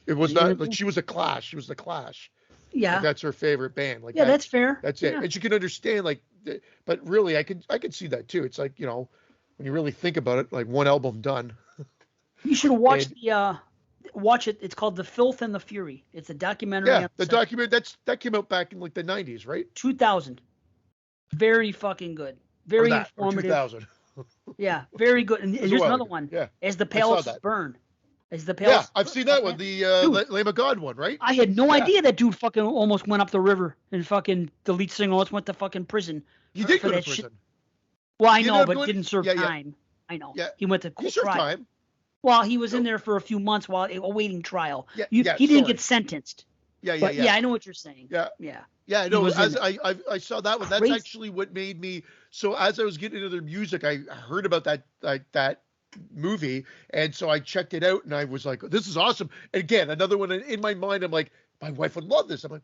Speaker 2: It was not like she was a Clash. She was the Clash.
Speaker 1: Yeah.
Speaker 2: Like that's her favorite band. Like
Speaker 1: that's fair.
Speaker 2: That's it.
Speaker 1: Yeah.
Speaker 2: And she can understand but really I could see that too. It's like, when you really think about it, like one album done.
Speaker 1: You should watch watch it. It's called The Filth and the Fury. It's a documentary.
Speaker 2: Yeah, the documentary that came out back in like the 90s, right?
Speaker 1: 2000. Very fucking good. Very informative.
Speaker 2: 2000.
Speaker 1: Yeah, very good. And here's another one.
Speaker 2: Yeah.
Speaker 1: As the Palaces Burn. As the Palaces.
Speaker 2: Yeah, I've seen that one. The Lamb of God one, right?
Speaker 1: I had no idea that dude fucking almost went up the river and fucking the lead singer almost went to fucking prison.
Speaker 2: He did go to prison.
Speaker 1: Shit. Well, I know, but didn't serve time. I know.
Speaker 2: Yeah.
Speaker 1: He went to
Speaker 2: He served time.
Speaker 1: Well, he was in there for a few months while awaiting trial. He didn't get sentenced.
Speaker 2: Yeah.
Speaker 1: Yeah, I know what you're saying.
Speaker 2: Yeah.
Speaker 1: Yeah.
Speaker 2: Yeah, no, I saw that one. That's actually what made me. So as I was getting into their music, I heard about that movie, and so I checked it out, and I was like, "This is awesome." And again, another one in my mind. I'm like, my wife would love this. I'm like,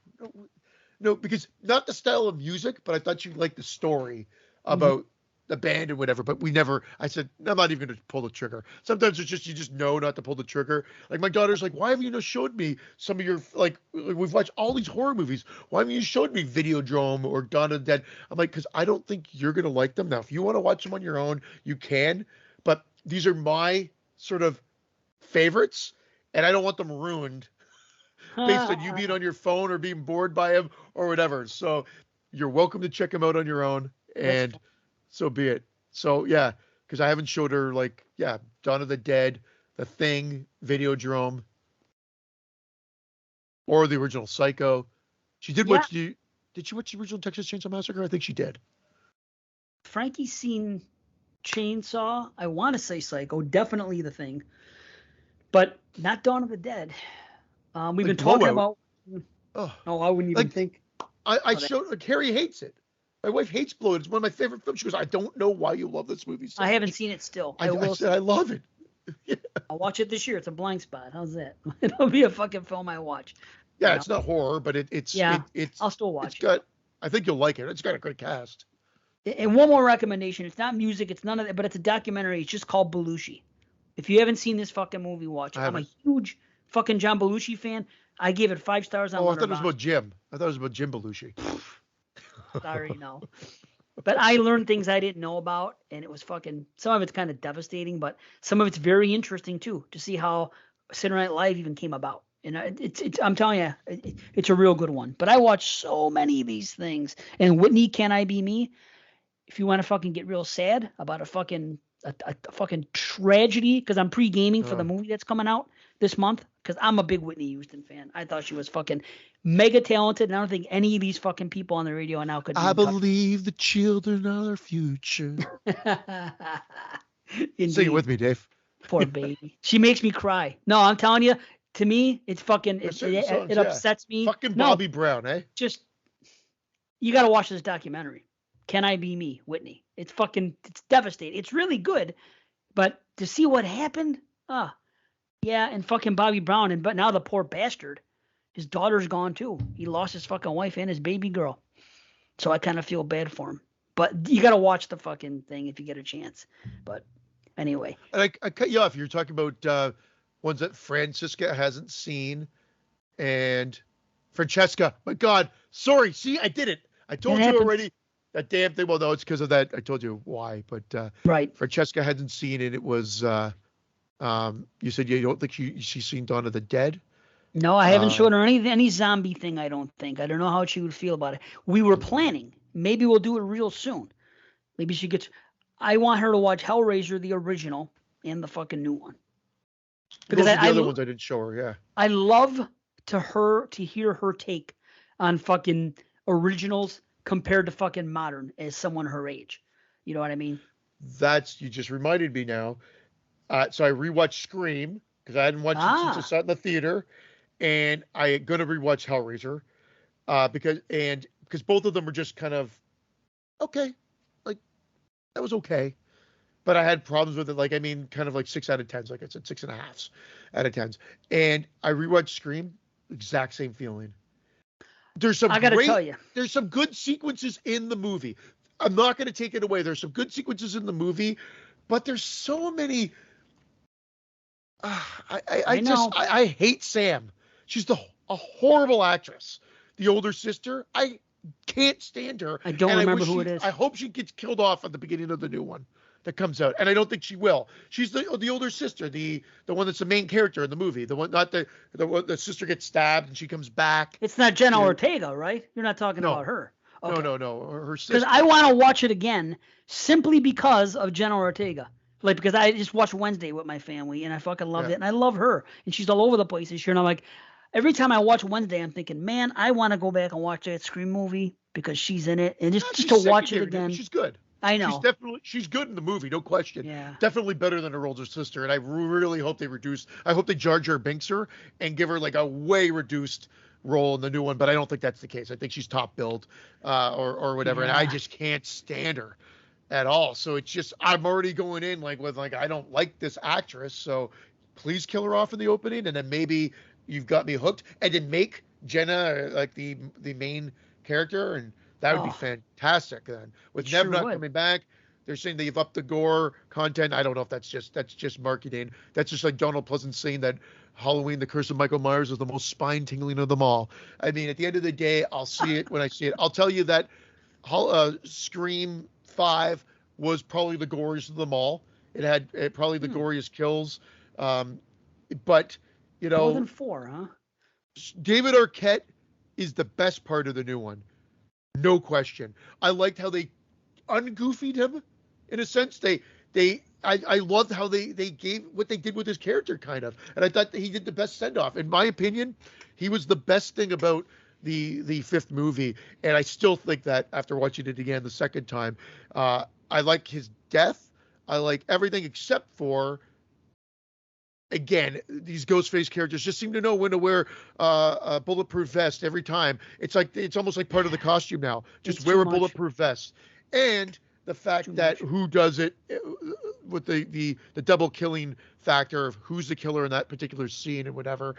Speaker 2: no, because not the style of music, but I thought you'd like the story about the band and whatever. But I said, I'm not even going to pull the trigger. Sometimes it's just you just know not to pull the trigger. Like my daughter's like, why haven't you showed me some of your we've watched all these horror movies. Why haven't you showed me Videodrome or Dawn of the Dead? I'm like, because I don't think you're going to like them. Now, if you want to watch them on your own, you can. But these are my sort of favorites, and I don't want them ruined based on you being on your phone or being bored by them or whatever. So you're welcome to check them out on your own, and so be it. So yeah, because I haven't showed her Dawn of the Dead, The Thing, Videodrome, or the original Psycho. She did watch did she watch the original Texas Chainsaw Massacre? I think she did.
Speaker 1: Frankie's seen Chainsaw. I want to say Psycho, definitely The Thing, but not Dawn of the Dead. We've been talking about. I wouldn't even think.
Speaker 2: I showed. Carrie hates it. My wife hates Blowout. It's one of my favorite films. She goes, I don't know why you love this movie so much.
Speaker 1: I haven't seen it still.
Speaker 2: I said, I love it.
Speaker 1: Yeah. I'll watch it this year. It's a blind spot. How's that? It'll be a fucking film I watch.
Speaker 2: Yeah, it's not horror, but it's
Speaker 1: I'll still watch it.
Speaker 2: I think you'll like it. It's got a great cast.
Speaker 1: And one more recommendation. It's not music. It's none of that, but it's a documentary. It's just called Belushi. If you haven't seen this fucking movie, watch it. I'm a huge fucking John Belushi fan. I gave it 5 stars on Letterboxd.
Speaker 2: I thought it was about Jim. I thought it was about Jim Belushi.
Speaker 1: Sorry, no. But I learned things I didn't know about, and it was fucking. Some of it's kind of devastating, but some of it's very interesting too to see how Saturday Night Live even came about. And it's I'm telling you, it's a real good one. But I watch so many of these things. And Whitney, Can I Be Me? If you want to fucking get real sad about a fucking tragedy, because I'm pre-gaming for the movie that's coming out this month, because I'm a big Whitney Houston fan. I thought she was fucking mega talented, and I don't think any of these fucking people on the radio now could.
Speaker 2: I believe the children are our future. Sing it with me, Dave.
Speaker 1: Poor baby. She makes me cry. No, I'm telling you, to me, it's fucking, it upsets me.
Speaker 2: Fucking Bobby Brown, eh?
Speaker 1: Just, you got to watch this documentary. Can I Be Me, Whitney? It's devastating. It's really good, but to see what happened, and fucking Bobby Brown, but now the poor bastard, his daughter's gone too. He lost his fucking wife and his baby girl, so I kind of feel bad for him. But you got to watch the fucking thing if you get a chance. But anyway,
Speaker 2: and I cut you off. You're talking about ones that Francisca hasn't seen, and Francesca. My God, sorry. See, I did it. I told you already. That damn thing. Well, no, it's because of that. I told you why, but
Speaker 1: right.
Speaker 2: Francesca hadn't seen it. It was you said you don't think she's seen Dawn of the Dead.
Speaker 1: No, I haven't shown her any zombie thing, I don't think. I don't know how she would feel about it. We were planning. Maybe we'll do it real soon. Maybe she gets. I want her to watch Hellraiser, the original, and the fucking new one.
Speaker 2: Because those are the other ones I didn't show her, yeah.
Speaker 1: I love to hear her take on fucking originals compared to fucking modern as someone her age. You know what I mean?
Speaker 2: You just reminded me now. So I rewatched Scream because I hadn't watched it since I saw it in the theater, and I'm gonna rewatch Hellraiser because both of them are just kind of okay, like that was okay, but I had problems with it. Like kind of like 6 out of 10s, like I said, 6.5 out of 10s. And I rewatched Scream, exact same feeling. There's some there's some good sequences in the movie. I'm not going to take it away. There's some good sequences in the movie, but there's so many. I hate Sam. She's a horrible actress. The older sister, I can't stand her.
Speaker 1: I don't remember who it is.
Speaker 2: I hope she gets killed off at the beginning of the new one that comes out, and I don't think she will. She's the older sister, the one that's the main character in the movie. The one, not the sister gets stabbed and she comes back.
Speaker 1: It's not Jenna Ortega, right? You're not talking about her.
Speaker 2: Okay. No. Her sister.
Speaker 1: Because I want to watch it again simply because of Jenna Ortega. Like, because I just watched Wednesday with my family and I fucking loved it. And I love her. And she's all over the place this year. And I'm like, every time I watch Wednesday, I'm thinking, man, I want to go back and watch that Scream movie because she's in it. And just to watch it again.
Speaker 2: She's good.
Speaker 1: I know.
Speaker 2: She's good in the movie, no question.
Speaker 1: Yeah.
Speaker 2: Definitely better than her older sister. And I really hope I hope they Jar Jar Binks her and give her like a way reduced role in the new one. But I don't think that's the case. I think she's top billed or whatever. Yeah. And I just can't stand her at all. So it's just, I'm already going in with I don't like this actress. So please kill her off in the opening. And then maybe you've got me hooked. And then make Jenna like the main character. And that would be fantastic then. With Nev not coming back, they're saying they've upped the gore content. I don't know if that's just marketing. That's just like Donald Pleasance saying that Halloween, The Curse of Michael Myers is the most spine-tingling of them all. I mean, at the end of the day, I'll see it when I see it. I'll tell you that Scream 5 was probably the goriest of them all. It had probably the goriest kills. But,
Speaker 1: more than 4, huh?
Speaker 2: David Arquette is the best part of the new one. No question. I liked how they ungoofied him in a sense. I loved how they gave what they did with his character kind of. And I thought that he did the best send off. In my opinion, he was the best thing about the 5th movie. And I still think that after watching it again the second time, I like his death. I like everything except for, again, these Ghostface characters just seem to know when to wear a bulletproof vest every time. It's almost like part of the costume now. Just wear a bulletproof vest. And the fact that who does it with the double killing factor of who's the killer in that particular scene and whatever.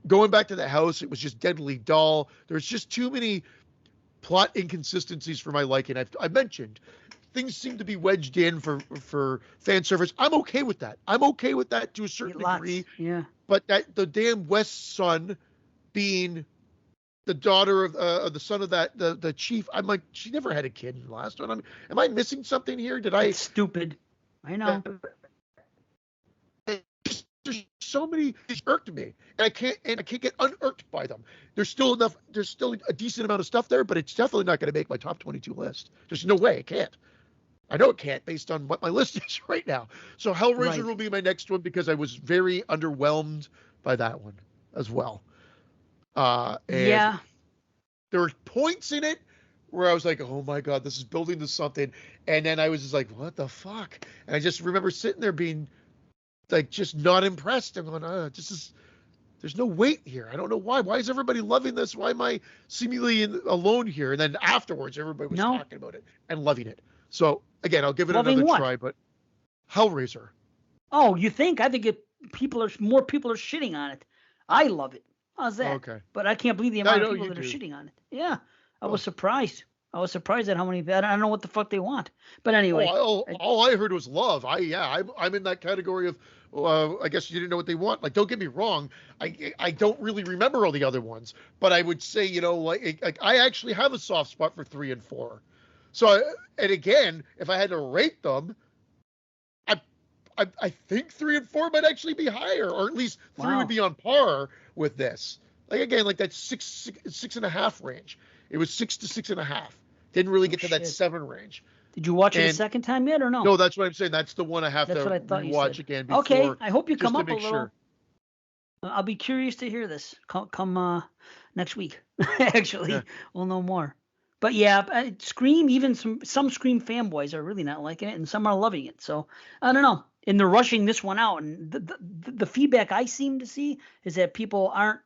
Speaker 2: Going back to the house, it was just deadly dull. There's just too many plot inconsistencies for my liking. I've mentioned things seem to be wedged in for fan service. I'm okay with that. I'm okay with that to a certain degree.
Speaker 1: Yeah.
Speaker 2: But that the damn West son being the daughter of the son of the chief, I'm like, she never had a kid in the last one. Am I missing something here?
Speaker 1: It's stupid. I know.
Speaker 2: There's so many things irked me, and I can't get unirked by them. There's still a decent amount of stuff there, but it's definitely not going to make my top 22 list. There's no way it can't. I know it can't based on what my list is right now. So Hellraiser will be my next one because I was very underwhelmed by that one as well. And there were points in it where I was like, oh my God, this is building to something. And then I was just like, what the fuck? And I just remember sitting there being like, just not impressed. I'm going, there's no weight here. I don't know why. Why is everybody loving this? Why am I seemingly alone here? And then afterwards, everybody was talking about it and loving it. So again, I'll give it another try, but Hellraiser.
Speaker 1: Oh, you think? I think more people are shitting on it. I love it. How's that?
Speaker 2: Okay.
Speaker 1: But I can't believe the amount of people that are shitting on it. Yeah. I was surprised. I was surprised at how many. I don't know what the fuck they want. But anyway.
Speaker 2: All I heard was love. I'm in that category of, I guess you didn't know what they want. Like, don't get me wrong. I don't really remember all the other ones. But I would say, I actually have a soft spot for 3 and 4. So, and again, if I had to rate them, I think 3 and 4 might actually be higher, or at least 3 would be on par with this. Like again, like that six and a half range. It was 6 to 6.5. Didn't really get to that 7 range.
Speaker 1: Did you watch it a second time yet or no?
Speaker 2: No, that's what I'm saying. That's the one I have to rewatch again before.
Speaker 1: Okay, I hope you come up a little.
Speaker 2: Sure.
Speaker 1: I'll be curious to hear this. Come next week. Actually, we'll know more. But yeah, Scream. Even some Scream fanboys are really not liking it, and some are loving it. So I don't know. And they're rushing this one out, and the feedback I seem to see is that people aren't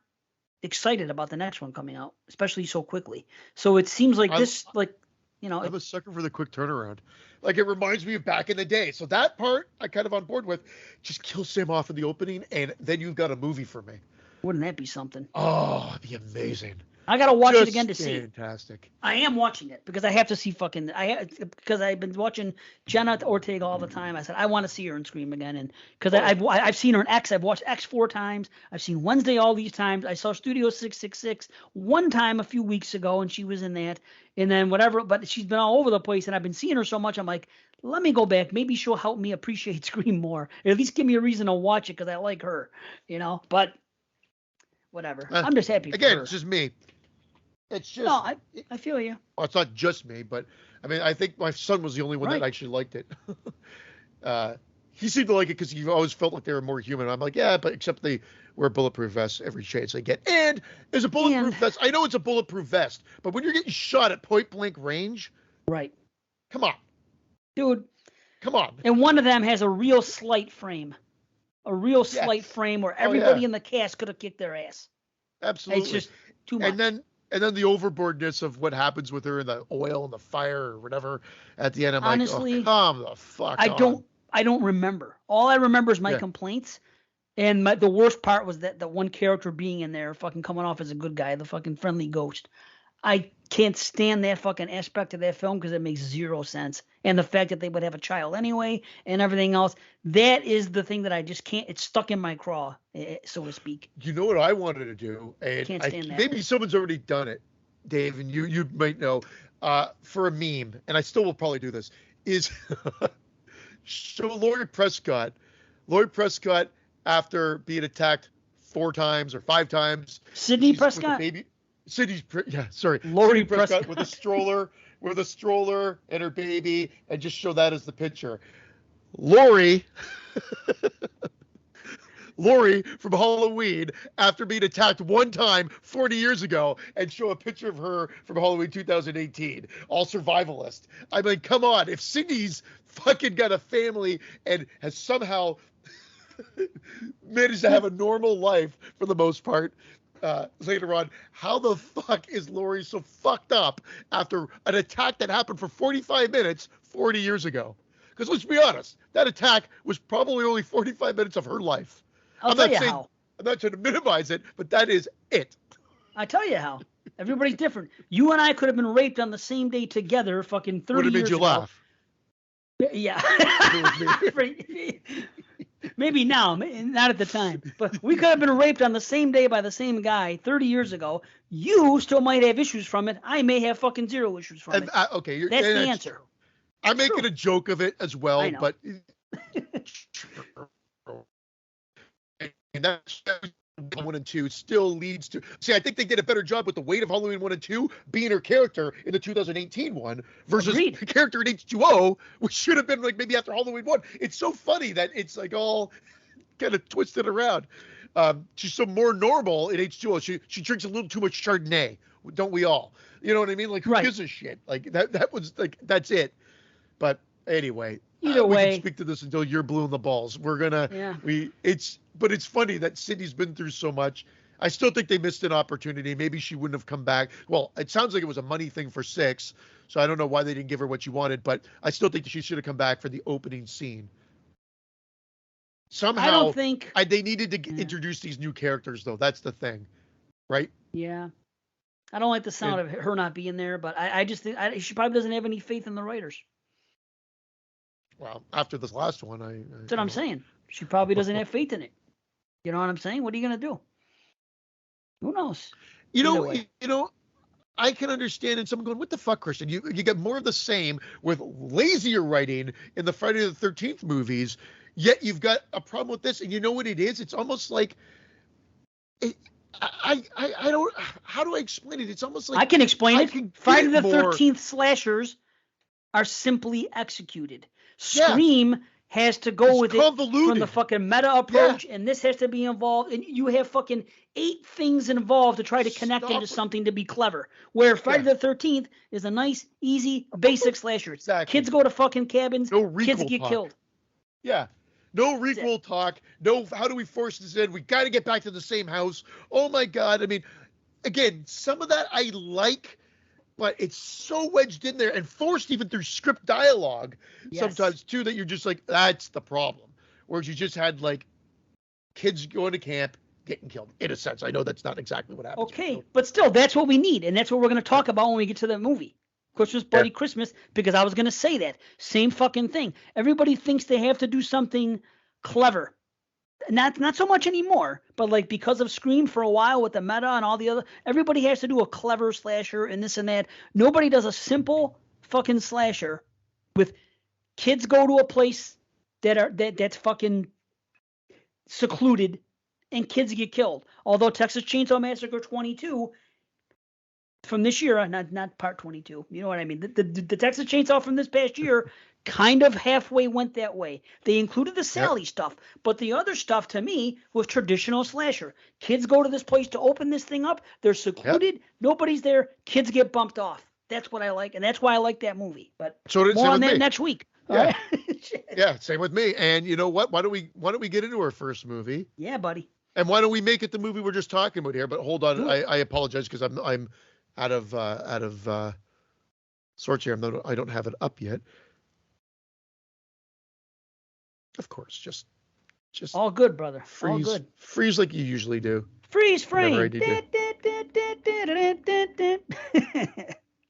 Speaker 1: excited about the next one coming out, especially so quickly. So it seems like I'm
Speaker 2: a sucker for the quick turnaround. Like, it reminds me of back in the day. So that part I kind of on board with. Just kill Sam off in the opening, and then you've got a movie for me.
Speaker 1: Wouldn't that be something?
Speaker 2: Oh, it'd be amazing.
Speaker 1: I gotta watch it again to see.
Speaker 2: Fantastic.
Speaker 1: I am watching it because I have to see because I've been watching Jenna Ortega all the time. I said I want to see her in Scream again, and because I've seen her in X. I've watched X 4 times. I've seen Wednesday all these times. I saw Studio 666 one time a few weeks ago, and she was in that. And then whatever, but she's been all over the place, and I've been seeing her so much. I'm like, let me go back. Maybe she'll help me appreciate Scream more, or at least give me a reason to watch it because I like her, But whatever. I'm just happy.
Speaker 2: Again, it's just me. It's just
Speaker 1: no, I feel you.
Speaker 2: Well, it's not just me, but I mean, I think my son was the only one that actually liked it. He seemed to like it because he always felt like they were more human. I'm like, yeah, but except they wear bulletproof vests every chance they get. And there's a bulletproof vest. I know it's a bulletproof vest, but when you're getting shot at point blank range,
Speaker 1: right?
Speaker 2: Come on,
Speaker 1: dude.
Speaker 2: Come on.
Speaker 1: And one of them has a real slight frame, slight frame where everybody in the cast could have kicked their ass.
Speaker 2: Absolutely.
Speaker 1: It's just too much.
Speaker 2: And then the overboardness of what happens with her and the oil and the fire or whatever at the end. I'm
Speaker 1: honestly,
Speaker 2: like, oh, come the fuck on.
Speaker 1: I don't remember. All I remember is my complaints. And the worst part was that the one character being in there fucking coming off as a good guy, the fucking friendly ghost. I can't stand that fucking aspect of that film because it makes zero sense. And the fact that they would have a child anyway and everything else, that is the thing that I just can't. It's stuck in my craw, so to speak.
Speaker 2: You know what I wanted to do? And
Speaker 1: can't stand that.
Speaker 2: Maybe someone's already done it, Dave, and you might know, for a meme, and I still will probably do this, is show Lori Prescott after being attacked 4 times or 5 times.
Speaker 1: Sidney Prescott?
Speaker 2: Lori Prescott with a stroller and her baby, and just show that as the picture. Lori from Halloween after being attacked 1 time 40 years ago, and show a picture of her from Halloween 2018, all survivalist. I mean, come on. If Cindy's fucking got a family and has somehow managed to have a normal life for the most part, later on, how the fuck is Lori so fucked up after an attack that happened for 45 minutes 40 years ago? Because let's be honest, that attack was probably only 45 minutes of her life.
Speaker 1: I'm not
Speaker 2: trying to minimize it, but that is it.
Speaker 1: I tell you how. Everybody's different. You and I could have been raped on the same day together fucking 30 years ago. Would have made you laugh. Yeah. Maybe now, not at the time. But we could have been raped on the same day by the same guy 30 years ago. You still might have issues from it. I may have fucking 0 issues from it.
Speaker 2: Okay,
Speaker 1: that's the answer.
Speaker 2: True. I'm making a joke of it as well, but and that's 1 and 2 still leads to. See, I think they did a better job with the weight of Halloween 1 and 2 being her character in the 2018 one versus the character in H2O, which should have been like maybe after Halloween 1. It's so funny that it's like all kind of twisted around. She's so more normal in H2O. She drinks a little too much Chardonnay, don't we all? You know what I mean? Like, who gives a shit? Like that was like, that's it. But anyway,
Speaker 1: either way,
Speaker 2: we can speak to this until you're blue in the balls. We're gonna, but it's funny that Sydney's been through so much. I still think they missed an opportunity. Maybe she wouldn't have come back. Well, it sounds like it was a money thing for 6, so I don't know why they didn't give her what she wanted, but I still think that she should have come back for the opening scene. Somehow,
Speaker 1: I don't think
Speaker 2: they needed to introduce these new characters, though. That's the thing, right?
Speaker 1: Yeah. I don't like the sound of her not being there, but I just think she probably doesn't have any faith in the writers.
Speaker 2: Well, after this last one,
Speaker 1: that's what I'm saying. She probably doesn't have faith in it. You know what I'm saying? What are you gonna do? Who knows?
Speaker 2: You know, I can understand. And someone going, "What the fuck, Christian? You get more of the same with lazier writing in the Friday the 13th movies, yet you've got a problem with this." And you know what it is? It's almost like I don't. How do I explain it? It's almost like
Speaker 1: I can explain it. Friday the 13th slashers are simply executed. Scream has to go with convoluted. It from the fucking meta approach, and this has to be involved, and you have fucking 8 things involved to try to connect into something to be clever. Where Friday the 13th is a nice, easy, basic slasher.
Speaker 2: Exactly.
Speaker 1: Kids go to fucking cabins, kids get killed.
Speaker 2: Yeah. No requel talk. No, how do we force this in? We got to get back to the same house. Oh my God. I mean, again, some of that I like, but it's so wedged in there and forced even through script dialogue sometimes too, that you're just like, that's the problem. Whereas you just had like kids going to camp, getting killed. In a sense, I know that's not exactly what happens.
Speaker 1: Okay, but still, that's what we need, and that's what we're going to talk about when we get to the movie. Christmas, Bloody Christmas, because I was going to say that. Same fucking thing. Everybody thinks they have to do something clever. Not so much anymore, but like because of Scream for a while with the meta and all the other, everybody has to do a clever slasher and this and that. Nobody does a simple fucking slasher with kids go to a place that's fucking secluded and kids get killed. Although Texas Chainsaw Massacre 22 from this year, not part 22, you know what I mean? The Texas Chainsaw from this past year kind of halfway went that way. They included the Sally stuff, but the other stuff to me was traditional slasher. Kids go to this place to open this thing up. They're secluded. Nobody's there. Kids get bumped off. That's what I like, and that's why I like that movie. But more on that next week.
Speaker 2: Yeah. Yeah, same with me. And you know what? Why don't we get into our first movie?
Speaker 1: Yeah, buddy.
Speaker 2: And why don't we make it the movie we're just talking about here? But hold on, I apologize because I'm out of sorts here. I don't have it up yet. Of course, just
Speaker 1: all good, brother.
Speaker 2: Freeze,
Speaker 1: all good.
Speaker 2: Freeze like you usually do.
Speaker 1: Freeze frame.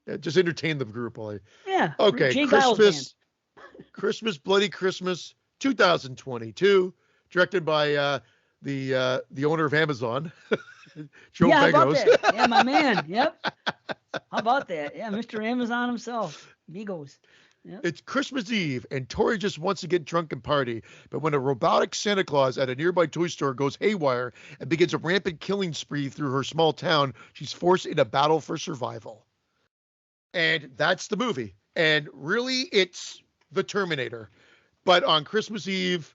Speaker 2: Yeah, just entertain the group while
Speaker 1: Yeah.
Speaker 2: Okay, Christmas, Bloody Christmas, 2022, directed by the owner of Amazon, Joe Begos.
Speaker 1: How about that? Yeah, my man. Yep. How about that? Yeah, Mr. Amazon himself, Begos. Yep.
Speaker 2: It's Christmas Eve, and Tori just wants to get drunk and party. But when a robotic Santa Claus at a nearby toy store goes haywire and begins a rampant killing spree through her small town, she's forced in a battle for survival. And that's the movie. And really, it's the Terminator, but on Christmas Eve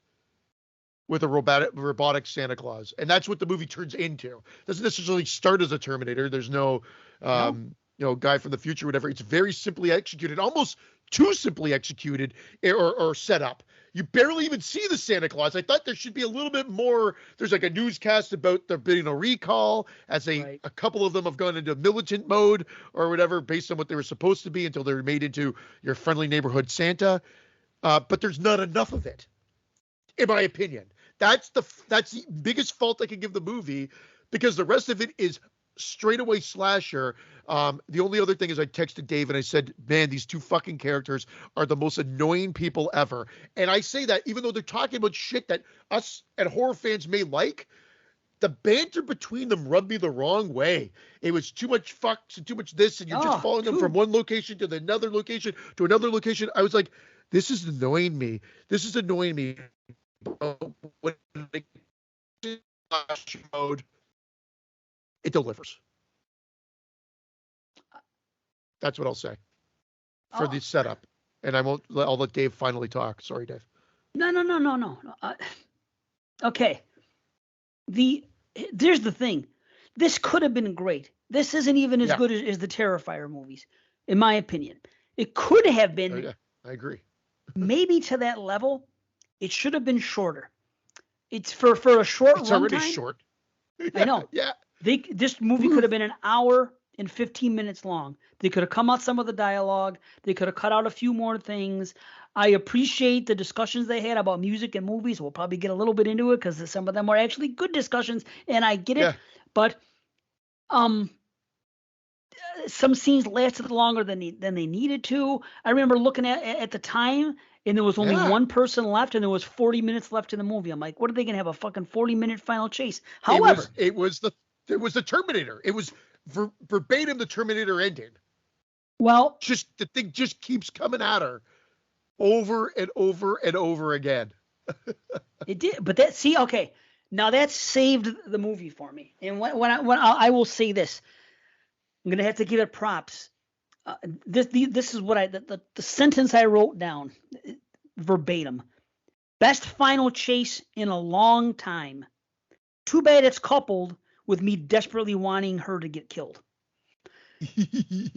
Speaker 2: with a robotic Santa Claus. And that's what the movie turns into. It doesn't necessarily start as a Terminator. There's no guy from the future, whatever. It's very simply executed, almost too simply executed or set up. You barely even see the Santa Claus. I thought there should be a little bit more. There's like a newscast about there being a recall as a couple of them have gone into militant mode or whatever based on what they were supposed to be until they were made into your friendly neighborhood Santa. But there's not enough of it, in my opinion. That's the biggest fault I can give the movie, because the rest of it is straightaway slasher. The only other thing is I texted Dave and I said, man, these two fucking characters are the most annoying people ever. And I say that even though they're talking about shit that us and horror fans may like, the banter between them rubbed me the wrong way. It was too much fucks and too much this, and you're just following them from one location to another location to another location. I was like, this is annoying me. This is annoying me. When mode, it delivers. That's what I'll say for the setup. And I'll let Dave finally talk. Sorry, Dave.
Speaker 1: No. Okay. There's the thing. This could have been great. This isn't even as good as the Terrifier movies, in my opinion. It could have been.
Speaker 2: Oh, yeah, I agree.
Speaker 1: Maybe to that level. It should have been shorter. It's for a short
Speaker 2: It's
Speaker 1: run
Speaker 2: already
Speaker 1: time.
Speaker 2: Short.
Speaker 1: I know.
Speaker 2: Yeah.
Speaker 1: This movie could have been an hour and 15 minutes long. They could have come out some of the dialogue. They could have cut out a few more things. I appreciate the discussions they had about music and movies. We'll probably get a little bit into it because some of them were actually good discussions, and I get it. Yeah. But some scenes lasted longer than they needed to. I remember looking at the time, and there was only one person left, and there was 40 minutes left in the movie. I'm like, what are they going to have, a fucking 40-minute final chase? However,
Speaker 2: it was the Terminator. It was verbatim the Terminator ending.
Speaker 1: Well,
Speaker 2: the thing just keeps coming at her over and over and over again.
Speaker 1: It did, but okay. Now that saved the movie for me. And I will say this, I'm gonna have to give it props. This is what the sentence I wrote down verbatim. Best final chase in a long time. Too bad it's coupled with me desperately wanting her to get killed.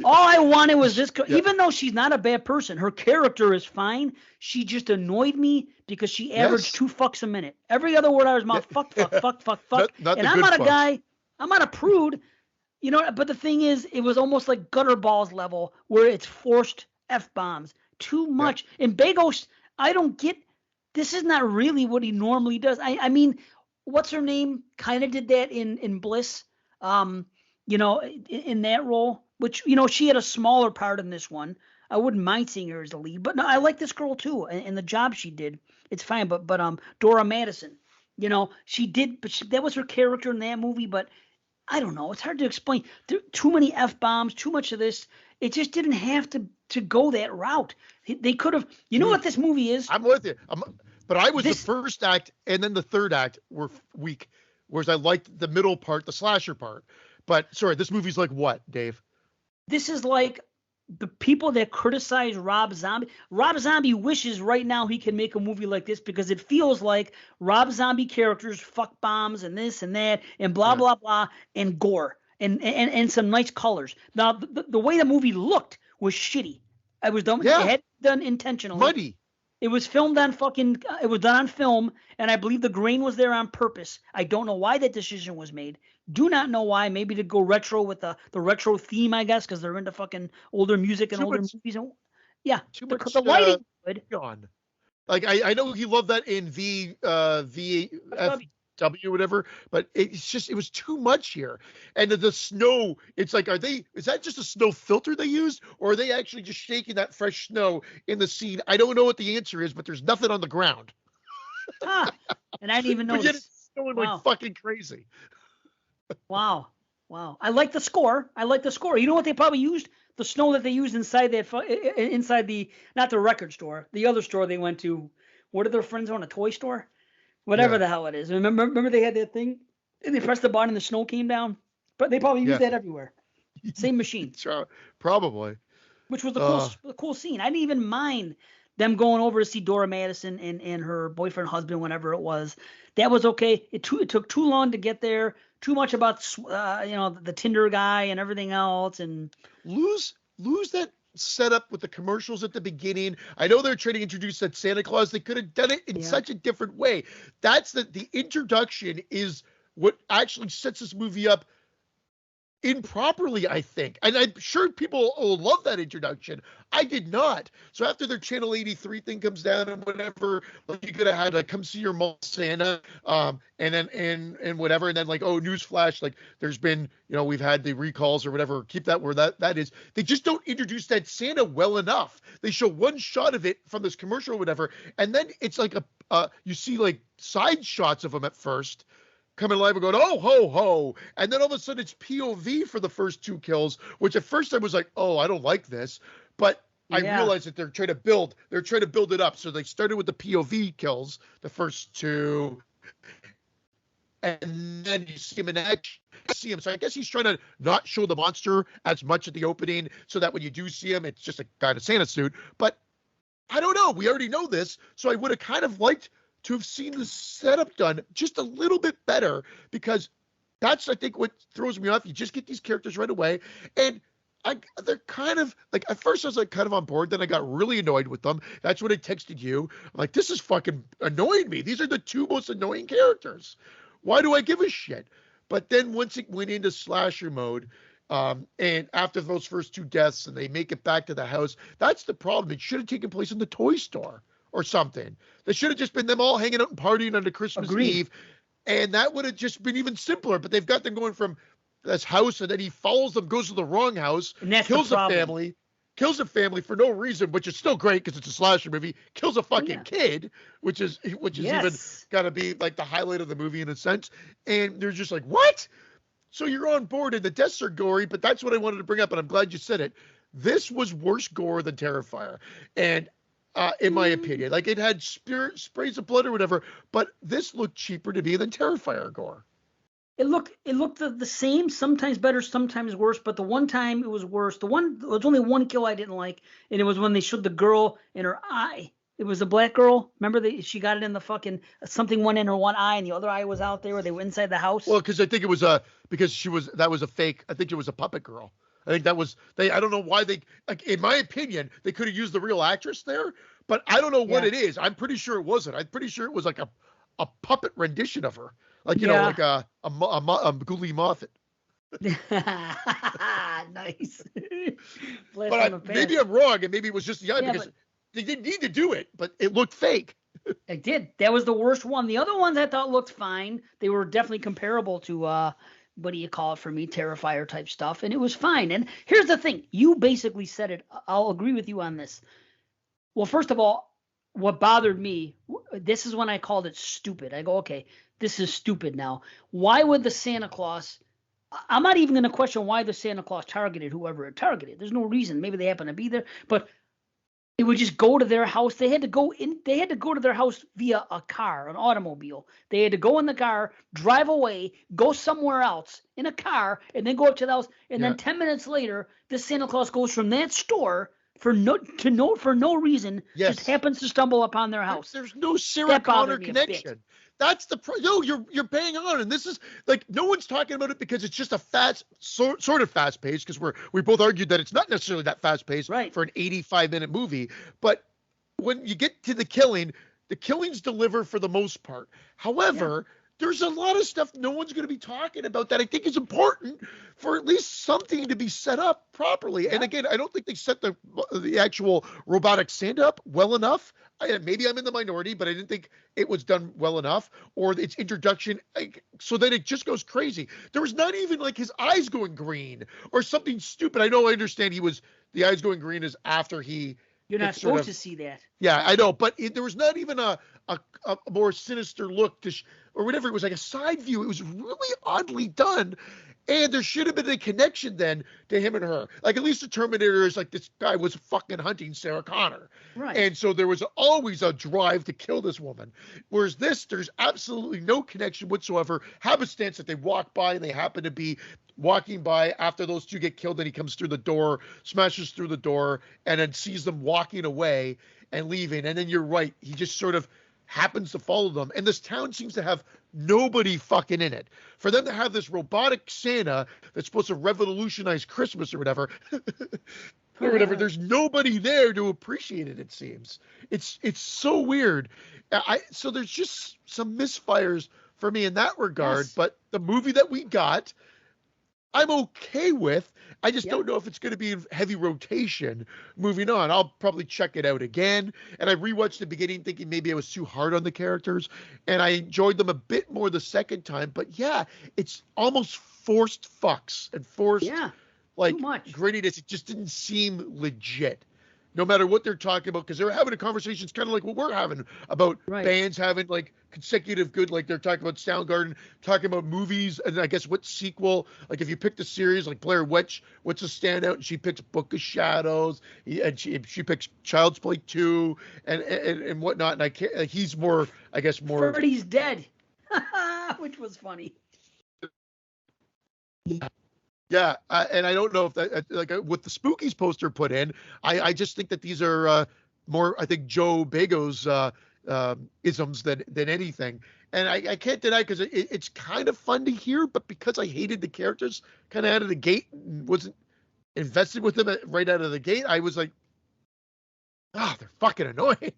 Speaker 1: All I wanted was this. Even though she's not a bad person, her character is fine. She just annoyed me because she averaged 2 fucks a minute. Every other word out of her mouth, fuck.
Speaker 2: Not
Speaker 1: and I'm not a guy. I'm not a prude. You know, but the thing is, it was almost like gutter balls level where it's forced F-bombs. Too much. And Bagos, I don't get, this is not really what he normally does. I mean, what's her name? Kind of did that in Bliss, you know, in that role, which, you know, she had a smaller part in this one. I wouldn't mind seeing her as the lead, but no, I like this girl too, and the job she did. It's fine, but Dora Madison, you know, she did, but that was her character in that movie, but I don't know. It's hard to explain. Too many F-bombs, too much of this. It just didn't have to go that route. They could have. You know what this movie is?
Speaker 2: I'm with you. But I was the first act and then the third act were weak, whereas I liked the middle part, the slasher part. But sorry, this movie's like what, Dave?
Speaker 1: This is like the people that criticize Rob Zombie. Rob Zombie wishes right now he can make a movie like this because it feels like Rob Zombie characters, fuck bombs and this and that and blah, blah, blah, and gore and some nice colors. Now, the way the movie looked was shitty. It had done intentionally.
Speaker 2: Muddy.
Speaker 1: It was filmed on it was done on film, and I believe the grain was there on purpose. I don't know why that decision was made. Do not know why. Maybe to go retro with the retro theme, I guess, because they're into fucking older music and older movies. Yeah, the lighting good.
Speaker 2: Gone. Like I know he loved that in VFW whatever, but it was too much here. And the snow, it's like, is that just a snow filter they used, or are they actually just shaking that fresh snow in the scene? I don't know what the answer is, but there's nothing on the ground.
Speaker 1: And I didn't even know.
Speaker 2: But yet it's snowing like fucking crazy.
Speaker 1: Wow. I like the score. You know what they probably used? The snow that they used inside not the record store, the other store they went to. What did their friends own? A toy store? Whatever the hell it is. Remember they had that thing? And they pressed the button and the snow came down? But they probably used that everywhere. Same machine.
Speaker 2: Probably.
Speaker 1: Which was a cool scene. I didn't even mind them going over to see Dora Madison and her boyfriend, husband, whenever it was. That was okay. It took too long to get there. Too much about the Tinder guy and everything else, and
Speaker 2: lose that setup with the commercials at the beginning. I know they're trying to introduce that Santa Claus. They could have done it in such a different way. That's the introduction is what actually sets this movie up improperly, I think. And I'm sure people will love that introduction. I did not. So after their Channel 83 thing comes down and whatever, like you could have had like come see your mall Santa, and then and whatever, and then like, oh, newsflash, like there's been, we've had the recalls or whatever. Keep that where that is. They just don't introduce that Santa well enough. They show one shot of it from this commercial or whatever, and then it's like you see like side shots of him at first, coming alive and going, oh, ho, ho. And then all of a sudden it's POV for the first 2 kills, which at first I was like, oh, I don't like this. But I realized that they're trying to build it up. So they started with the POV kills, the first 2. And then you see him in action. So I guess he's trying to not show the monster as much at the opening so that when you do see him, it's just a guy in a Santa suit. But I don't know. We already know this. So I would have kind of liked to have seen the setup done just a little bit better, because that's, I think, what throws me off. You just get these characters right away, and they're kind of like, at first I was like kind of on board, then I got really annoyed with them. That's when I texted you. I'm like, this is fucking annoying me. These are the 2 most annoying characters. Why do I give a shit? But then once it went into slasher mode, and after those first 2 deaths and they make it back to the house, that's the problem. It should have taken place in the toy store or something. They should have just been them all hanging out and partying on the Christmas Eve, and that would have just been even simpler. But they've got them going from this house, and then he follows them, goes to the wrong house, kills a family for no reason, which is still great because it's a slasher movie. Kills a fucking kid, which is even got to be like the highlight of the movie in a sense. And they're just like, what? So you're on board, and the deaths are gory, but that's what I wanted to bring up, and I'm glad you said it. This was worse gore than Terrifier, and in my opinion. Like, it had sprays of blood or whatever, but this looked cheaper to me than Terrifier gore.
Speaker 1: It looked the same, sometimes better, sometimes worse. But the one time it was worse. There was only one kill I didn't like, and it was when they showed the girl in her eye. It was a black girl. Remember she got it in the fucking something went in her one eye and the other eye was out there, or they were inside the house.
Speaker 2: Well, because I think it was that was a fake. I think it was a puppet girl. I think that was I don't know why they, like, in my opinion, they could have used the real actress there, but I don't know what it is. I'm pretty sure it wasn't. I'm pretty sure it was like a puppet rendition of her. Like, you know, like a Ghoulie Moffat.
Speaker 1: Nice.
Speaker 2: But maybe I'm wrong, and maybe it was just the eye, because they didn't need to do it, but it looked fake.
Speaker 1: It did. That was the worst one. The other ones I thought looked fine. They were definitely comparable to what do you call it for me, Terrifier type stuff, and it was fine. And here's the thing. You basically said it. I'll agree with you on this. Well, first of all, what bothered me, this is when I called it stupid. I go, okay, this is stupid now. Why would the Santa Claus, I'm not even going to question why the Santa Claus targeted whoever it targeted. There's no reason. Maybe they happen to be there, but it would just go to their house. They had to go to their house via a car, an automobile. They had to go in the car, drive away, go somewhere else in a car, and then go up to the house. And then 10 minutes later, the Santa Claus goes from that store for no reason, just happens to stumble upon their house.
Speaker 2: There's no Sarah Connor connection. That's the no. You're bang on, and this is like, no one's talking about it because it's just a fast sort of fast pace, because we both argued that it's not necessarily that fast paced for an 85-minute movie. But when you get to the killings deliver for the most part. However, there's a lot of stuff no one's going to be talking about that I think is important for at least something to be set up properly. Yeah. And again, I don't think they set the actual robotic Santa up well enough. Maybe I'm in the minority, but I didn't think it was done well enough, or its introduction, so that it just goes crazy. There was not even like his eyes going green or something stupid. I know, the eyes going green is after he.
Speaker 1: You're not supposed to see that.
Speaker 2: Yeah, I know, but there was not even a more sinister look or whatever. It was like a side view. It was really oddly done, and there should have been a connection then to him and her. Like, at least the Terminator is like, this guy was fucking hunting Sarah Connor,
Speaker 1: right?
Speaker 2: And so there was always a drive to kill this woman. Whereas there's absolutely no connection whatsoever. Happenstance that they walk by and they happen to be walking by after those two get killed, and he comes through the door, smashes through the door, and then sees them walking away and leaving. And then you're right, he just sort of happens to follow them. And this town seems to have nobody fucking in it. For them to have this robotic Santa that's supposed to revolutionize Christmas or whatever, there's nobody there to appreciate it, it seems. It's so weird. So there's just some misfires for me in that regard. Yes. But the movie that we got, I'm okay with. I just don't know if it's going to be in heavy rotation moving on. I'll probably check it out again. And I rewatched the beginning thinking maybe I was too hard on the characters, and I enjoyed them a bit more the second time. But yeah, it's almost forced fucks and forced like grittiness. It just didn't seem legit. No matter what they're talking about, because they're having a conversation, it's kind of like what we're having about bands having like consecutive good, like they're talking about Soundgarden, talking about movies, and I guess what sequel, like if you pick the series, like Blair Witch, what's a standout, and she picks Book of Shadows, and she picks Child's Play 2, and whatnot, and I can't, he's more, I guess more.
Speaker 1: Freddy's Dead, which was funny.
Speaker 2: Yeah, and I don't know if that, like with the Spookies poster put in, I just think that these are more, I think, Joe Bago's isms than anything. And I can't deny, because it's kind of fun to hear, but because I hated the characters kind of out of the gate and wasn't invested with them right out of the gate, I was like, they're fucking annoying.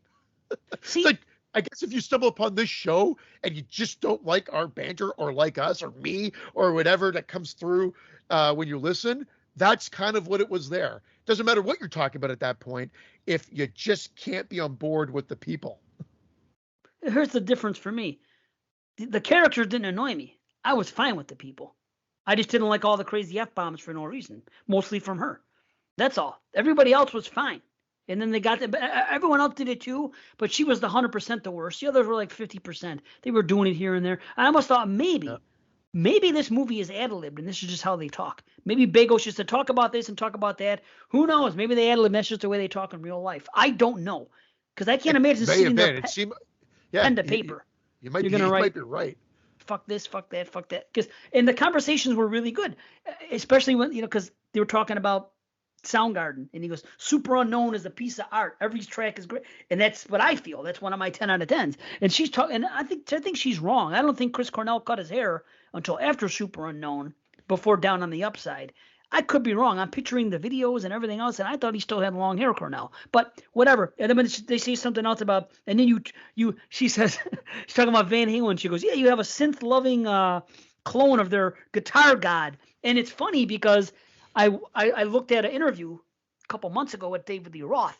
Speaker 2: See, like, I guess if you stumble upon this show and you just don't like our banter or like us or me or whatever that comes through when you listen, that's kind of what it was there. Doesn't matter what you're talking about at that point if you just can't be on board with the people.
Speaker 1: Here's the difference for me. The characters didn't annoy me. I was fine with the people. I just didn't like all the crazy F-bombs for no reason, mostly from her. That's all. Everybody else was fine. And then everyone else did it too, but she was the 100% the worst. The others were like 50%. They were doing it here and there. I almost thought maybe this movie is ad-libbed, and this is just how they talk. Maybe Bagos just to talk about this and talk about that. Who knows? Maybe they ad-lib. That's just the way they talk in real life. I don't know, Because I can't imagine sitting there pen to paper.
Speaker 2: You might be right.
Speaker 1: Fuck this, fuck that, fuck that. And the conversations were really good, especially when, because they were talking about Soundgarden, and he goes, Super Unknown is a piece of art. Every track is great, and that's what I feel. That's one of my 10 out of 10s. And she's talking, and I think she's wrong. I don't think Chris Cornell cut his hair until after Super Unknown, before Down on the Upside. I could be wrong. I'm picturing the videos and everything else, and I thought he still had long hair, Cornell. But whatever. And then they say something else about, and then she says, she's talking about Van Halen. She goes, yeah, you have a synth-loving clone of their guitar god. And it's funny because I looked at an interview a couple months ago with David Lee Roth,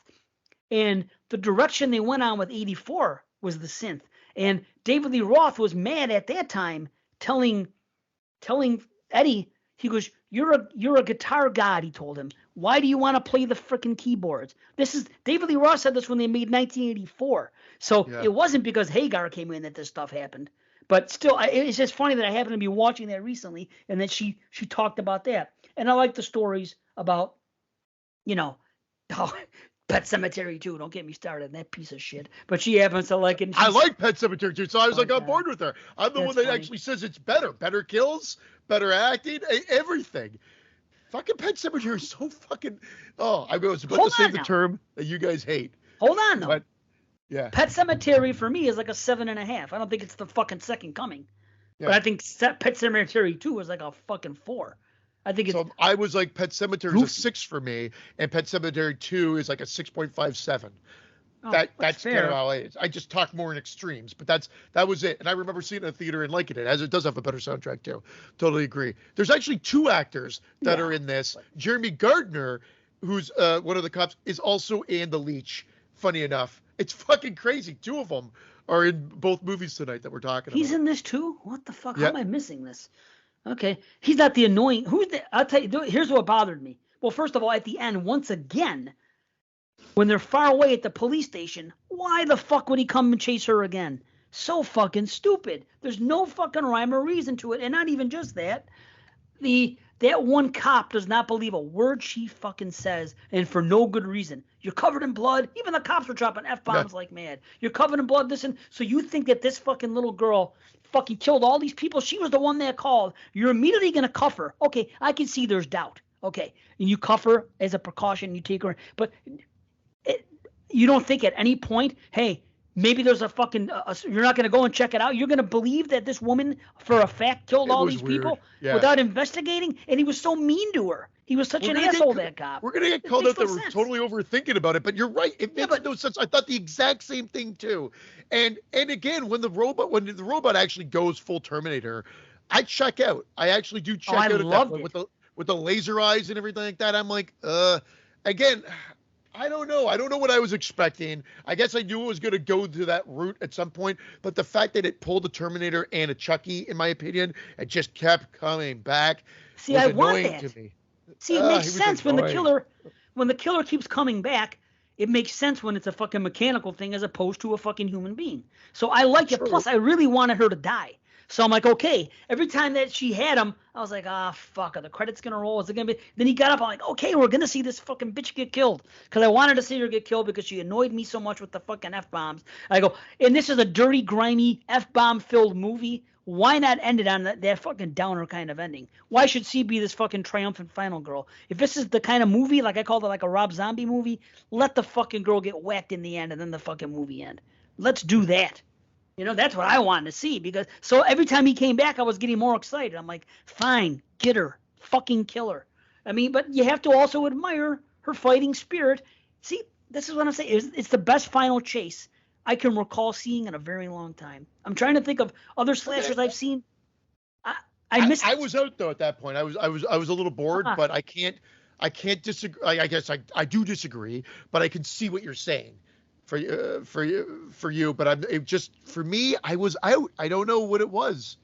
Speaker 1: and the direction they went on with 84 was the synth. And David Lee Roth was mad at that time, telling Eddie, he goes, you're a guitar god, he told him. Why do you want to play the freaking keyboards? David Lee Roth said this when they made 1984. So It wasn't because Hagar came in that this stuff happened. But still, it's just funny that I happened to be watching that recently, and that she talked about that. And I like the stories about, Pet Sematary 2. Don't get me started on that piece of shit. But she happens to like it.
Speaker 2: I like Pet Sematary 2, so I was on board with her. I'm the one that actually says it's better. Better kills, better acting, everything. Fucking Pet Sematary is so fucking... Oh, I was about to say the term that you guys hate.
Speaker 1: Hold on, though.
Speaker 2: But, yeah.
Speaker 1: Pet Sematary for me is like a 7.5. I don't think it's the fucking second coming. Yeah. But I think Pet Sematary 2 is like a fucking 4. I think it's...
Speaker 2: So I was like, Pet Sematary is a 6 for me, and Pet Sematary 2 is like a 6.57.
Speaker 1: Oh,
Speaker 2: that's kind of how I just talk more in extremes, but that was it. And I remember seeing it in a theater and liking it, as it does have a better soundtrack too. Totally agree. There's actually 2 actors that are in this. Jeremy Gardner, who's one of the cops, is also in The Leech. Funny enough, it's fucking crazy. 2 of them are in both movies tonight that we're talking about.
Speaker 1: He's in this too? What the fuck? How am I missing this? Okay, he's not the annoying. I'll tell you. Here's what bothered me. Well, first of all, at the end, once again, when they're far away at the police station, why the fuck would he come and chase her again? So fucking stupid. There's no fucking rhyme or reason to it, and not even just that. That one cop does not believe a word she fucking says, and for no good reason. You're covered in blood. Even the cops were dropping F-bombs like mad. You're covered in blood. Listen, so you think that this fucking little girl fucking killed all these people? She was the one that called. You're immediately going to cuff her. Okay, I can see there's doubt. Okay, and you cuff her as a precaution. You take her. But you don't think at any point, hey, maybe there's a fucking you're not going to go and check it out. You're going to believe that this woman, for a fact, killed all these people without investigating? And he was so mean to her. He was such an asshole, that cop.
Speaker 2: We're going to get called out that we're totally overthinking about it, but you're right. It makes no sense. I thought the exact same thing too. And again, when the robot actually goes full Terminator, I check out. I actually do check out at that point with the laser eyes and everything like that. I'm like, again, I don't know. I don't know what I was expecting. I guess I knew it was going to go to that route at some point, but the fact that it pulled a Terminator and a Chucky, in my opinion, it just kept coming back.
Speaker 1: See, was annoying to me. See, it makes sense when the killer keeps coming back. It makes sense when it's a fucking mechanical thing as opposed to a fucking human being. So I like it. Plus, I really wanted her to die. So I'm like, okay. Every time that she had him, I was like, fuck, are the credits going to roll? Is it going to be? Then he got up. I'm like, okay, we're going to see this fucking bitch get killed. Because I wanted to see her get killed because she annoyed me so much with the fucking F-bombs. I go, and this is a dirty, grimy, F-bomb filled movie. Why not end it on that fucking downer kind of ending? Why should she be this fucking triumphant final girl? If this is the kind of movie, like I called it like a Rob Zombie movie, let the fucking girl get whacked in the end and then the fucking movie end. Let's do that. That's what I wanted to see, because so every time he came back, I was getting more excited. I'm like, fine, get her, fucking kill her. I mean, but you have to also admire her fighting spirit. See, this is what I'm saying. It's the best final chase I can recall seeing in a very long time. I'm trying to think of other slashers I've seen. I missed.
Speaker 2: I was out though at that point. I was a little bored, but I can't disagree. I guess I do disagree, but I can see what you're saying. For you, but for me, I was out. I don't know what it was,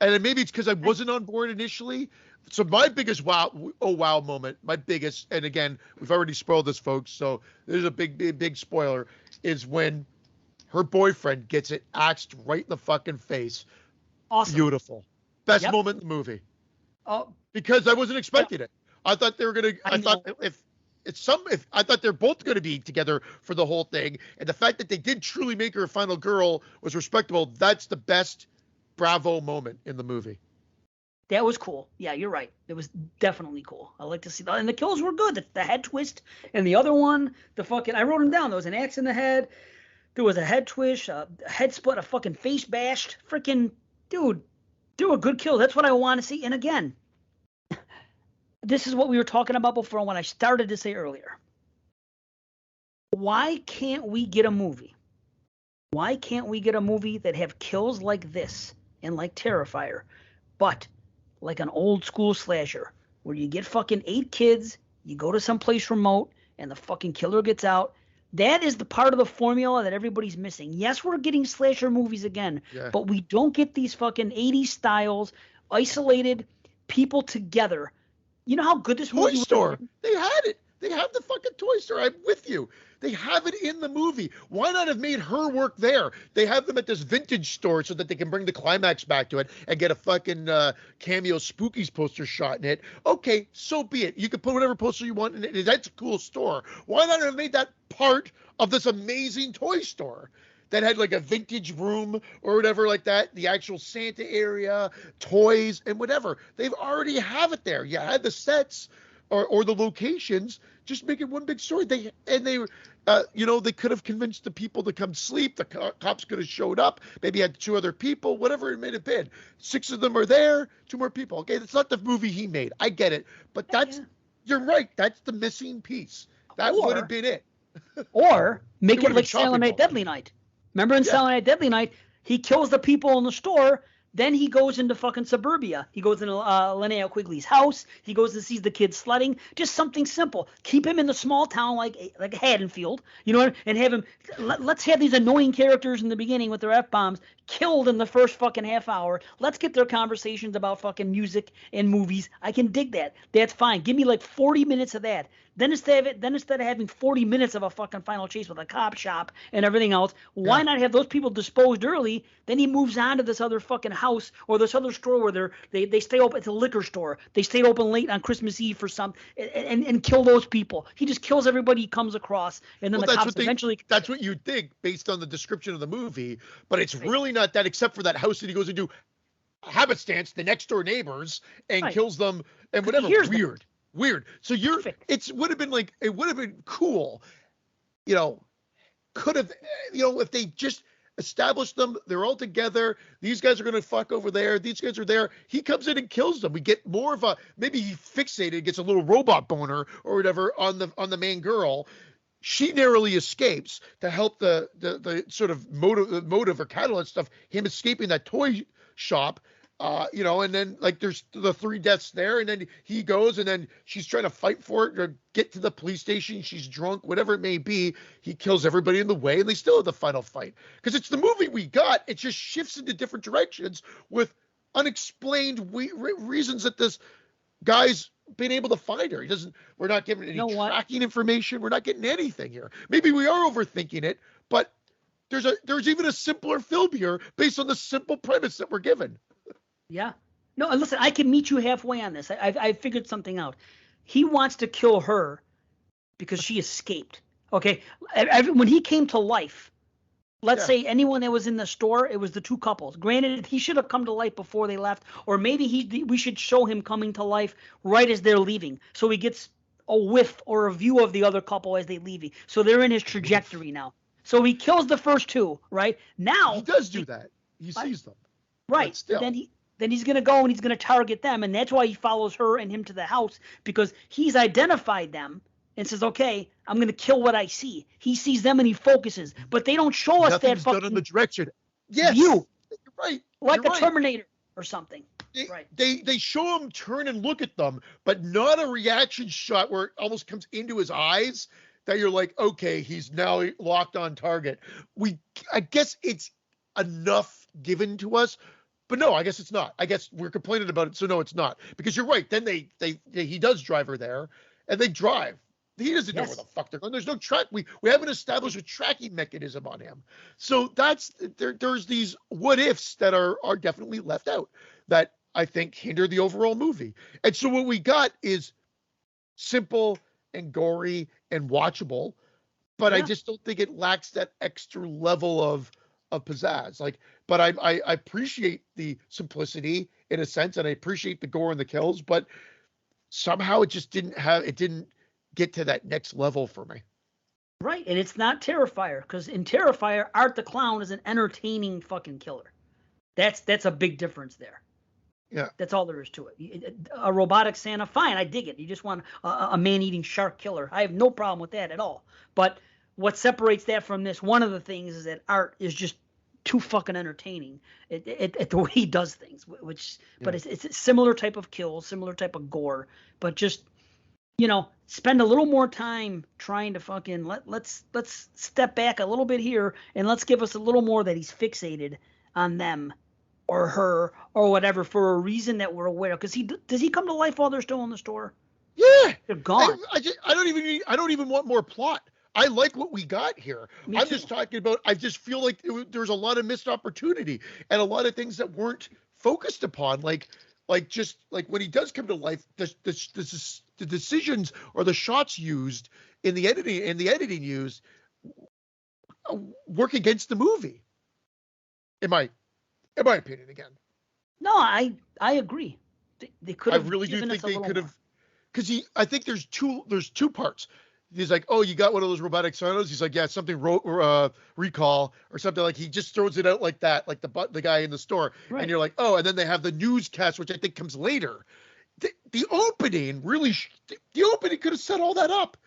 Speaker 2: and maybe it's because I wasn't on board initially. So my biggest wow moment, and again, we've already spoiled this, folks. So there's a big spoiler, is when her boyfriend gets it axed right in the fucking face.
Speaker 1: Awesome,
Speaker 2: beautiful, best moment in the movie.
Speaker 1: Oh,
Speaker 2: because I wasn't expecting it. I thought they were gonna. I thought if if I thought they're both going to be together for the whole thing, and the fact that they did truly make her a final girl was respectable. That's the best bravo moment in the movie.
Speaker 1: That was cool. Yeah, you're right. It was definitely cool. I like to see that. And the kills were good. The head twist and the other one, I wrote them down. There was an axe in the head. There was a head twist, a head split, a fucking face bashed. Freaking, dude, they were good kills. That's what I want to see. And again, this is what we were talking about before when I started to say earlier. Why can't we get a movie? Why can't we get a movie that have kills like this and like Terrifier, but like an old school slasher where you get fucking 8 kids, you go to some place remote, and the fucking killer gets out? That is the part of the formula that everybody's missing. Yes, we're getting slasher movies again, but we don't get these fucking 80s styles, isolated people together. You know how good this movie was?
Speaker 2: Toy Store. They had it. They have the fucking Toy Store. I'm with you. They have it in the movie. Why not have made her work there? They have them at this vintage store so that they can bring the climax back to it and get a fucking cameo Spookies poster shot in it. Okay, so be it. You can put whatever poster you want in it. That's a cool store. Why not have made that part of this amazing toy store that had like a vintage room or whatever like that, the actual Santa area, toys and whatever? They've already have it there. You had the sets or the locations. Just make it one big story. They could have convinced the people to come sleep. The cops could have showed up. Maybe had 2 other people, whatever it may have been. 6 of them are there, 2 more people. Okay, that's not the movie he made. I get it, but you're right. That's the missing piece. That would have been it.
Speaker 1: Or make it like Silent Night, Deadly Night. Remember in Silent Night, Deadly Night, he kills the people in the store. Then he goes into fucking suburbia. He goes into Linnea Quigley's house. He goes and sees the kids sledding. Just something simple. Keep him in the small town like Haddonfield, and have him. Let's have these annoying characters in the beginning with their F-bombs killed in the first fucking half hour. Let's get their conversations about fucking music and movies. I can dig that. That's fine. Give me like 40 minutes of that. Then instead of having 40 minutes of a fucking final chase with a cop shop and everything else, why not have those people disposed early? Then he moves on to this other fucking house or this other store where they stay open. It's a liquor store. They stayed open late on Christmas Eve for and kill those people. He just kills everybody he comes across, and then the cops eventually.
Speaker 2: That's what you'd think based on the description of the movie, but it's really not that, except for that house that he goes into happenstance, the next door neighbors, and kills them and whatever. Weird. So it would have been cool, could have, if they just established them, they're all together. These guys are going to fuck over there. These guys are there. He comes in and kills them. We get more of maybe he fixated, gets a little robot boner or whatever on the main girl. She narrowly escapes to help the sort of motive or catalyst stuff, him escaping that toy shop. And then like there's the 3 deaths there, and then he goes, and then she's trying to fight for it or get to the police station. She's drunk, whatever it may be. He kills everybody in the way, and they still have the final fight because it's the movie we got. It just shifts into different directions with unexplained reasons that this guy's been able to find her. We're not given any tracking information. We're not getting anything here. Maybe we are overthinking it, but there's even a simpler film here based on the simple premise that we're given.
Speaker 1: Yeah. No, and listen, I can meet you halfway on this. I figured something out. He wants to kill her because she escaped. Okay. When he came to life, let's say anyone that was in the store, it was the 2 couples. Granted, he should have come to life before they left, or maybe we should show him coming to life right as they're leaving, so he gets a whiff or a view of the other couple as they're leaving. So they're in his trajectory now. So he kills the first 2, right? Now
Speaker 2: he does do that. He sees them.
Speaker 1: Right. Then he's going to go and he's going to target them. And that's why he follows her and him to the house, because he's identified them and says, okay, I'm going to kill what I see. He sees them and he focuses. But they don't show us that fucking
Speaker 2: done in the direction. Yes.
Speaker 1: View.
Speaker 2: You're right.
Speaker 1: Like a Terminator or something.
Speaker 2: They show him turn and look at them, but not a reaction shot where it almost comes into his eyes that you're like, okay, he's now locked on target. I guess it's enough given to us. But no, I guess it's not. I guess we're complaining about it, so no, it's not. Because you're right. Then he does drive her there, and they drive. He doesn't know where the fuck they're going. There's no track. We haven't established a tracking mechanism on him. So there's these what ifs that are definitely left out that I think hinder the overall movie. And so what we got is simple and gory and watchable, but I just don't think it lacks that extra level of pizzazz. Like, but I appreciate the simplicity in a sense, and I appreciate the gore and the kills, but somehow it just didn't get to that next level for me.
Speaker 1: Right, and it's not Terrifier, because in Terrifier, Art the Clown is an entertaining fucking killer. That's a big difference there.
Speaker 2: Yeah.
Speaker 1: That's all there is to it. A robotic Santa, fine, I dig it. You just want a man-eating shark killer. I have no problem with that at all. But what separates that from this, one of the things is that Art is just too fucking entertaining at the way he does things. But it's a similar type of kill, similar type of gore, but just, spend a little more time trying to fucking let's step back a little bit here and let's give us a little more that he's fixated on them or her or whatever for a reason that we're aware of. Because does he come to life while they're still in the store?
Speaker 2: Yeah,
Speaker 1: they're gone.
Speaker 2: I don't even want more plot. I like what we got here. I'm just talking about. I just feel like there's a lot of missed opportunity and a lot of things that weren't focused upon. Like when he does come to life, the decisions or the shots used in the editing used work against the movie. In my opinion, again.
Speaker 1: No, I agree. They could have.
Speaker 2: I really do think they could have, because I think there's two parts. He's like, oh, you got one of those robotic sonos? He's like, yeah, something recall or something. Like, he just throws it out like that, like the guy in the store. Right. And you're like, oh, and then they have the newscast, which I think comes later. The opening really, the opening could have set all that up.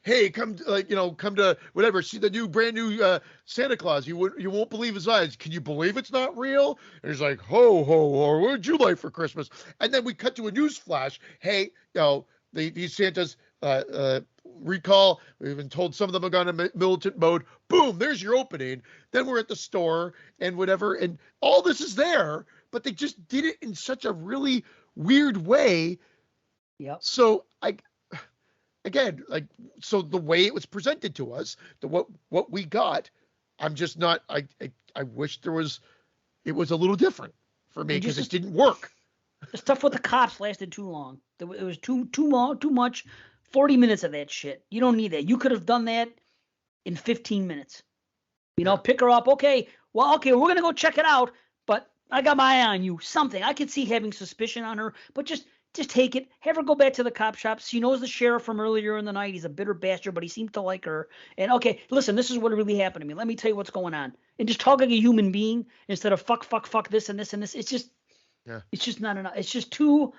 Speaker 2: Hey, come to whatever, see the brand new Santa Claus. You won't believe his eyes. Can you believe it's not real? And he's like, ho, ho, ho, what would you like for Christmas? And then we cut to a news flash. Hey, these Santas, recall, we've been told some of them have gone into militant mode. Boom, there's your opening. Then we're at the store and whatever, and all this is there, but they just did it in such a really weird way.
Speaker 1: Yep.
Speaker 2: So so the way it was presented to us, what we got, I'm just not. I wish it was a little different for me because it didn't work.
Speaker 1: The stuff with the cops lasted too long. It was too long, too much. 40 minutes of that shit. You don't need that. You could have done that in 15 minutes. Pick her up. Okay, we're going to go check it out, but I got my eye on you. Something. I could see having suspicion on her, but just take it. Have her go back to the cop shop. She knows the sheriff from earlier in the night. He's a bitter bastard, but he seems to like her. And okay, listen, this is what really happened to me. Let me tell you what's going on. And just talk like a human being instead of fuck this and this and this. It's just not enough. It's just too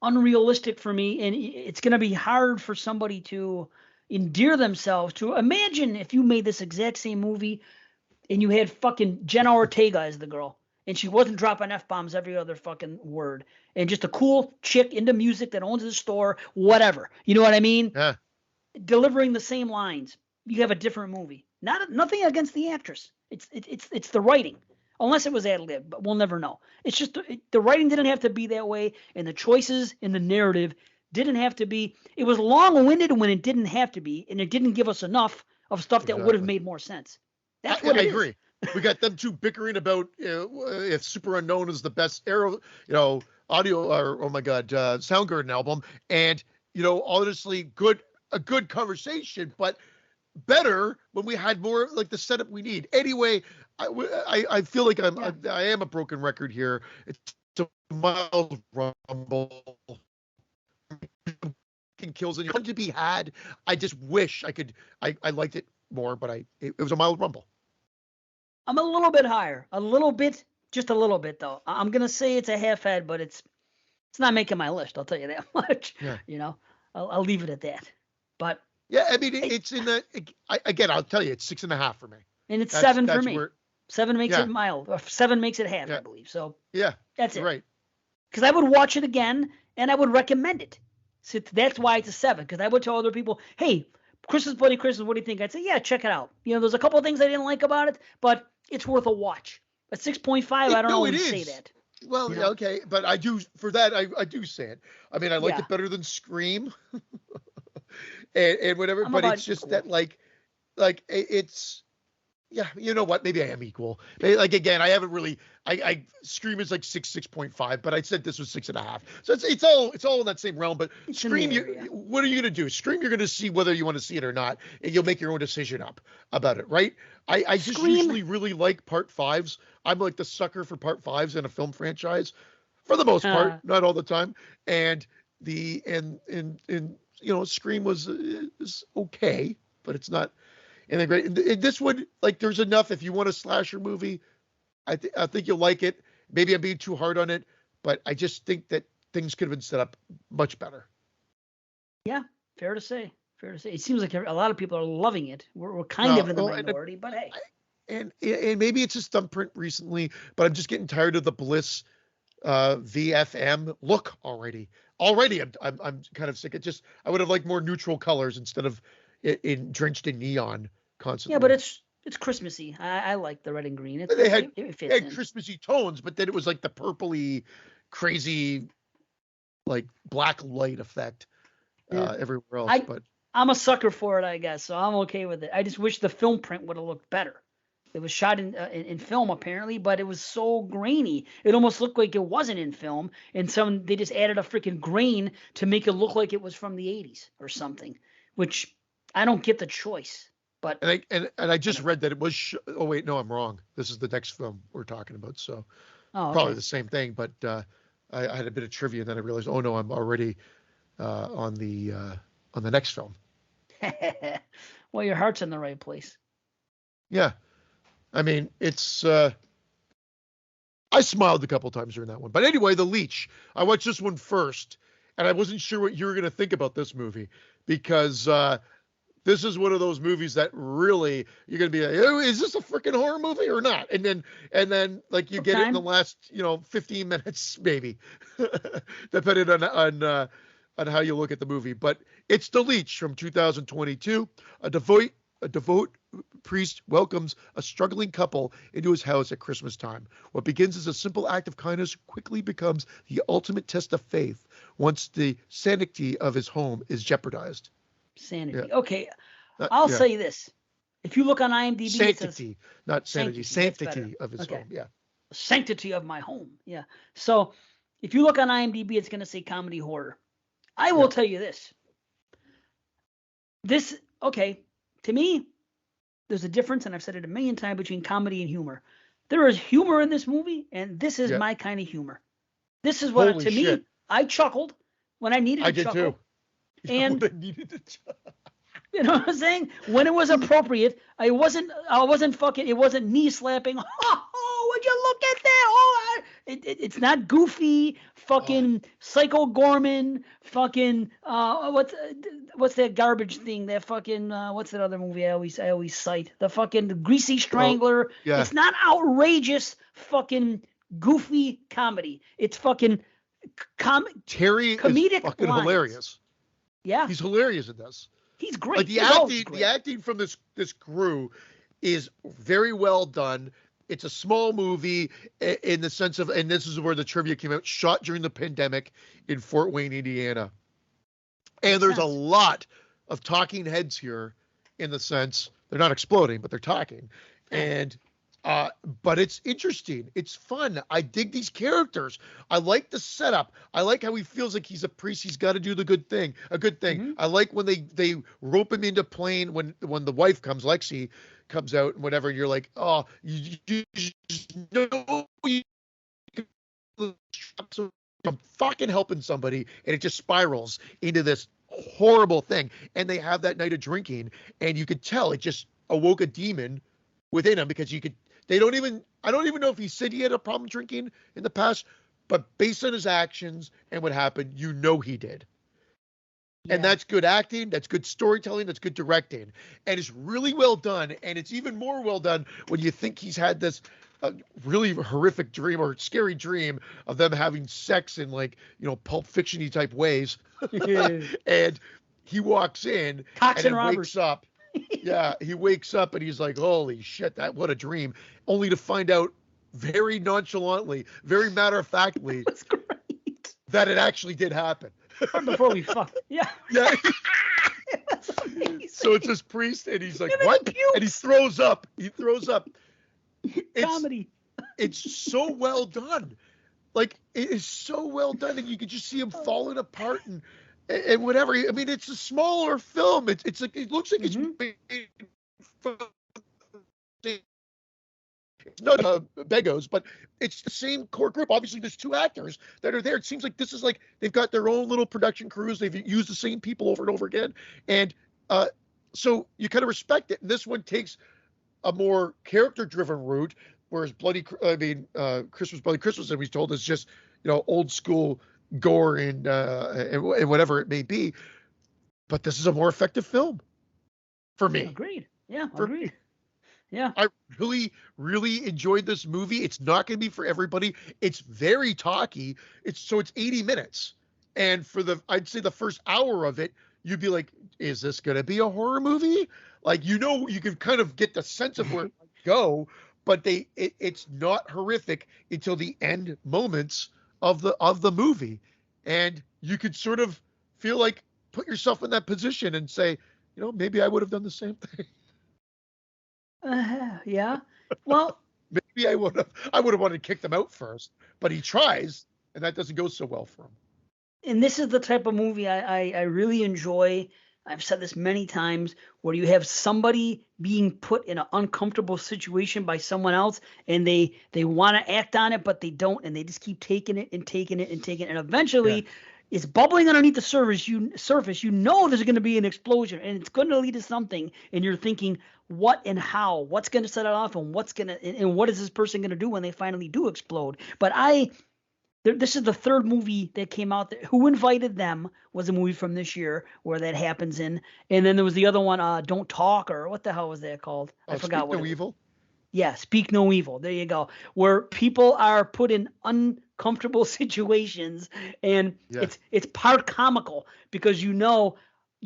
Speaker 1: unrealistic for me, and it's going to be hard for somebody to endear themselves to. Imagine if you made this exact same movie and you had fucking Jenna Ortega as the girl, and she wasn't dropping F-bombs every other fucking word, and just a cool chick into music that owns a store, whatever. You know what I mean?
Speaker 2: Yeah.
Speaker 1: Delivering the same lines. You have a different movie. Nothing against the actress. It's the writing. Unless it was ad-lib, but we'll never know. It's just the writing didn't have to be that way, and the choices in the narrative didn't have to be. It was long-winded when it didn't have to be, and it didn't give us enough of stuff that would have made more sense. That's what I agree.
Speaker 2: We got them two bickering about if Super Unknown is the best audio or Soundgarden album, and honestly, a good conversation, but better when we had more like the setup we need. Anyway, I feel like I am a broken record here. It's a mild rumble. Kills and to be had. I just wish I liked it more, but it was a mild rumble.
Speaker 1: I'm a little bit higher, just a little bit though. I'm gonna say it's a half head, but it's not making my list. I'll tell you that much. Yeah. I'll leave it at that. But
Speaker 2: yeah, I mean, it's in the again. I'll tell you, it's 6.5 for me,
Speaker 1: and it's 7 for me. 7 makes it mild, or 7 makes it half, I believe. So that's it.
Speaker 2: Right.
Speaker 1: Because I would watch it again, and I would recommend it. So that's why it's a 7. Because I would tell other people, "Hey, Christmas, what do you think?" I'd say, "Yeah, check it out." There's a couple of things I didn't like about it, but it's worth a watch. At 6.5, I don't always say that.
Speaker 2: Well, okay, but I do for that. I do say it. I mean, I like it better than Scream. And whatever, but it's just that like it's Yeah, you know what? Maybe I am equal. Maybe, like again, I haven't really. I Scream is like 6.5, but I said this was 6.5. So it's all in that same realm. But
Speaker 1: It's
Speaker 2: Scream, what are you gonna do? Scream, you're gonna see whether you want to see it or not, and you'll make your own decision up about it, right? I just usually really like part fives. I'm like the sucker for part fives in a film franchise, for the most part, not all the time. And Scream is okay, but it's not. And then great. And this would there's enough if you want a slasher movie. I think you'll like it. Maybe I'm being too hard on it, but I just think that things could have been set up much better.
Speaker 1: Yeah, fair to say. It seems like a lot of people are loving it. We're kind of in the minority, but hey.
Speaker 2: And maybe it's just thumbprint recently, but I'm just getting tired of the Bliss VFM look already. I'm kind of sick. I would have liked more neutral colors instead of drenched in neon constantly.
Speaker 1: Yeah, but it's Christmassy. I like the red and green. It
Speaker 2: had Christmassy tones, but then it was like the purpley, crazy, like black light effect everywhere else.
Speaker 1: I'm a sucker for it, I guess, so I'm okay with it. I just wish the film print would have looked better. It was shot in film apparently, but it was so grainy. It almost looked like it wasn't in film, and they just added a freaking grain to make it look like it was from the 80s or something, which I don't get the choice. But
Speaker 2: I just read that it was. Oh wait, no, I'm wrong. This is the next film we're talking about, so probably the same thing. But I had a bit of trivia, and then I realized, oh no, I'm already on the next film.
Speaker 1: Well, your heart's in the right place.
Speaker 2: Yeah, I mean it's. I smiled a couple times during that one, but anyway, The Leech. I watched this one first, and I wasn't sure what you were going to think about this movie because. This is one of those movies that really you're gonna be like, oh, is this a freaking horror movie or not? And then like you get it in the last 15 minutes maybe, depending on how you look at the movie. But it's The Leech from 2022. A devout priest welcomes a struggling couple into his house at Christmas time. What begins as a simple act of kindness quickly becomes the ultimate test of faith once the sanctity of his home is jeopardized.
Speaker 1: Sanity. Yeah. Okay, I'll say this. If you look on IMDb,
Speaker 2: sanctity, it says, not sanity, sanctity of his home. Yeah.
Speaker 1: Sanctity of my home. Yeah. So if you look on IMDb, it's going to say comedy horror. I will tell you this. To me, there's a difference, and I've said it a million times, between comedy and humor. There is humor in this movie, and this is my kind of humor. This is what, me, I chuckled when I needed to chuckle.
Speaker 2: I did too.
Speaker 1: And you know what I'm saying? When it was appropriate, it wasn't knee slapping. Oh, would you look at that? Oh, it's not goofy. Fucking Psycho Gorman. Fucking what's that garbage thing? That fucking what's that other movie I always cite? The fucking Greasy Strangler. Yeah. It's not outrageous. Fucking goofy comedy. It's fucking
Speaker 2: Terry
Speaker 1: comedic
Speaker 2: is fucking
Speaker 1: lines.
Speaker 2: Hilarious.
Speaker 1: Yeah,
Speaker 2: he's hilarious in this.
Speaker 1: He's great.
Speaker 2: Like the acting from this crew is very well done. It's a small movie in the sense of, and this is where the trivia came out, shot during the pandemic in Fort Wayne, Indiana. And there's a lot of talking heads here in the sense they're not exploding, but they're talking. And but it's interesting. It's fun. I dig these characters. I like the setup. I like how he feels like he's a priest. He's got to do the good thing. Mm-hmm. I like when they rope him into playing when the wife comes, Lexi comes out and whatever. And you're like, oh, you just know I'm fucking helping somebody, and it just spirals into this horrible thing. And they have that night of drinking, and you could tell it just awoke a demon within him because you could. I don't even know if he said he had a problem drinking in the past, but based on his actions and what happened, you know he did. Yeah. And that's good acting, that's good storytelling, that's good directing. And it's really well done. And it's even more well done when you think he's had this really horrific dream or scary dream of them having sex in Pulp Fiction-y type ways. Yeah. And he walks in and wakes up. Yeah, he wakes up and he's like, holy shit, what a dream. Only to find out very nonchalantly, very matter-of-factly that it actually did happen.
Speaker 1: Right before we fucked. Yeah.
Speaker 2: Yeah. So it's this priest, and he's like, "What?" And he throws up.
Speaker 1: Comedy.
Speaker 2: It's so well done. Like, it is so well done, and you can just see him falling apart and whatever. I mean, it's a smaller film. It's like, it looks like it's made from not Begos, but it's the same core group. Obviously, there's two actors that are there. It seems like this is like they've got their own little production crews. They've used the same people over and over again, and so you kind of respect it. And this one takes a more character-driven route, whereas Christmas Bloody Christmas, as we told, is just, old school gore and whatever it may be. But this is a more effective film for me.
Speaker 1: Agreed. Yeah, agreed. Yeah.
Speaker 2: I really, really enjoyed this movie. It's not going to be for everybody. It's very talky. It's 80 minutes. And I'd say the first hour of it, you'd be like, is this going to be a horror movie? Like, you can kind of get the sense of where it might go, but it's not horrific until the end moments of the movie. And you could sort of feel like, put yourself in that position and say, maybe I would have done the same thing.
Speaker 1: Yeah. Well,
Speaker 2: maybe I would have wanted to kick them out first, but he tries, and that doesn't go so well for him.
Speaker 1: And this is the type of movie I really enjoy. I've said this many times, where you have somebody being put in an uncomfortable situation by someone else, and they want to act on it, but they don't, and they just keep taking it, and eventually it's bubbling underneath the surface. You know there's going to be an explosion, and it's going to lead to something, and you're thinking, what and how? What's going to set it off, and what is this person going to do when they finally do explode? But this is the third movie that came out. Who Invited Them was a movie from this year where that happens in. And then there was the other one, Don't Talk, or what the hell was that called? I forgot what.
Speaker 2: Speak No Evil?
Speaker 1: Yeah, Speak No Evil. There you go. Where people are put in uncomfortable situations, and it's part comical, because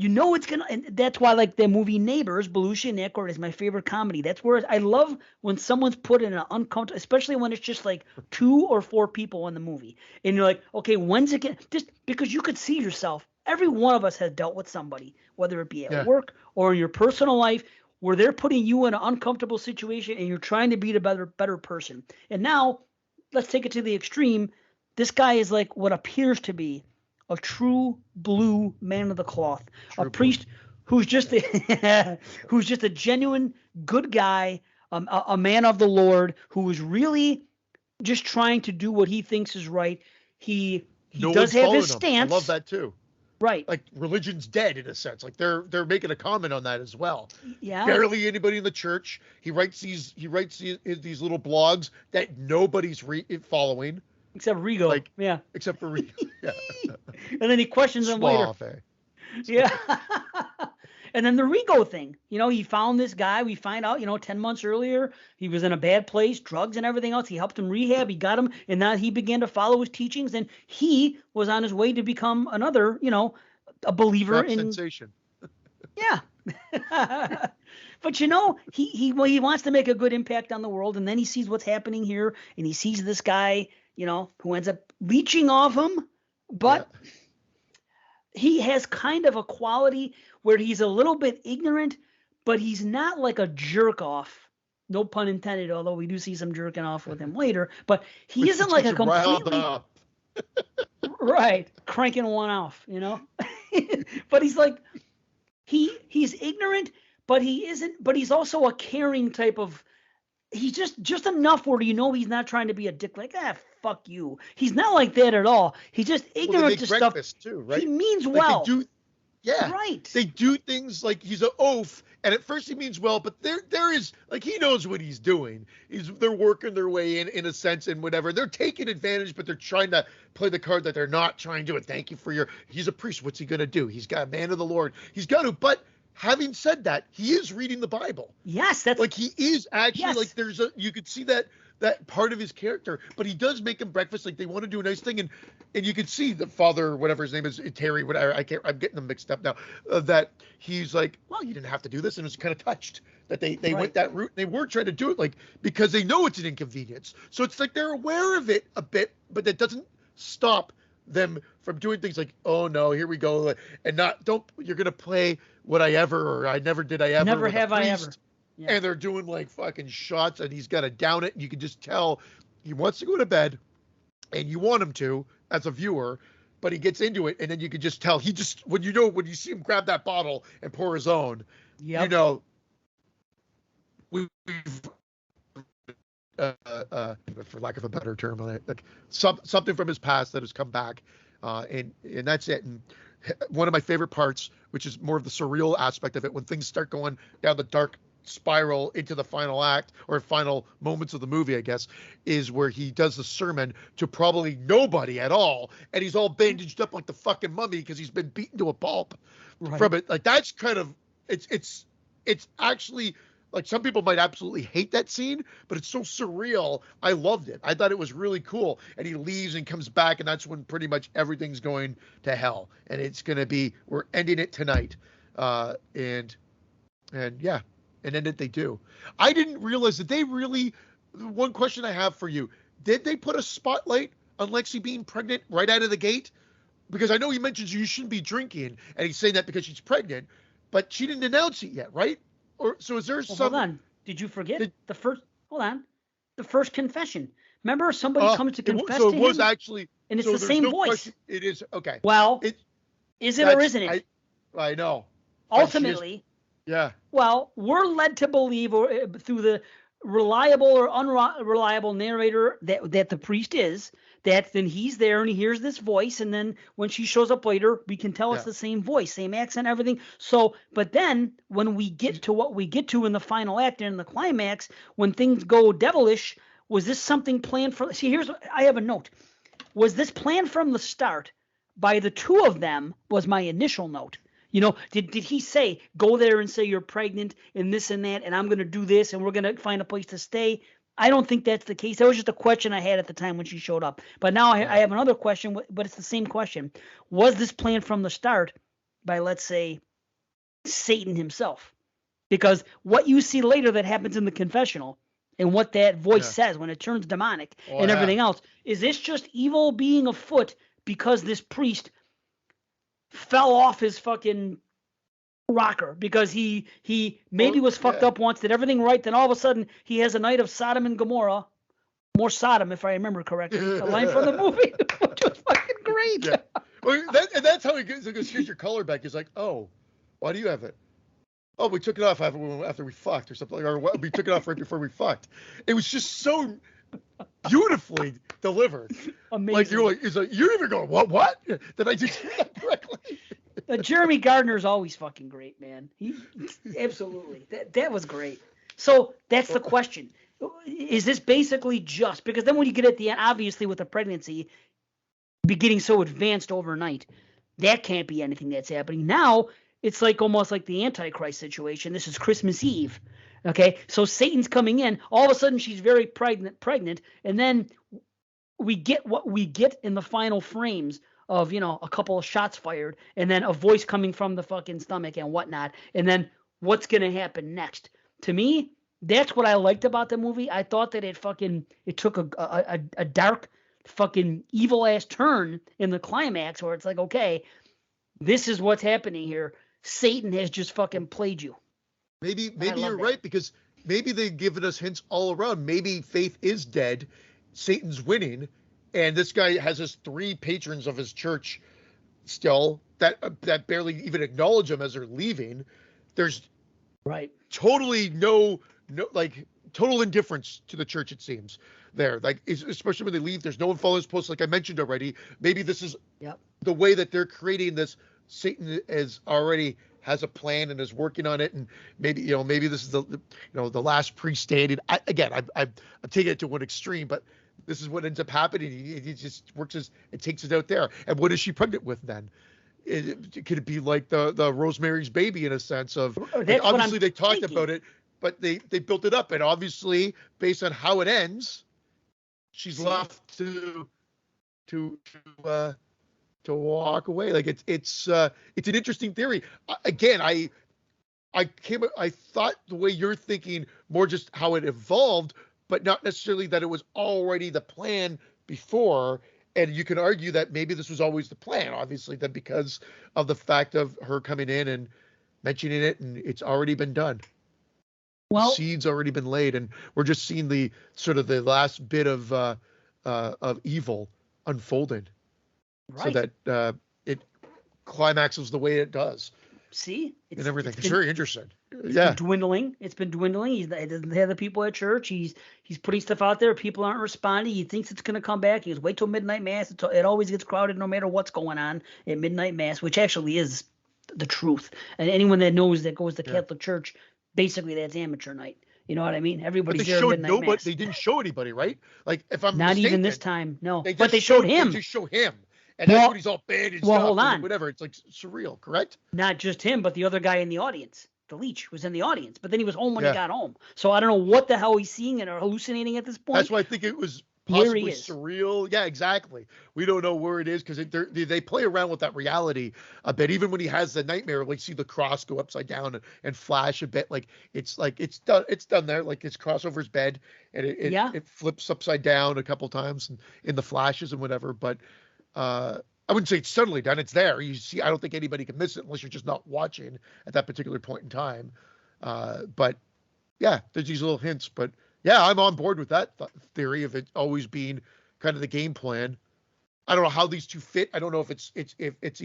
Speaker 1: it's gonna, and that's why, like, the movie Neighbors, Belushi and Aykroyd, is my favorite comedy. That's where I love when someone's put in an uncomfortable, especially when it's just like 2 or 4 people in the movie, and you're like, okay, when's it get? Just because you could see yourself. Every one of us has dealt with somebody, whether it be at work or in your personal life, where they're putting you in an uncomfortable situation, and you're trying to be the better person. And now, let's take it to the extreme. This guy is like what appears to be a true blue man of the cloth, a priest who's just a genuine good guy, a man of the Lord, who is really just trying to do what he thinks is right. He does have his stance.
Speaker 2: I love that too.
Speaker 1: Right.
Speaker 2: Like, religion's dead, in a sense. Like, they're making a comment on that as well.
Speaker 1: Yeah.
Speaker 2: Barely anybody in the church. He writes these little blogs that nobody's following.
Speaker 1: Except Rigo.
Speaker 2: Except for Rigo. Yeah.
Speaker 1: And then he questions them later. Yeah. And then the Rigo thing. He found this guy. We find out, 10 months earlier, he was in a bad place, drugs and everything else. He helped him rehab. He got him. And now he began to follow his teachings. And he was on his way to become another, a believer in
Speaker 2: sensation.
Speaker 1: Yeah. But he wants to make a good impact on the world. And then he sees what's happening here. And he sees this guy, who ends up leeching off him. But he has kind of a quality where he's a little bit ignorant, but he's not like a jerk off. No pun intended, although we do see some jerking off with him later. But he isn't like a completely right, cranking one off, But he's like he's ignorant, but he isn't. But he's also a caring type of. He's just enough where he's not trying to be a dick. Like, fuck you. He's not like that at all. He's just ignorant to stuff.
Speaker 2: Too, right?
Speaker 1: He means well.
Speaker 2: Right. They do things like he's an oaf, and at first he means well, but there is, like, he knows what he's doing. They're working their way in a sense, and whatever. They're taking advantage, but they're trying to play the card that they're not trying to do it. Thank you for he's a priest. What's he going to do? He's got a man of the Lord. He's got to, but having said that, he is reading the Bible.
Speaker 1: Yes, that's
Speaker 2: like he is actually like you could see that part of his character, but he does make him breakfast. Like, they want to do a nice thing, and you can see the father, whatever his name is, Terry, whatever, I'm getting them mixed up now. That he's like, well, you didn't have to do this, and was kind of touched that they went that route. They weren't trying to do it because they know it's an inconvenience. So it's like they're aware of it a bit, but that doesn't stop them from doing things like, oh no, here we go, and you're gonna play what I ever or I never did I ever.
Speaker 1: Never have I ever.
Speaker 2: Yeah. And they're doing like fucking shots, and he's got to down it, and you can just tell he wants to go to bed, and you want him to as a viewer, but he gets into it, and then you can just tell when you see him grab that bottle and pour his own, you know, we've for lack of a better term, like something from his past that has come back, and that's it. And one of my favorite parts, which is more of the surreal aspect of it, when things start going down the dark spiral into the final act or final moments of the movie, I guess, is where he does the sermon to probably nobody at all, and he's all bandaged up like the fucking mummy because he's been beaten to a pulp from it. Like, that's kind of it's actually, like, some people might absolutely hate that scene, but it's so surreal. I loved it. I thought it was really cool. And he leaves and comes back, and that's when pretty much everything's going to hell. And it's going to be, we're ending it tonight. And yeah, and then they do. I didn't realize that they really, one question I have for you, did they put a spotlight on Lexi being pregnant right out of the gate? Because I know he mentions you shouldn't be drinking, and he's saying that because she's pregnant, but she didn't announce it yet, right? Or so is there some?
Speaker 1: Hold on. Did you forget the first? Hold on. The first confession. Remember, somebody comes to confess to him. So it was
Speaker 2: actually,
Speaker 1: and it's the same voice.
Speaker 2: Question. It is okay.
Speaker 1: Well, is it or isn't it?
Speaker 2: I know.
Speaker 1: Ultimately,
Speaker 2: yeah.
Speaker 1: Well, we're led to believe, or through the reliable or unreliable narrator that the priest is, that then he's there and he hears this voice, and then when she shows up later, we can tell it's the same voice, same accent, everything. So, but then when we get to what we get to in the final act and in the climax, when things go devilish, was this something planned for? See, I have a note. Was this planned from the start by the two of them? Was my initial note. You know, did he say, go there and say you're pregnant and this and that, and I'm going to do this, and we're going to find a place to stay? I don't think that's the case. That was just a question I had at the time when she showed up. But now I have another question, but it's the same question. Was this planned from the start by, let's say, Satan himself? Because what you see later that happens in the confessional and what that voice says when it turns demonic and everything else, is this just evil being afoot because this priest fell off his fucking rocker because he maybe was fucked up once, did everything right, then all of a sudden he has a night of Sodom and Gomorrah, more Sodom if I remember correctly, a line from the movie, which was fucking great.
Speaker 2: Yeah. Well, that's how he goes, here's your color back. He's like, oh, why do you have it? Oh, we took it off after we fucked or something, or we took it off right before we fucked. It was just so beautifully delivered.
Speaker 1: Amazing.
Speaker 2: Like, you're even going, what? Did I do that correctly?
Speaker 1: Jeremy Gardner's always fucking great, man. He absolutely. That was great. So that's the question. Is this basically just because then when you get at the end, obviously with the pregnancy be getting so advanced overnight, that can't be anything that's happening. Now it's like almost like the Antichrist situation. This is Christmas Eve. Okay, so Satan's coming in. All of a sudden, she's very pregnant, and then we get what we get in the final frames of, you know, a couple of shots fired, and then a voice coming from the fucking stomach and whatnot, and then what's gonna happen next? To me, that's what I liked about the movie. I thought that it took a dark, fucking evil ass turn in the climax, where it's like, okay, this is what's happening here. Satan has just fucking played you.
Speaker 2: Maybe you're right, because maybe they've given us hints all around. Maybe Faith is dead, Satan's winning, and this guy has his 3 patrons of his church still that barely even acknowledge him as they're leaving. There's totally no total indifference to the church, it seems, there. Like, especially when they leave, there's no one following his post, like I mentioned already. Maybe this is the way that they're creating this. Satan has a plan and is working on it, and maybe this is the last priest standing. I'm taking it to one extreme, but this is what ends up happening. He just works and takes it out there. And what is she pregnant with then? Could it be like the Rosemary's Baby, in a sense of, like, obviously they talked about it, but they built it up, and obviously based on how it ends, she's left to walk away. Like, it's an interesting theory. Again, I thought the way you're thinking, more just how it evolved, but not necessarily that it was already the plan before. And you can argue that maybe this was always the plan, obviously, that because of the fact of her coming in and mentioning it, and it's already been done.
Speaker 1: Well,
Speaker 2: seeds already been laid, and we're just seeing the sort of the last bit of evil unfolding, so
Speaker 1: right.
Speaker 2: that it climaxes the way it does.
Speaker 1: See,
Speaker 2: and everything. It's
Speaker 1: been,
Speaker 2: very interesting.
Speaker 1: It's been dwindling. It's been dwindling. He doesn't have the people at church. He's putting stuff out there. People aren't responding. He thinks it's going to come back. He goes, wait till midnight mass. It always gets crowded no matter what's going on at midnight mass, which actually is the truth. And anyone that knows that goes to Catholic church, basically that's amateur night. You know what I mean? Everybody's there at midnight mass.
Speaker 2: They didn't show anybody, right? Like, if I'm
Speaker 1: not
Speaker 2: mistaken,
Speaker 1: even this time, no.
Speaker 2: But they showed him. They just show him. And that's when he's all bandaged up.
Speaker 1: Hold on.
Speaker 2: Whatever. It's like surreal, correct?
Speaker 1: Not just him, but the other guy in the audience. The Leech was in the audience, but then he was home when he got home. So I don't know what the hell he's seeing or hallucinating at this point.
Speaker 2: That's why I think it was possibly surreal. Yeah, exactly. We don't know where it is because they play around with that reality a bit. Even when he has the nightmare, like see the cross go upside down and flash a bit. Like it's done there. Like it's cross over his bed and it flips upside down a couple times in the flashes and whatever. But I wouldn't say it's suddenly done. It's there. You see, I don't think anybody can miss it unless you're just not watching at that particular point in time. But yeah, there's these little hints. But yeah, I'm on board with that theory of it always being kind of the game plan. I don't know how these two fit. I don't know if it's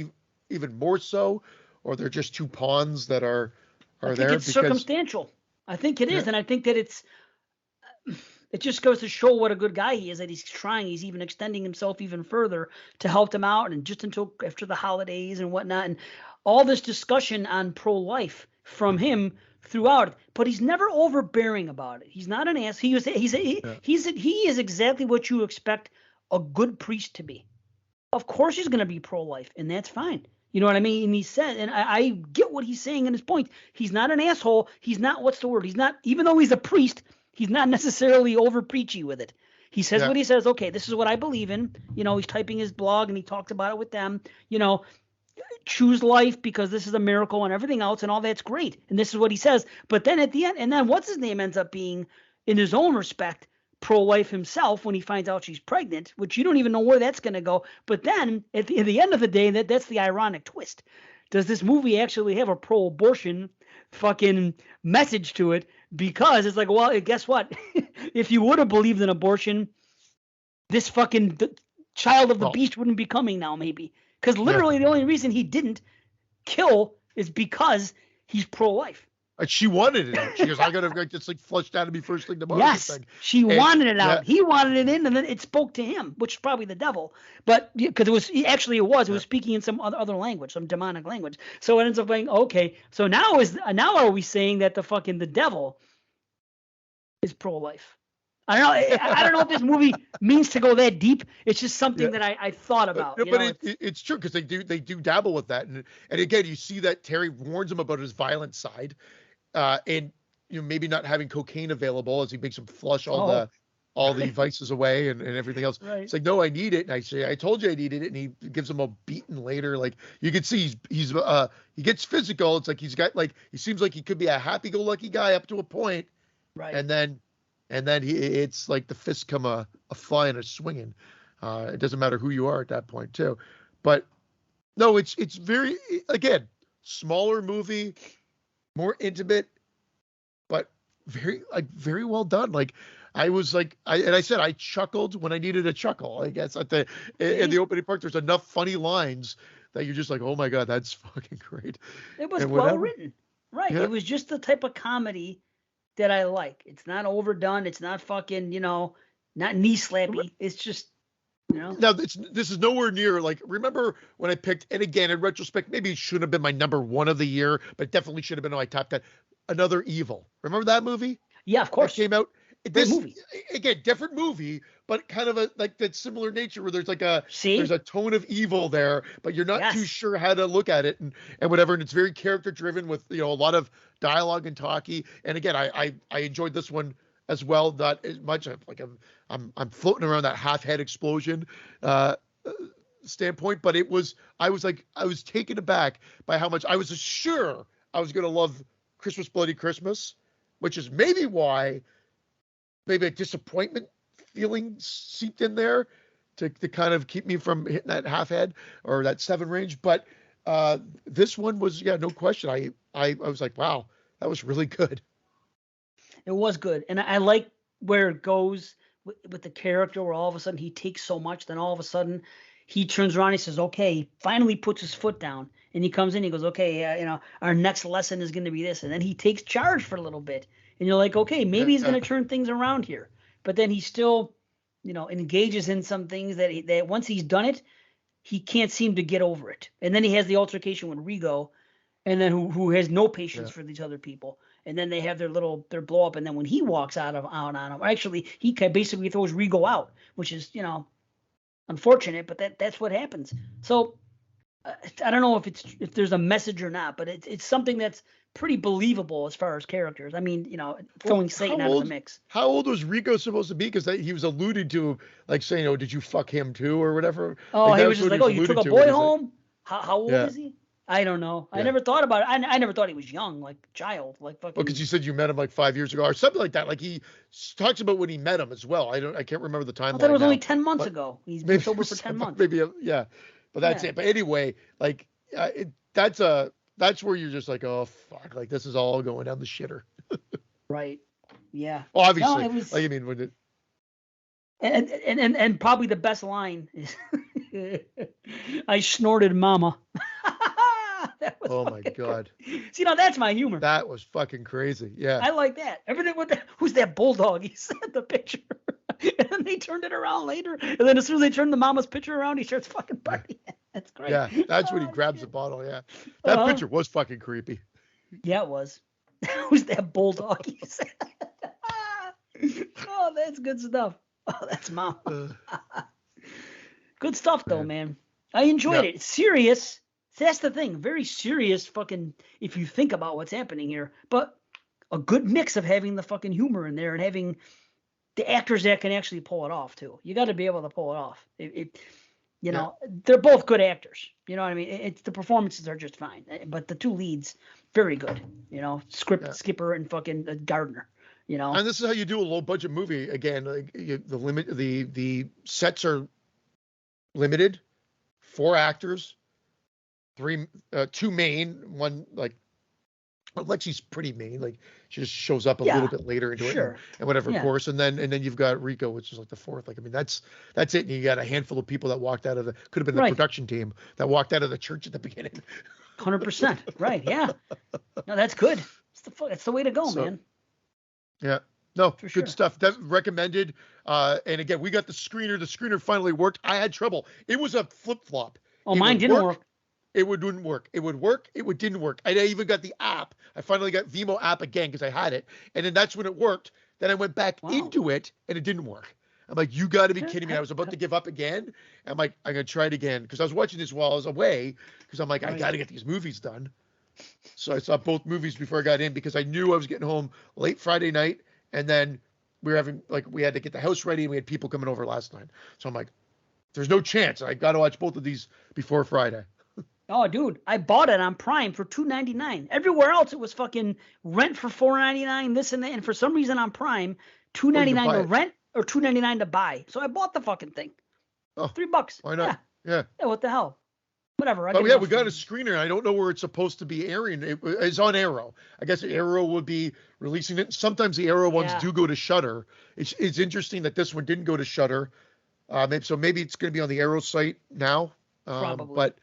Speaker 2: even more so, or they're just two pawns that are there. I think
Speaker 1: it's circumstantial. I think it is, and I think that it just goes to show what a good guy he is, that he's trying. He's even extending himself even further to help them out, and just until after the holidays and whatnot, and all this discussion on pro-life from him throughout. But he's never overbearing about it. He's not an ass. He is exactly what you expect a good priest to be. Of course, he's going to be pro-life, and that's fine. You know what I mean? And he said, and I get what he's saying in his point. He's not an asshole. He's not, what's the word? He's not, even though he's a priest, he's not necessarily over preachy with it. He says what he says. Okay, this is what I believe in. You know, he's typing his blog and he talks about it with them. You know, choose life because this is a miracle and everything else, and all that's great. And this is what he says. But then at the end, and then what's his name ends up being, in his own respect, pro-life himself when he finds out she's pregnant, which you don't even know where that's going to go. But then at the end of the day, that's the ironic twist. Does this movie actually have a pro-abortion fucking message to it? Because it's like, well, guess what? If you would have believed in abortion, this fucking child of the beast wouldn't be coming now, maybe. Because literally the only reason he didn't kill is because he's pro-life.
Speaker 2: And she wanted it out. She goes, I got to just like flushed out of me first thing tomorrow.
Speaker 1: Yes, she wanted it out. He wanted it in, and then it spoke to him, which is probably the devil. But because it was speaking in some other language, some demonic language. So it ends up going, okay. So now are we saying that the devil is pro-life? I don't know. I don't know if this movie means to go that deep. It's just something that I thought about.
Speaker 2: But it's true because they do dabble with that, and again, you see that Terry warns him about his violent side, and maybe not having cocaine available as he makes him flush all the vices away and everything else.
Speaker 1: Right.
Speaker 2: It's like, no, I need it, and I say, I told you I needed it, and he gives him a beating later. Like you can see he gets physical. It's like he seems like he could be a happy-go-lucky guy up to a point,
Speaker 1: right?
Speaker 2: And then it's like the fists come a flying or swinging. It doesn't matter who you are at that point too. But no, it's very, again, smaller movie, more intimate, but very well done. Like I was like, I said I chuckled when I needed a chuckle. I guess in the opening part, there's enough funny lines that you're just like, oh my God, that's fucking great.
Speaker 1: It was well written, right? Yeah. It was just the type of comedy that I like. It's not overdone. It's not fucking, not knee slappy. It's just,
Speaker 2: Now, this is nowhere near, like, remember when I picked, and again, in retrospect, maybe it shouldn't have been my number one of the year, but definitely should have been on my top 10. Another Evil. Remember that movie?
Speaker 1: Yeah, of course.
Speaker 2: That came out.
Speaker 1: Great movie.
Speaker 2: Again, different movie, but kind of like that similar nature where there's like there's a tone of evil there, but you're not too sure how to look at it and whatever. And it's very character driven with, a lot of dialogue and talky. And again, I enjoyed this one as well. Not as much. I'm floating around that half head explosion standpoint, but I was taken aback by how much I was sure I was going to love Christmas Bloody Christmas, which is maybe why maybe a disappointment feeling seeped in there, to kind of keep me from hitting that half head or that 7 range. But this one was, no question. I was like, wow, that was really good.
Speaker 1: It was good, and I like where it goes with the character, where all of a sudden he takes so much, then all of a sudden he turns around, he says, okay, he finally puts his foot down, and he comes in, he goes, okay, our next lesson is going to be this, and then he takes charge for a little bit, and you're like, okay, maybe he's going to turn things around here, but then he still, engages in some things that once he's done it, he can't seem to get over it, and then he has the altercation with Rigo, and then who has no patience for these other people. And then they have their blow up, and then when he walks out on him, actually he basically throws Rigo out, which is unfortunate, but that's what happens. So I don't know if there's a message or not, but it's something that's pretty believable as far as characters. I mean, throwing Satan out of the mix.
Speaker 2: How old was Rigo supposed to be? Because he was alluded to, like saying, "Oh, did you fuck him too?" or whatever.
Speaker 1: Oh, like, he was just like, "Oh, you took a boy home." Like, how old is he? I don't know. Yeah. I never thought about it. I never thought he was young, like a child, like fucking.
Speaker 2: Well, because you said you met him like 5 years ago or something like that. Like he talks about when he met him as well. I can't remember the timeline.
Speaker 1: I thought it was only 10 months ago. He's been sober for 10 months.
Speaker 2: Maybe, yeah. But that's it. But anyway, like that's where you're just like, oh fuck, like this is all going down the shitter.
Speaker 1: Right. Yeah.
Speaker 2: Well, obviously, no, it was, like I mean, when it.
Speaker 1: And probably the best line is, I snorted mama.
Speaker 2: Oh my god!
Speaker 1: See, now that's my humor.
Speaker 2: That was fucking crazy. Yeah,
Speaker 1: I like that. Everything with who's that bulldog? He sent the picture, and then they turned it around later. And then as soon as they turned the mama's picture around, he starts fucking partying. That's great.
Speaker 2: Yeah, that's when he grabs the bottle. Yeah, that picture was fucking creepy.
Speaker 1: Yeah, it was. Who's that bulldog? He said. Oh, that's good stuff. Oh, that's mama. Good stuff though, man. I enjoyed it. It's serious. That's the thing. Very serious fucking, if you think about what's happening here. But a good mix of having the fucking humor in there and having the actors that can actually pull it off, too. You got to be able to pull it off. They're both good actors. You know what I mean? It's the performances are just fine. But the two leads, very good. Skipper and fucking Gardner.
Speaker 2: And this is how you do a low budget movie. Again, like the sets are limited, 4 actors. 2 main, one like Lexi's pretty main, like she just shows up a little bit later into it and whatever, of course, and then you've got Rico, which is like the 4th. Like I mean, that's it. And you got a handful of people that walked out of could have been the production team that walked out of the church at the beginning.
Speaker 1: 100%, right? Yeah, no, that's good. That's the way to go, man.
Speaker 2: Yeah. No, good stuff. That recommended. And again, we got the screener. The screener finally worked. I had trouble. It was a flip flop.
Speaker 1: Oh, mine didn't work.
Speaker 2: It wouldn't work. It would work. It didn't work. I even got the app. I finally got Vimo app again because I had it. And then that's when it worked. Then I went back into it and it didn't work. I'm like, you got to be kidding me. I was about to give up again. I'm like, I'm going to try it again. Because I was watching this while I was away. Because I'm like, I got to get these movies done. So I saw both movies before I got in because I knew I was getting home late Friday night. And then we had to get the house ready and we had people coming over last night. So I'm like, there's no chance. I got to watch both of these before Friday.
Speaker 1: Oh, dude, I bought it on Prime for $2.99. Everywhere else, it was fucking rent for $4.99, this and that. And for some reason on Prime, $2.99 to rent or $2.99 to buy. So I bought the fucking thing. Oh, $3.
Speaker 2: Why not? Yeah.
Speaker 1: What the hell? Whatever.
Speaker 2: We got a screener. I don't know where it's supposed to be airing. It's on Arrow. I guess Arrow would be releasing it. Sometimes the Arrow ones do go to Shudder. It's interesting that this one didn't go to Shudder. Maybe it's going to be on the Arrow site now.
Speaker 1: Probably.
Speaker 2: But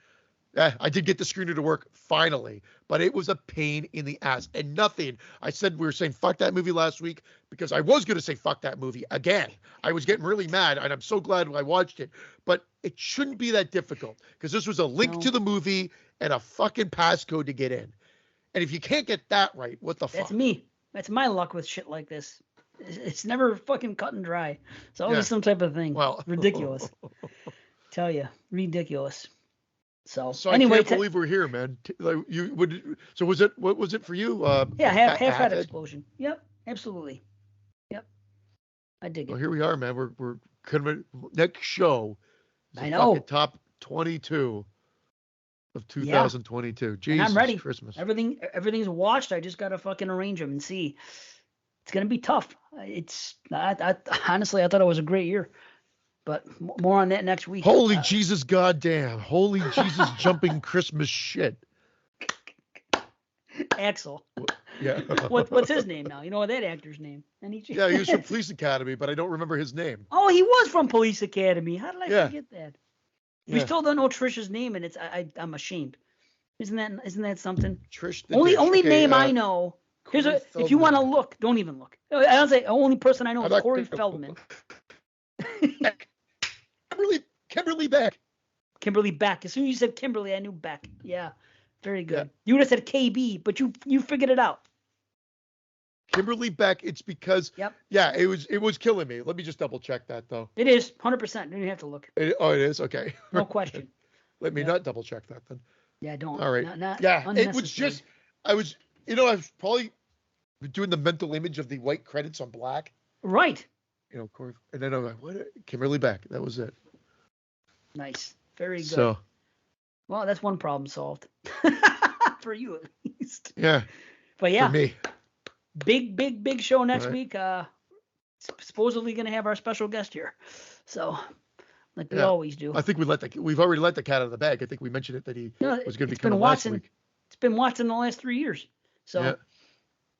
Speaker 2: I did get the screener to work finally, but it was a pain in the ass and nothing. I said we were saying fuck that movie last week because I was going to say fuck that movie again. I was getting really mad and I'm so glad I watched it, but it shouldn't be that difficult because this was a link to the movie and a fucking passcode to get in. And if you can't get that right, what the fuck?
Speaker 1: That's me. That's my luck with shit like this. It's never fucking cut and dry. It's always some type of thing. Well, ridiculous. Tell you, ridiculous. So anyway,
Speaker 2: I can't believe we're here, man. What was it for you?
Speaker 1: Half head explosion. Yep, absolutely. Yep, I dig it.
Speaker 2: Well, here we are, man. We're coming next show.
Speaker 1: I know.
Speaker 2: Top 22 of 2022. Jesus,
Speaker 1: and I'm ready.
Speaker 2: Christmas.
Speaker 1: Everything's watched. I just gotta fucking arrange them and see. It's gonna be tough. Honestly, I thought it was a great year. But more on that next week.
Speaker 2: Holy Jesus, goddamn! Holy Jesus, jumping Christmas shit.
Speaker 1: Axel.
Speaker 2: Yeah.
Speaker 1: What's his name now? You know that actor's name?
Speaker 2: Yeah, he was from Police Academy, but I don't remember his name.
Speaker 1: Oh, he was from Police Academy. How did I forget that?
Speaker 2: Yeah.
Speaker 1: We still don't know Trish's name, and I'm ashamed. Isn't that something?
Speaker 2: Trish.
Speaker 1: Only name I know. If you want to look, don't even look. I'll say the only person I know is Corey Feldman.
Speaker 2: Kimberly Beck.
Speaker 1: Kimberly Beck. As soon as you said Kimberly, I knew Beck. Yeah, very good. Yeah. You would have said KB, but you figured it out.
Speaker 2: Kimberly Beck. It's because.
Speaker 1: Yep.
Speaker 2: Yeah, it was killing me. Let me just double check that though.
Speaker 1: It is 100%. You have to look.
Speaker 2: It is okay.
Speaker 1: No question.
Speaker 2: Let me not double check that then.
Speaker 1: Yeah, don't.
Speaker 2: All right. It was just I was probably doing the mental image of the white credits on black.
Speaker 1: Right.
Speaker 2: Corey, and then I'm like, what? Kimberly Beck. That was it.
Speaker 1: Nice. Very good.
Speaker 2: So,
Speaker 1: well, that's one problem solved. For you at least.
Speaker 2: Yeah.
Speaker 1: But yeah.
Speaker 2: For me.
Speaker 1: Big show next week. Supposedly going to have our special guest here. So, like we always do.
Speaker 2: I think we've already let the cat out of the bag. I think we mentioned it that he was going to be coming last week.
Speaker 1: It's been Watson the last 3 years. So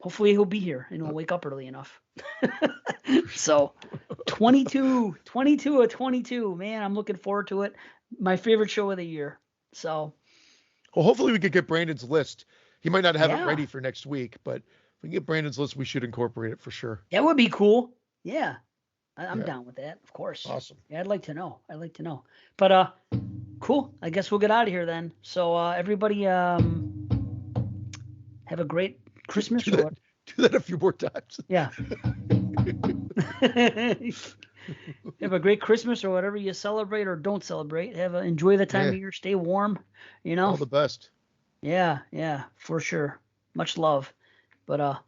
Speaker 1: hopefully he'll be here and he'll wake up early enough. So 22 of 22, man, I'm looking forward to it. My favorite show of the year. So.
Speaker 2: Well, hopefully we could get Brandon's list. He might not have it ready for next week, but if we can get Brandon's list, we should incorporate it for sure.
Speaker 1: That would be cool. Yeah. I'm down with that, of course.
Speaker 2: Awesome.
Speaker 1: Yeah, I'd like to know. But cool. I guess we'll get out of here then. So everybody have a great Christmas.
Speaker 2: Do that a few more times.
Speaker 1: Yeah. Have a great Christmas or whatever you celebrate or don't celebrate. Enjoy the time of year. Stay warm.
Speaker 2: All the best.
Speaker 1: Yeah, for sure. Much love. But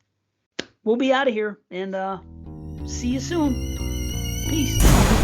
Speaker 1: we'll be out of here and see you soon. Peace.